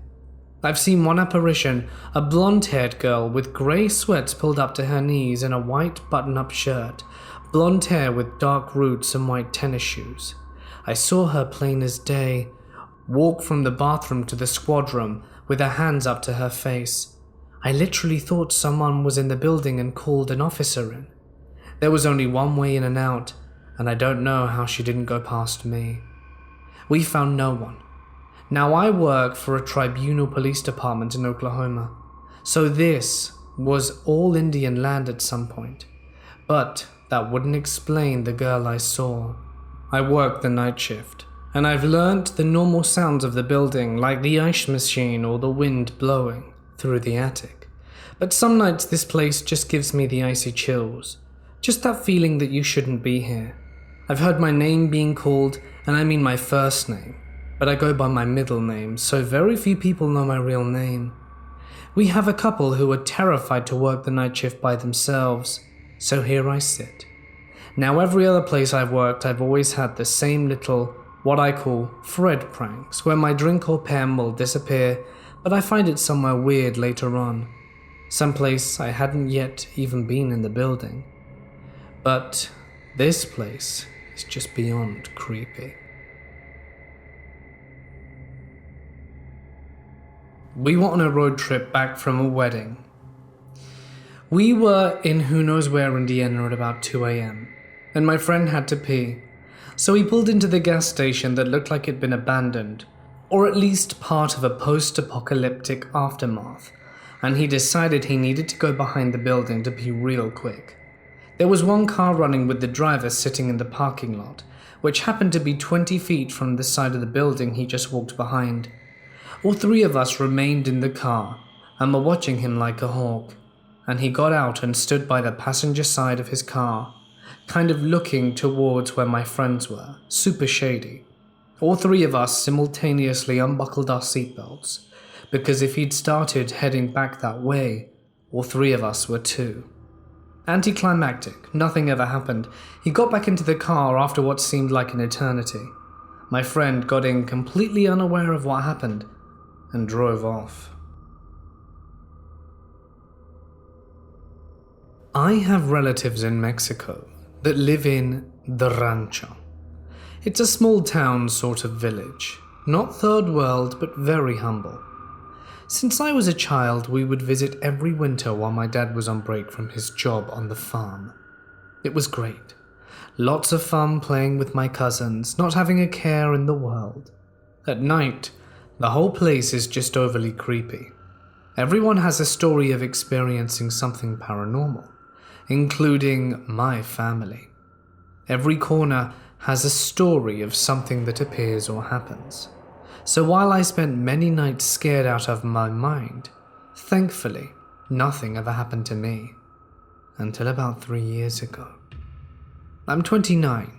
I've seen one apparition, a blonde-haired girl with grey sweats pulled up to her knees and a white button-up shirt, blonde hair with dark roots and white tennis shoes. I saw her plain as day, walk from the bathroom to the squad room with her hands up to her face. I literally thought someone was in the building and called an officer in. There was only one way in and out, and I don't know how she didn't go past me. We found no one. Now I work for a tribunal police department in Oklahoma, so this was all Indian land at some point, but that wouldn't explain the girl I saw. I work the night shift, and I've learnt the normal sounds of the building, like the ice machine or the wind blowing through the attic. But some nights this place just gives me the icy chills, just that feeling that you shouldn't be here. I've heard my name being called, and I mean my first name, but I go by my middle name, so very few people know my real name. We have a couple who are terrified to work the night shift by themselves, so here I sit. Now every other place I've worked, I've always had the same little, what I call Fred pranks, where my drink or pen will disappear, but I find it somewhere weird later on. Someplace I hadn't yet even been in the building. But this place is just beyond creepy. We were on a road trip back from a wedding. We were in who knows where, Indiana, at about 2 a.m, and my friend had to pee. So he pulled into the gas station that looked like it'd been abandoned, or at least part of a post-apocalyptic aftermath, and he decided he needed to go behind the building to pee real quick. There was one car running with the driver sitting in the parking lot, which happened to be 20 feet from the side of the building he just walked behind. All three of us remained in the car and were watching him like a hawk, and he got out and stood by the passenger side of his car, kind of looking towards where my friends were, super shady. All three of us simultaneously unbuckled our seatbelts, because if he'd started heading back that way, all three of us were too. Anticlimactic, nothing ever happened. He got back into the car after what seemed like an eternity. My friend got in completely unaware of what happened and drove off. I have relatives in Mexico that live in the Rancho. It's a small town sort of village, not third world but very humble. Since I was a child, we would visit every winter while my dad was on break from his job on the farm. It was great. Lots of fun playing with my cousins, not having a care in the world. At night, the whole place is just overly creepy. Everyone has a story of experiencing something paranormal, including my family. Every corner has a story of something that appears or happens. So while I spent many nights scared out of my mind, thankfully, nothing ever happened to me. Until about 3 years ago. I'm 29.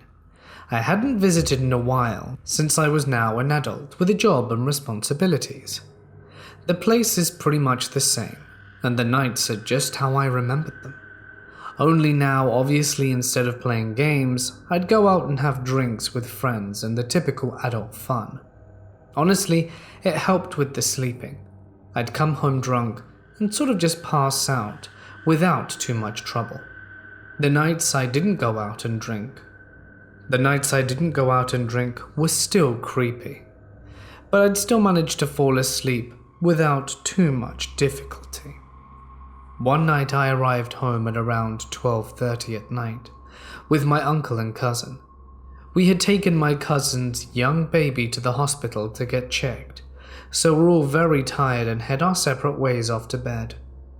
I hadn't visited in a while, since I was now an adult with a job and responsibilities. The place is pretty much the same, and the nights are just how I remembered them. Only now, obviously, instead of playing games, I'd go out and have drinks with friends and the typical adult fun. Honestly, it helped with the sleeping. I'd come home drunk and sort of just pass out without too much trouble. The nights I didn't go out and drink were still creepy, but I'd still manage to fall asleep without too much difficulty. One night I arrived home at around 12:30 at night with my uncle and cousin. We had taken my cousin's young baby to the hospital to get checked, so we're all very tired and head our separate ways off to bed.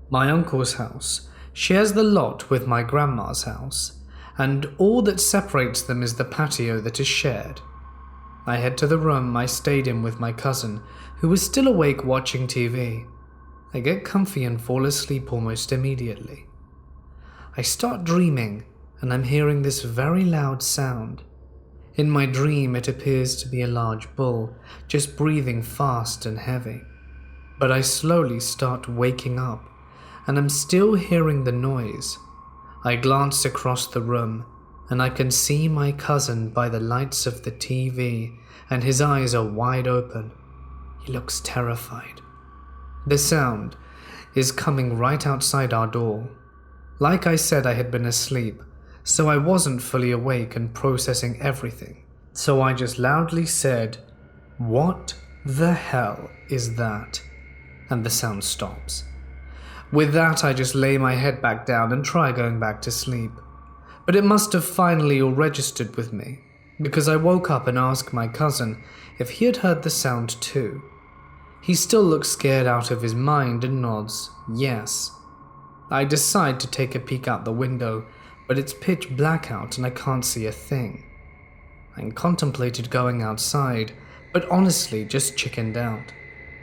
My uncle's house shares the lot with my grandma's house, and all that separates them is the patio that is shared. I head to the room I stayed in with my cousin, who was still awake watching TV. I get comfy and fall asleep almost immediately. I start dreaming, and I'm hearing this very loud sound. In my dream, it appears to be a large bull, just breathing fast and heavy. But I slowly start waking up, and I'm still hearing the noise. I glance across the room, and I can see my cousin by the lights of the TV, and his eyes are wide open. He looks terrified. The sound is coming right outside our door. Like I said, I had been asleep, so I wasn't fully awake and processing everything. So I just loudly said, "What the hell is that?" And the sound stops. With that, I just lay my head back down and try going back to sleep. But it must have finally all registered with me, because I woke up and asked my cousin if he had heard the sound too. He still looks scared out of his mind and nods yes. I decide to take a peek out the window, but it's pitch black out and I can't see a thing. I contemplated going outside, but honestly just chickened out.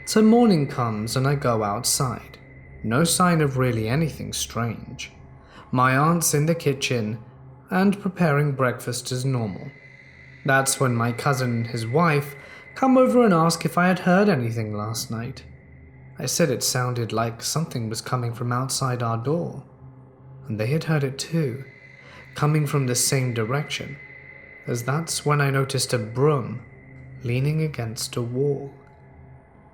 So morning comes and I go outside. No sign of really anything strange. My aunt's in the kitchen and preparing breakfast as normal. That's when my cousin and his wife come over and ask if I had heard anything last night. I said it sounded like something was coming from outside our door, and they had heard it too, coming from the same direction, as that's when I noticed a broom leaning against a wall.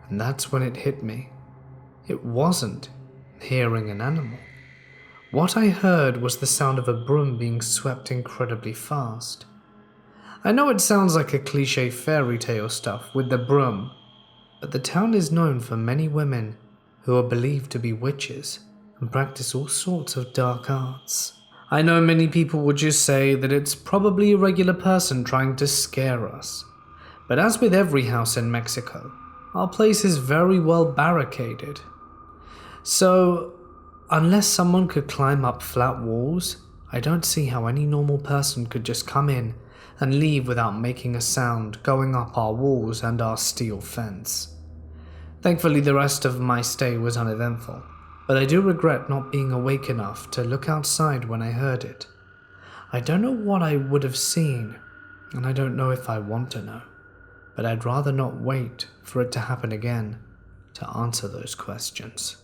And that's when it hit me. It wasn't hearing an animal. What I heard was the sound of a broom being swept incredibly fast. I know it sounds like a cliche fairy tale stuff with the broom, but the town is known for many women who are believed to be witches and practice all sorts of dark arts. I know many people would just say that it's probably a regular person trying to scare us, but as with every house in Mexico, our place is very well barricaded. So, unless someone could climb up flat walls, I don't see how any normal person could just come in and leave without making a sound going up our walls and our steel fence. Thankfully, the rest of my stay was uneventful, but I do regret not being awake enough to look outside when I heard it. I don't know what I would have seen, and I don't know if I want to know, but I'd rather not wait for it to happen again to answer those questions.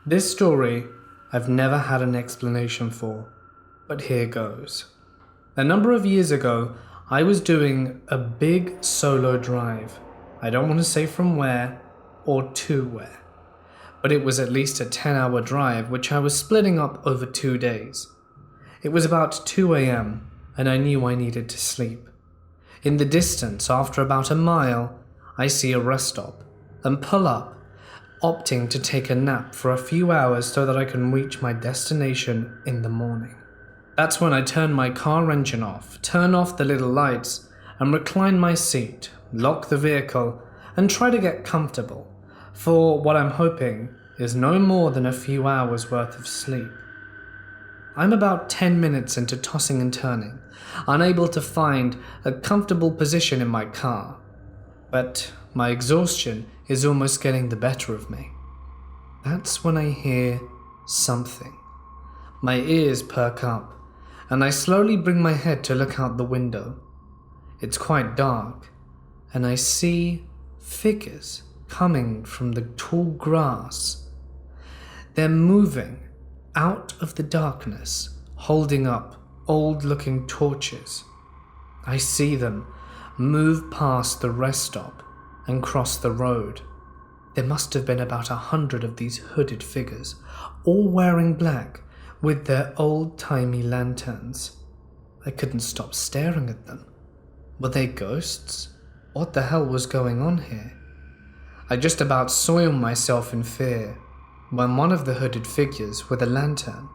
This story I've never had an explanation for, but here goes. A number of years ago, I was doing a big solo drive. I don't want to say from where or to where, but it was at least a 10-hour drive which I was splitting up over 2 days. It was about 2 a.m. and I knew I needed to sleep. In the distance, after about a mile, I see a rest stop and pull up, opting to take a nap for a few hours so that I can reach my destination in the morning. That's when I turn my car engine off, turn off the little lights, and recline my seat, lock the vehicle, and try to get comfortable for what I'm hoping is no more than a few hours worth of sleep. I'm about 10 minutes into tossing and turning, unable to find a comfortable position in my car, but my exhaustion is almost getting the better of me. That's when I hear something. My ears perk up, and I slowly bring my head to look out the window. It's quite dark, and I see figures coming from the tall grass. They're moving out of the darkness, holding up old-looking torches. I see them move past the rest stop and cross the road. There must have been about 100 of these hooded figures, all wearing black with their old-timey lanterns. I couldn't stop staring at them. Were they ghosts? What the hell was going on here? I just about soiled myself in fear when one of the hooded figures with a lantern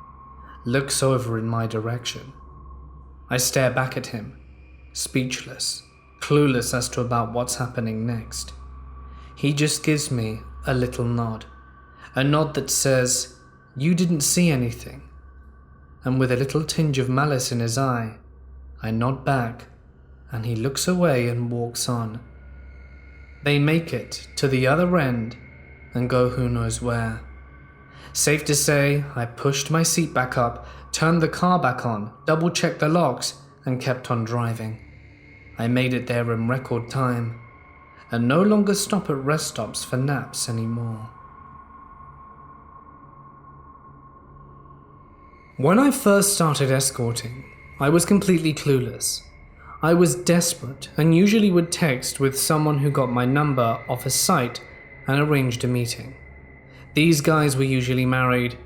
looks over in my direction. I stare back at him, speechless, clueless as to about what's happening next. He just gives me a little nod, a nod that says, "You didn't see anything." And with a little tinge of malice in his eye, I nod back, and he looks away and walks on. They make it to the other end and go who knows where. Safe to say, I pushed my seat back up, turned the car back on, double-checked the locks, and kept on driving. I made it there in record time, and no longer stop at rest stops for naps anymore. When I first started escorting, I was completely clueless. I was desperate and usually would text with someone who got my number off a site and arranged a meeting. These guys were usually married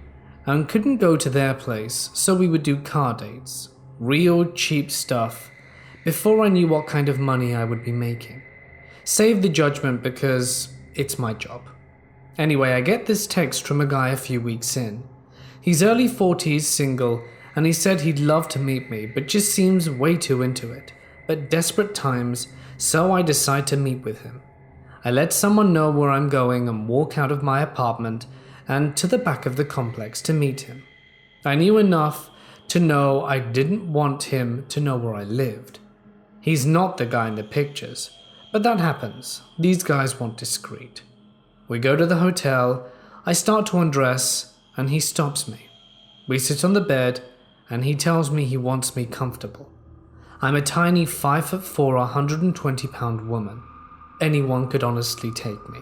and couldn't go to their place, so we would do car dates. Real cheap stuff before I knew what kind of money I would be making. Save the judgment because it's my job. Anyway, I get this text from a guy a few weeks in. He's early 40s, single, and he said he'd love to meet me, but just seems way too into it. But desperate times, so I decide to meet with him. I let someone know where I'm going and walk out of my apartment and to the back of the complex to meet him. I knew enough to know I didn't want him to know where I lived. He's not the guy in the pictures, but that happens. These guys want discreet. We go to the hotel, I start to undress, and he stops me. We sit on the bed, and he tells me he wants me comfortable. I'm a tiny 5'4", 120-pound woman. Anyone could honestly take me.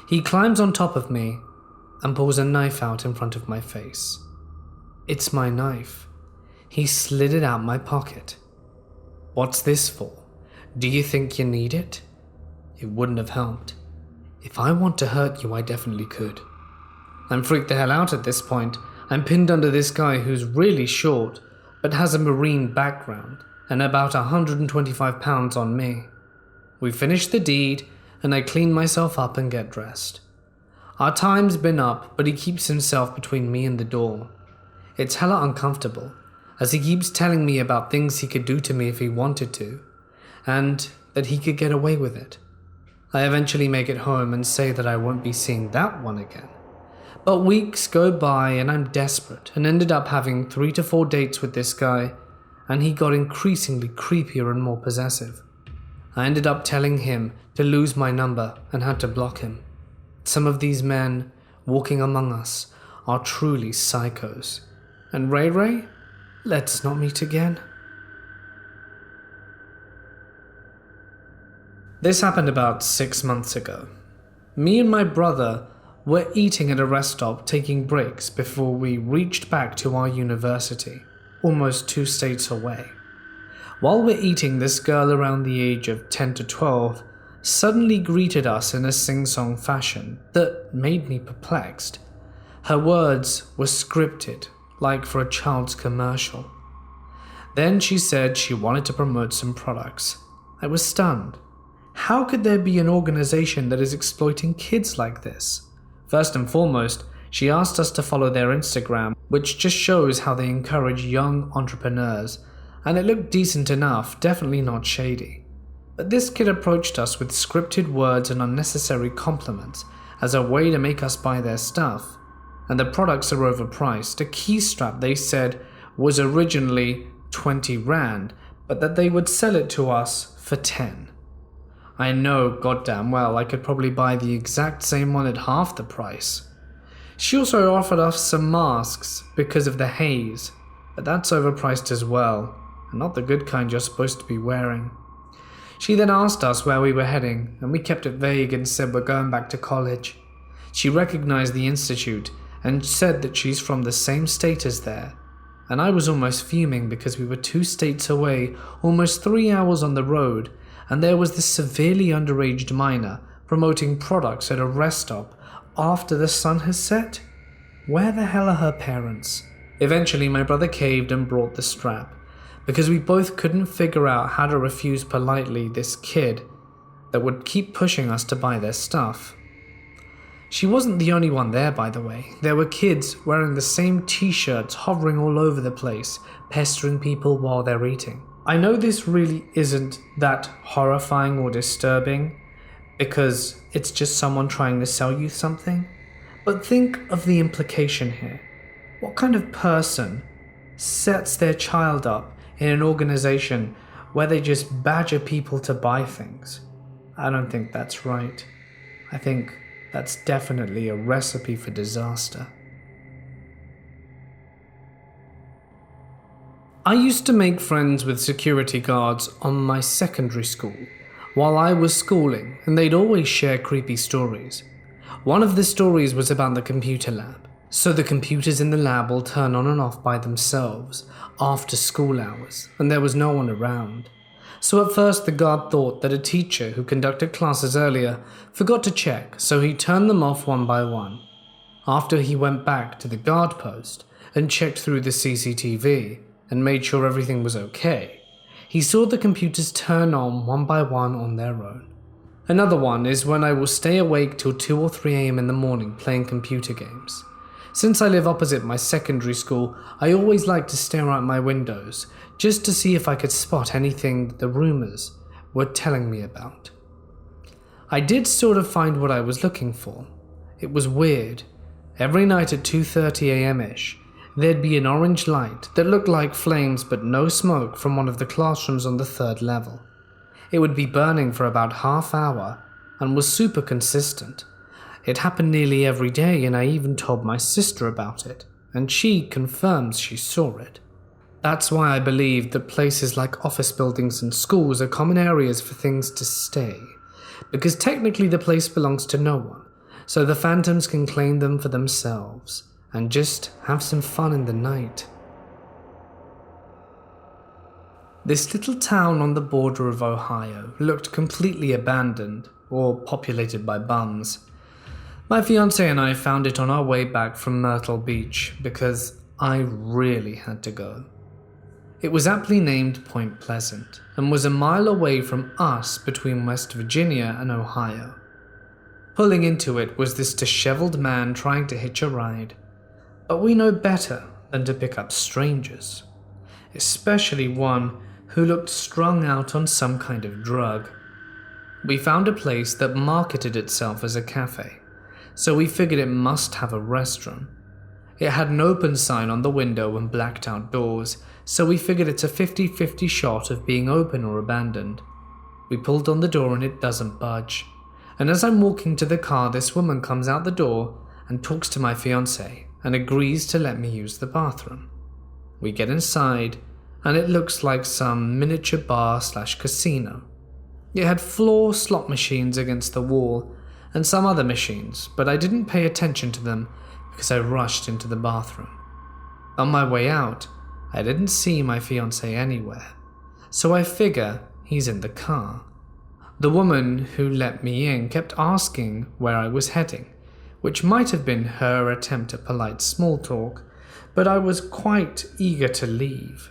He climbs on top of me and pulls a knife out in front of my face. It's my knife. He slid it out my pocket. What's this for? Do you think you need it? It wouldn't have helped. If I want to hurt you, I definitely could. I'm freaked the hell out at this point. I'm pinned under this guy who's really short, but has a marine background and about 125 pounds on me. We finish the deed, and I clean myself up and get dressed. Our time's been up, but he keeps himself between me and the door. It's hella uncomfortable, as he keeps telling me about things he could do to me if he wanted to, and that he could get away with it. I eventually make it home and say that I won't be seeing that one again. But weeks go by and I'm desperate and ended up having 3 to 4 dates with this guy, and he got increasingly creepier and more possessive. I ended up telling him to lose my number and had to block him. Some of these men walking among us are truly psychos. And Ray Ray, let's not meet again. This happened about 6 months ago. Me and my brother were eating at a rest stop taking breaks before we reached back to our university, almost 2 states away. While we're eating, this girl around the age of 10 to 12 suddenly greeted us in a sing-song fashion that made me perplexed. Her words were scripted, like for a child's commercial. Then she said she wanted to promote some products. I was stunned. How could there be an organization that is exploiting kids like this? First and foremost, she asked us to follow their Instagram, which just shows how they encourage young entrepreneurs, and it looked decent enough, definitely not shady. But this kid approached us with scripted words and unnecessary compliments as a way to make us buy their stuff, and the products are overpriced. A key strap, they said, was originally 20 Rand, but that they would sell it to us for 10. I know goddamn well I could probably buy the exact same one at half the price. She also offered us some masks because of the haze, but that's overpriced as well, and not the good kind you're supposed to be wearing. She then asked us where we were heading, and we kept it vague and said we're going back to college. She recognized the institute and said that she's from the same state as there, and I was almost fuming because we were 2 states away, almost 3 hours on the road, and there was this severely underaged minor promoting products at a rest stop after the sun has set. Where the hell are her parents? Eventually my brother caved and brought the strap, because we both couldn't figure out how to refuse politely this kid that would keep pushing us to buy their stuff. She wasn't the only one there, by the way. There were kids wearing the same t-shirts hovering all over the place, pestering people while they're eating. I know this really isn't that horrifying or disturbing, because it's just someone trying to sell you something, but think of the implication here. What kind of person sets their child up in an organization where they just badger people to buy things? I don't think that's right. I think that's definitely a recipe for disaster. I used to make friends with security guards on my secondary school while I was schooling, and they'd always share creepy stories. One of the stories was about the computer lab. So the computers in the lab will turn on and off by themselves after school hours, and there was no one around. So at first the guard thought that a teacher who conducted classes earlier forgot to check, so he turned them off one by one. After he went back to the guard post and checked through the CCTV and made sure everything was okay, he saw the computers turn on one by one on their own. Another one is when I will stay awake till 2 or 3 a.m. in the morning playing computer games. Since I live opposite my secondary school, I always like to stare out my windows just to see if I could spot anything that the rumors were telling me about. I did sort of find what I was looking for. It was weird. Every night at 2:30 a.m.-ish, there'd be an orange light that looked like flames but no smoke from one of the classrooms on the 3rd level. It would be burning for about half hour and was super consistent. It happened nearly every day, and I even told my sister about it, and she confirms she saw it. That's why I believe that places like office buildings and schools are common areas for things to stay, because technically the place belongs to no one, so the phantoms can claim them for themselves and just have some fun in the night. This little town on the border of Ohio looked completely abandoned or populated by bums. My fiancé and I found it on our way back from Myrtle Beach because I really had to go. It was aptly named Point Pleasant and was a mile away from us between West Virginia and Ohio. Pulling into it was this disheveled man trying to hitch a ride, but we know better than to pick up strangers, especially one who looked strung out on some kind of drug. We found a place that marketed itself as a cafe, so we figured it must have a restroom. It had an open sign on the window and blacked out doors, so we figured it's a 50-50 shot of being open or abandoned. We pulled on the door and it doesn't budge. And as I'm walking to the car, this woman comes out the door and talks to my fiancé and agrees to let me use the bathroom. We get inside and it looks like some miniature bar/casino. It had floor slot machines against the wall and some other machines, but I didn't pay attention to them because I rushed into the bathroom. On my way out, I didn't see my fiancé anywhere, so I figure he's in the car. The woman who let me in kept asking where I was heading, which might have been her attempt at polite small talk, but I was quite eager to leave.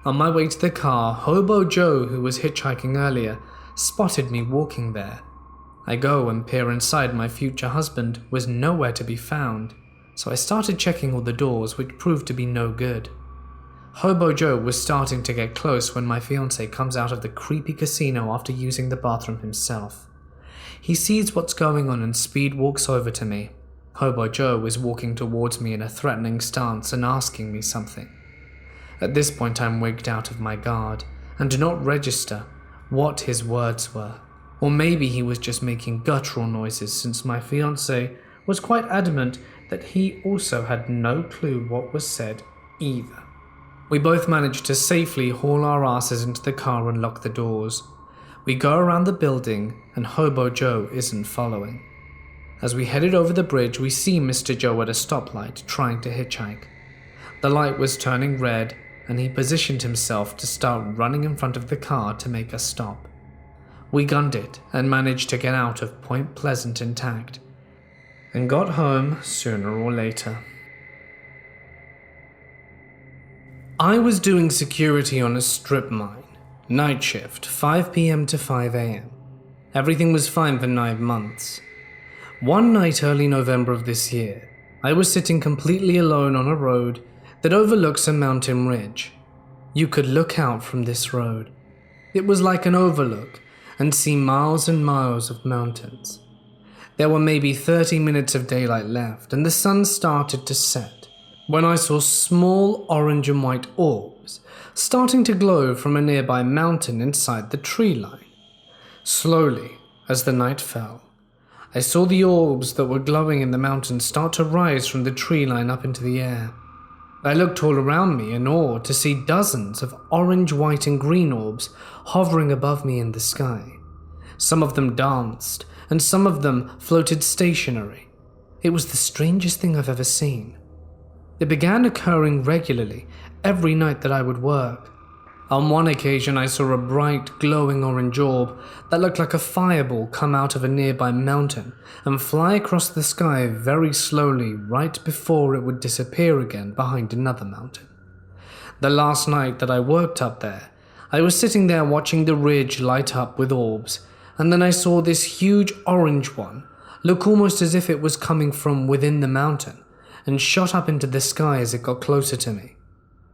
On my way to the car, Hobo Joe, who was hitchhiking earlier, spotted me walking there. I go and peer inside. My future husband was nowhere to be found, so I started checking all the doors, which proved to be no good. Hobo Joe was starting to get close when my fiancé comes out of the creepy casino after using the bathroom himself. He sees what's going on and speed walks over to me. Hobo Joe is walking towards me in a threatening stance and asking me something. At this point I'm wigged out of my guard and do not register what his words were. Or maybe he was just making guttural noises, since my fiancé was quite adamant that he also had no clue what was said either. We both managed to safely haul our asses into the car and lock the doors. We go around the building and Hobo Joe isn't following. As we headed over the bridge, we see Mr. Joe at a stoplight trying to hitchhike. The light was turning red and he positioned himself to start running in front of the car to make us stop. We gunned it and managed to get out of Point Pleasant intact and got home sooner or later. I was doing security on a strip mine, night shift, 5 p.m. to 5 a.m. Everything was fine for 9 months. One night early November of this year, I was sitting completely alone on a road that overlooks a mountain ridge. You could look out from this road. It was like an overlook and see miles and miles of mountains. There were maybe 30 minutes of daylight left and the sun started to set when I saw small orange and white orbs starting to glow from a nearby mountain inside the tree line. Slowly, as the night fell, I saw the orbs that were glowing in the mountain start to rise from the tree line up into the air. I looked all around me in awe to see dozens of orange, white and green orbs hovering above me in the sky. Some of them danced, and some of them floated stationary. It was the strangest thing I've ever seen. It began occurring regularly every night that I would work. On one occasion I saw a bright, glowing orange orb that looked like a fireball come out of a nearby mountain and fly across the sky very slowly right before it would disappear again behind another mountain. The last night that I worked up there, I was sitting there watching the ridge light up with orbs, and then I saw this huge orange one look almost as if it was coming from within the mountain and shot up into the sky as it got closer to me.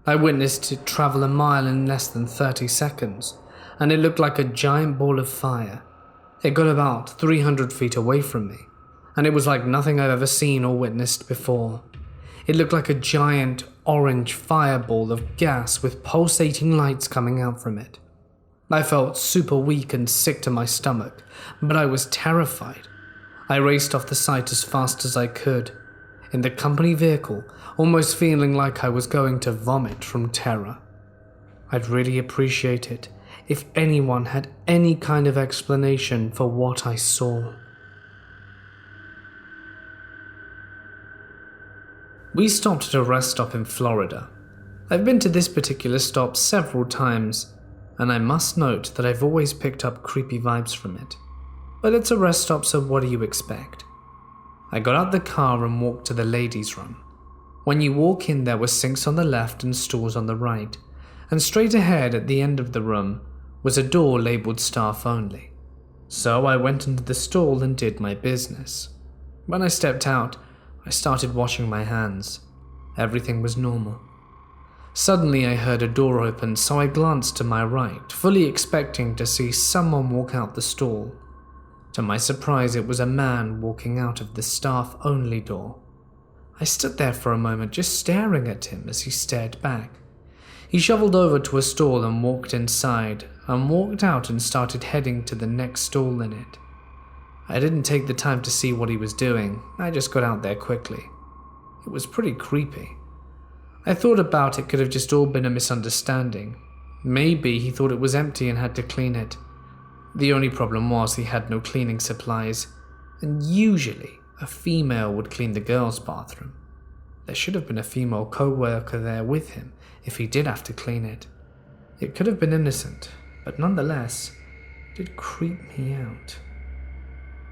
I witnessed it travel a mile in less than 30 seconds, and it looked like a giant ball of fire. It got about 300 feet away from me, and it was like nothing I've ever seen or witnessed before. It looked like a giant orange fireball of gas with pulsating lights coming out from it. I felt super weak and sick to my stomach, but I was terrified. I raced off the site as fast as I could, in the company vehicle, almost feeling like I was going to vomit from terror. I'd really appreciate it if anyone had any kind of explanation for what I saw. We stopped at a rest stop in Florida. I've been to this particular stop several times, and I must note that I've always picked up creepy vibes from it. But it's a rest stop, so what do you expect? I got out the car and walked to the ladies' room. When you walk in, there were sinks on the left and stools on the right, and straight ahead at the end of the room was a door labeled staff only. So I went into the stall and did my business. When I stepped out, I started washing my hands. Everything was normal. Suddenly I heard a door open, so I glanced to my right, fully expecting to see someone walk out the stall. To my surprise, it was a man walking out of the staff-only door. I stood there for a moment just staring at him as he stared back. He shuffled over to a stall and walked inside, and walked out and started heading to the next stall in it. I didn't take the time to see what he was doing, I just got out there quickly. It was pretty creepy. I thought about it could have just all been a misunderstanding. Maybe he thought it was empty and had to clean it. The only problem was he had no cleaning supplies, and usually a female would clean the girls' bathroom. There should have been a female co-worker there with him if he did have to clean it. It could have been innocent, but nonetheless, it did creep me out.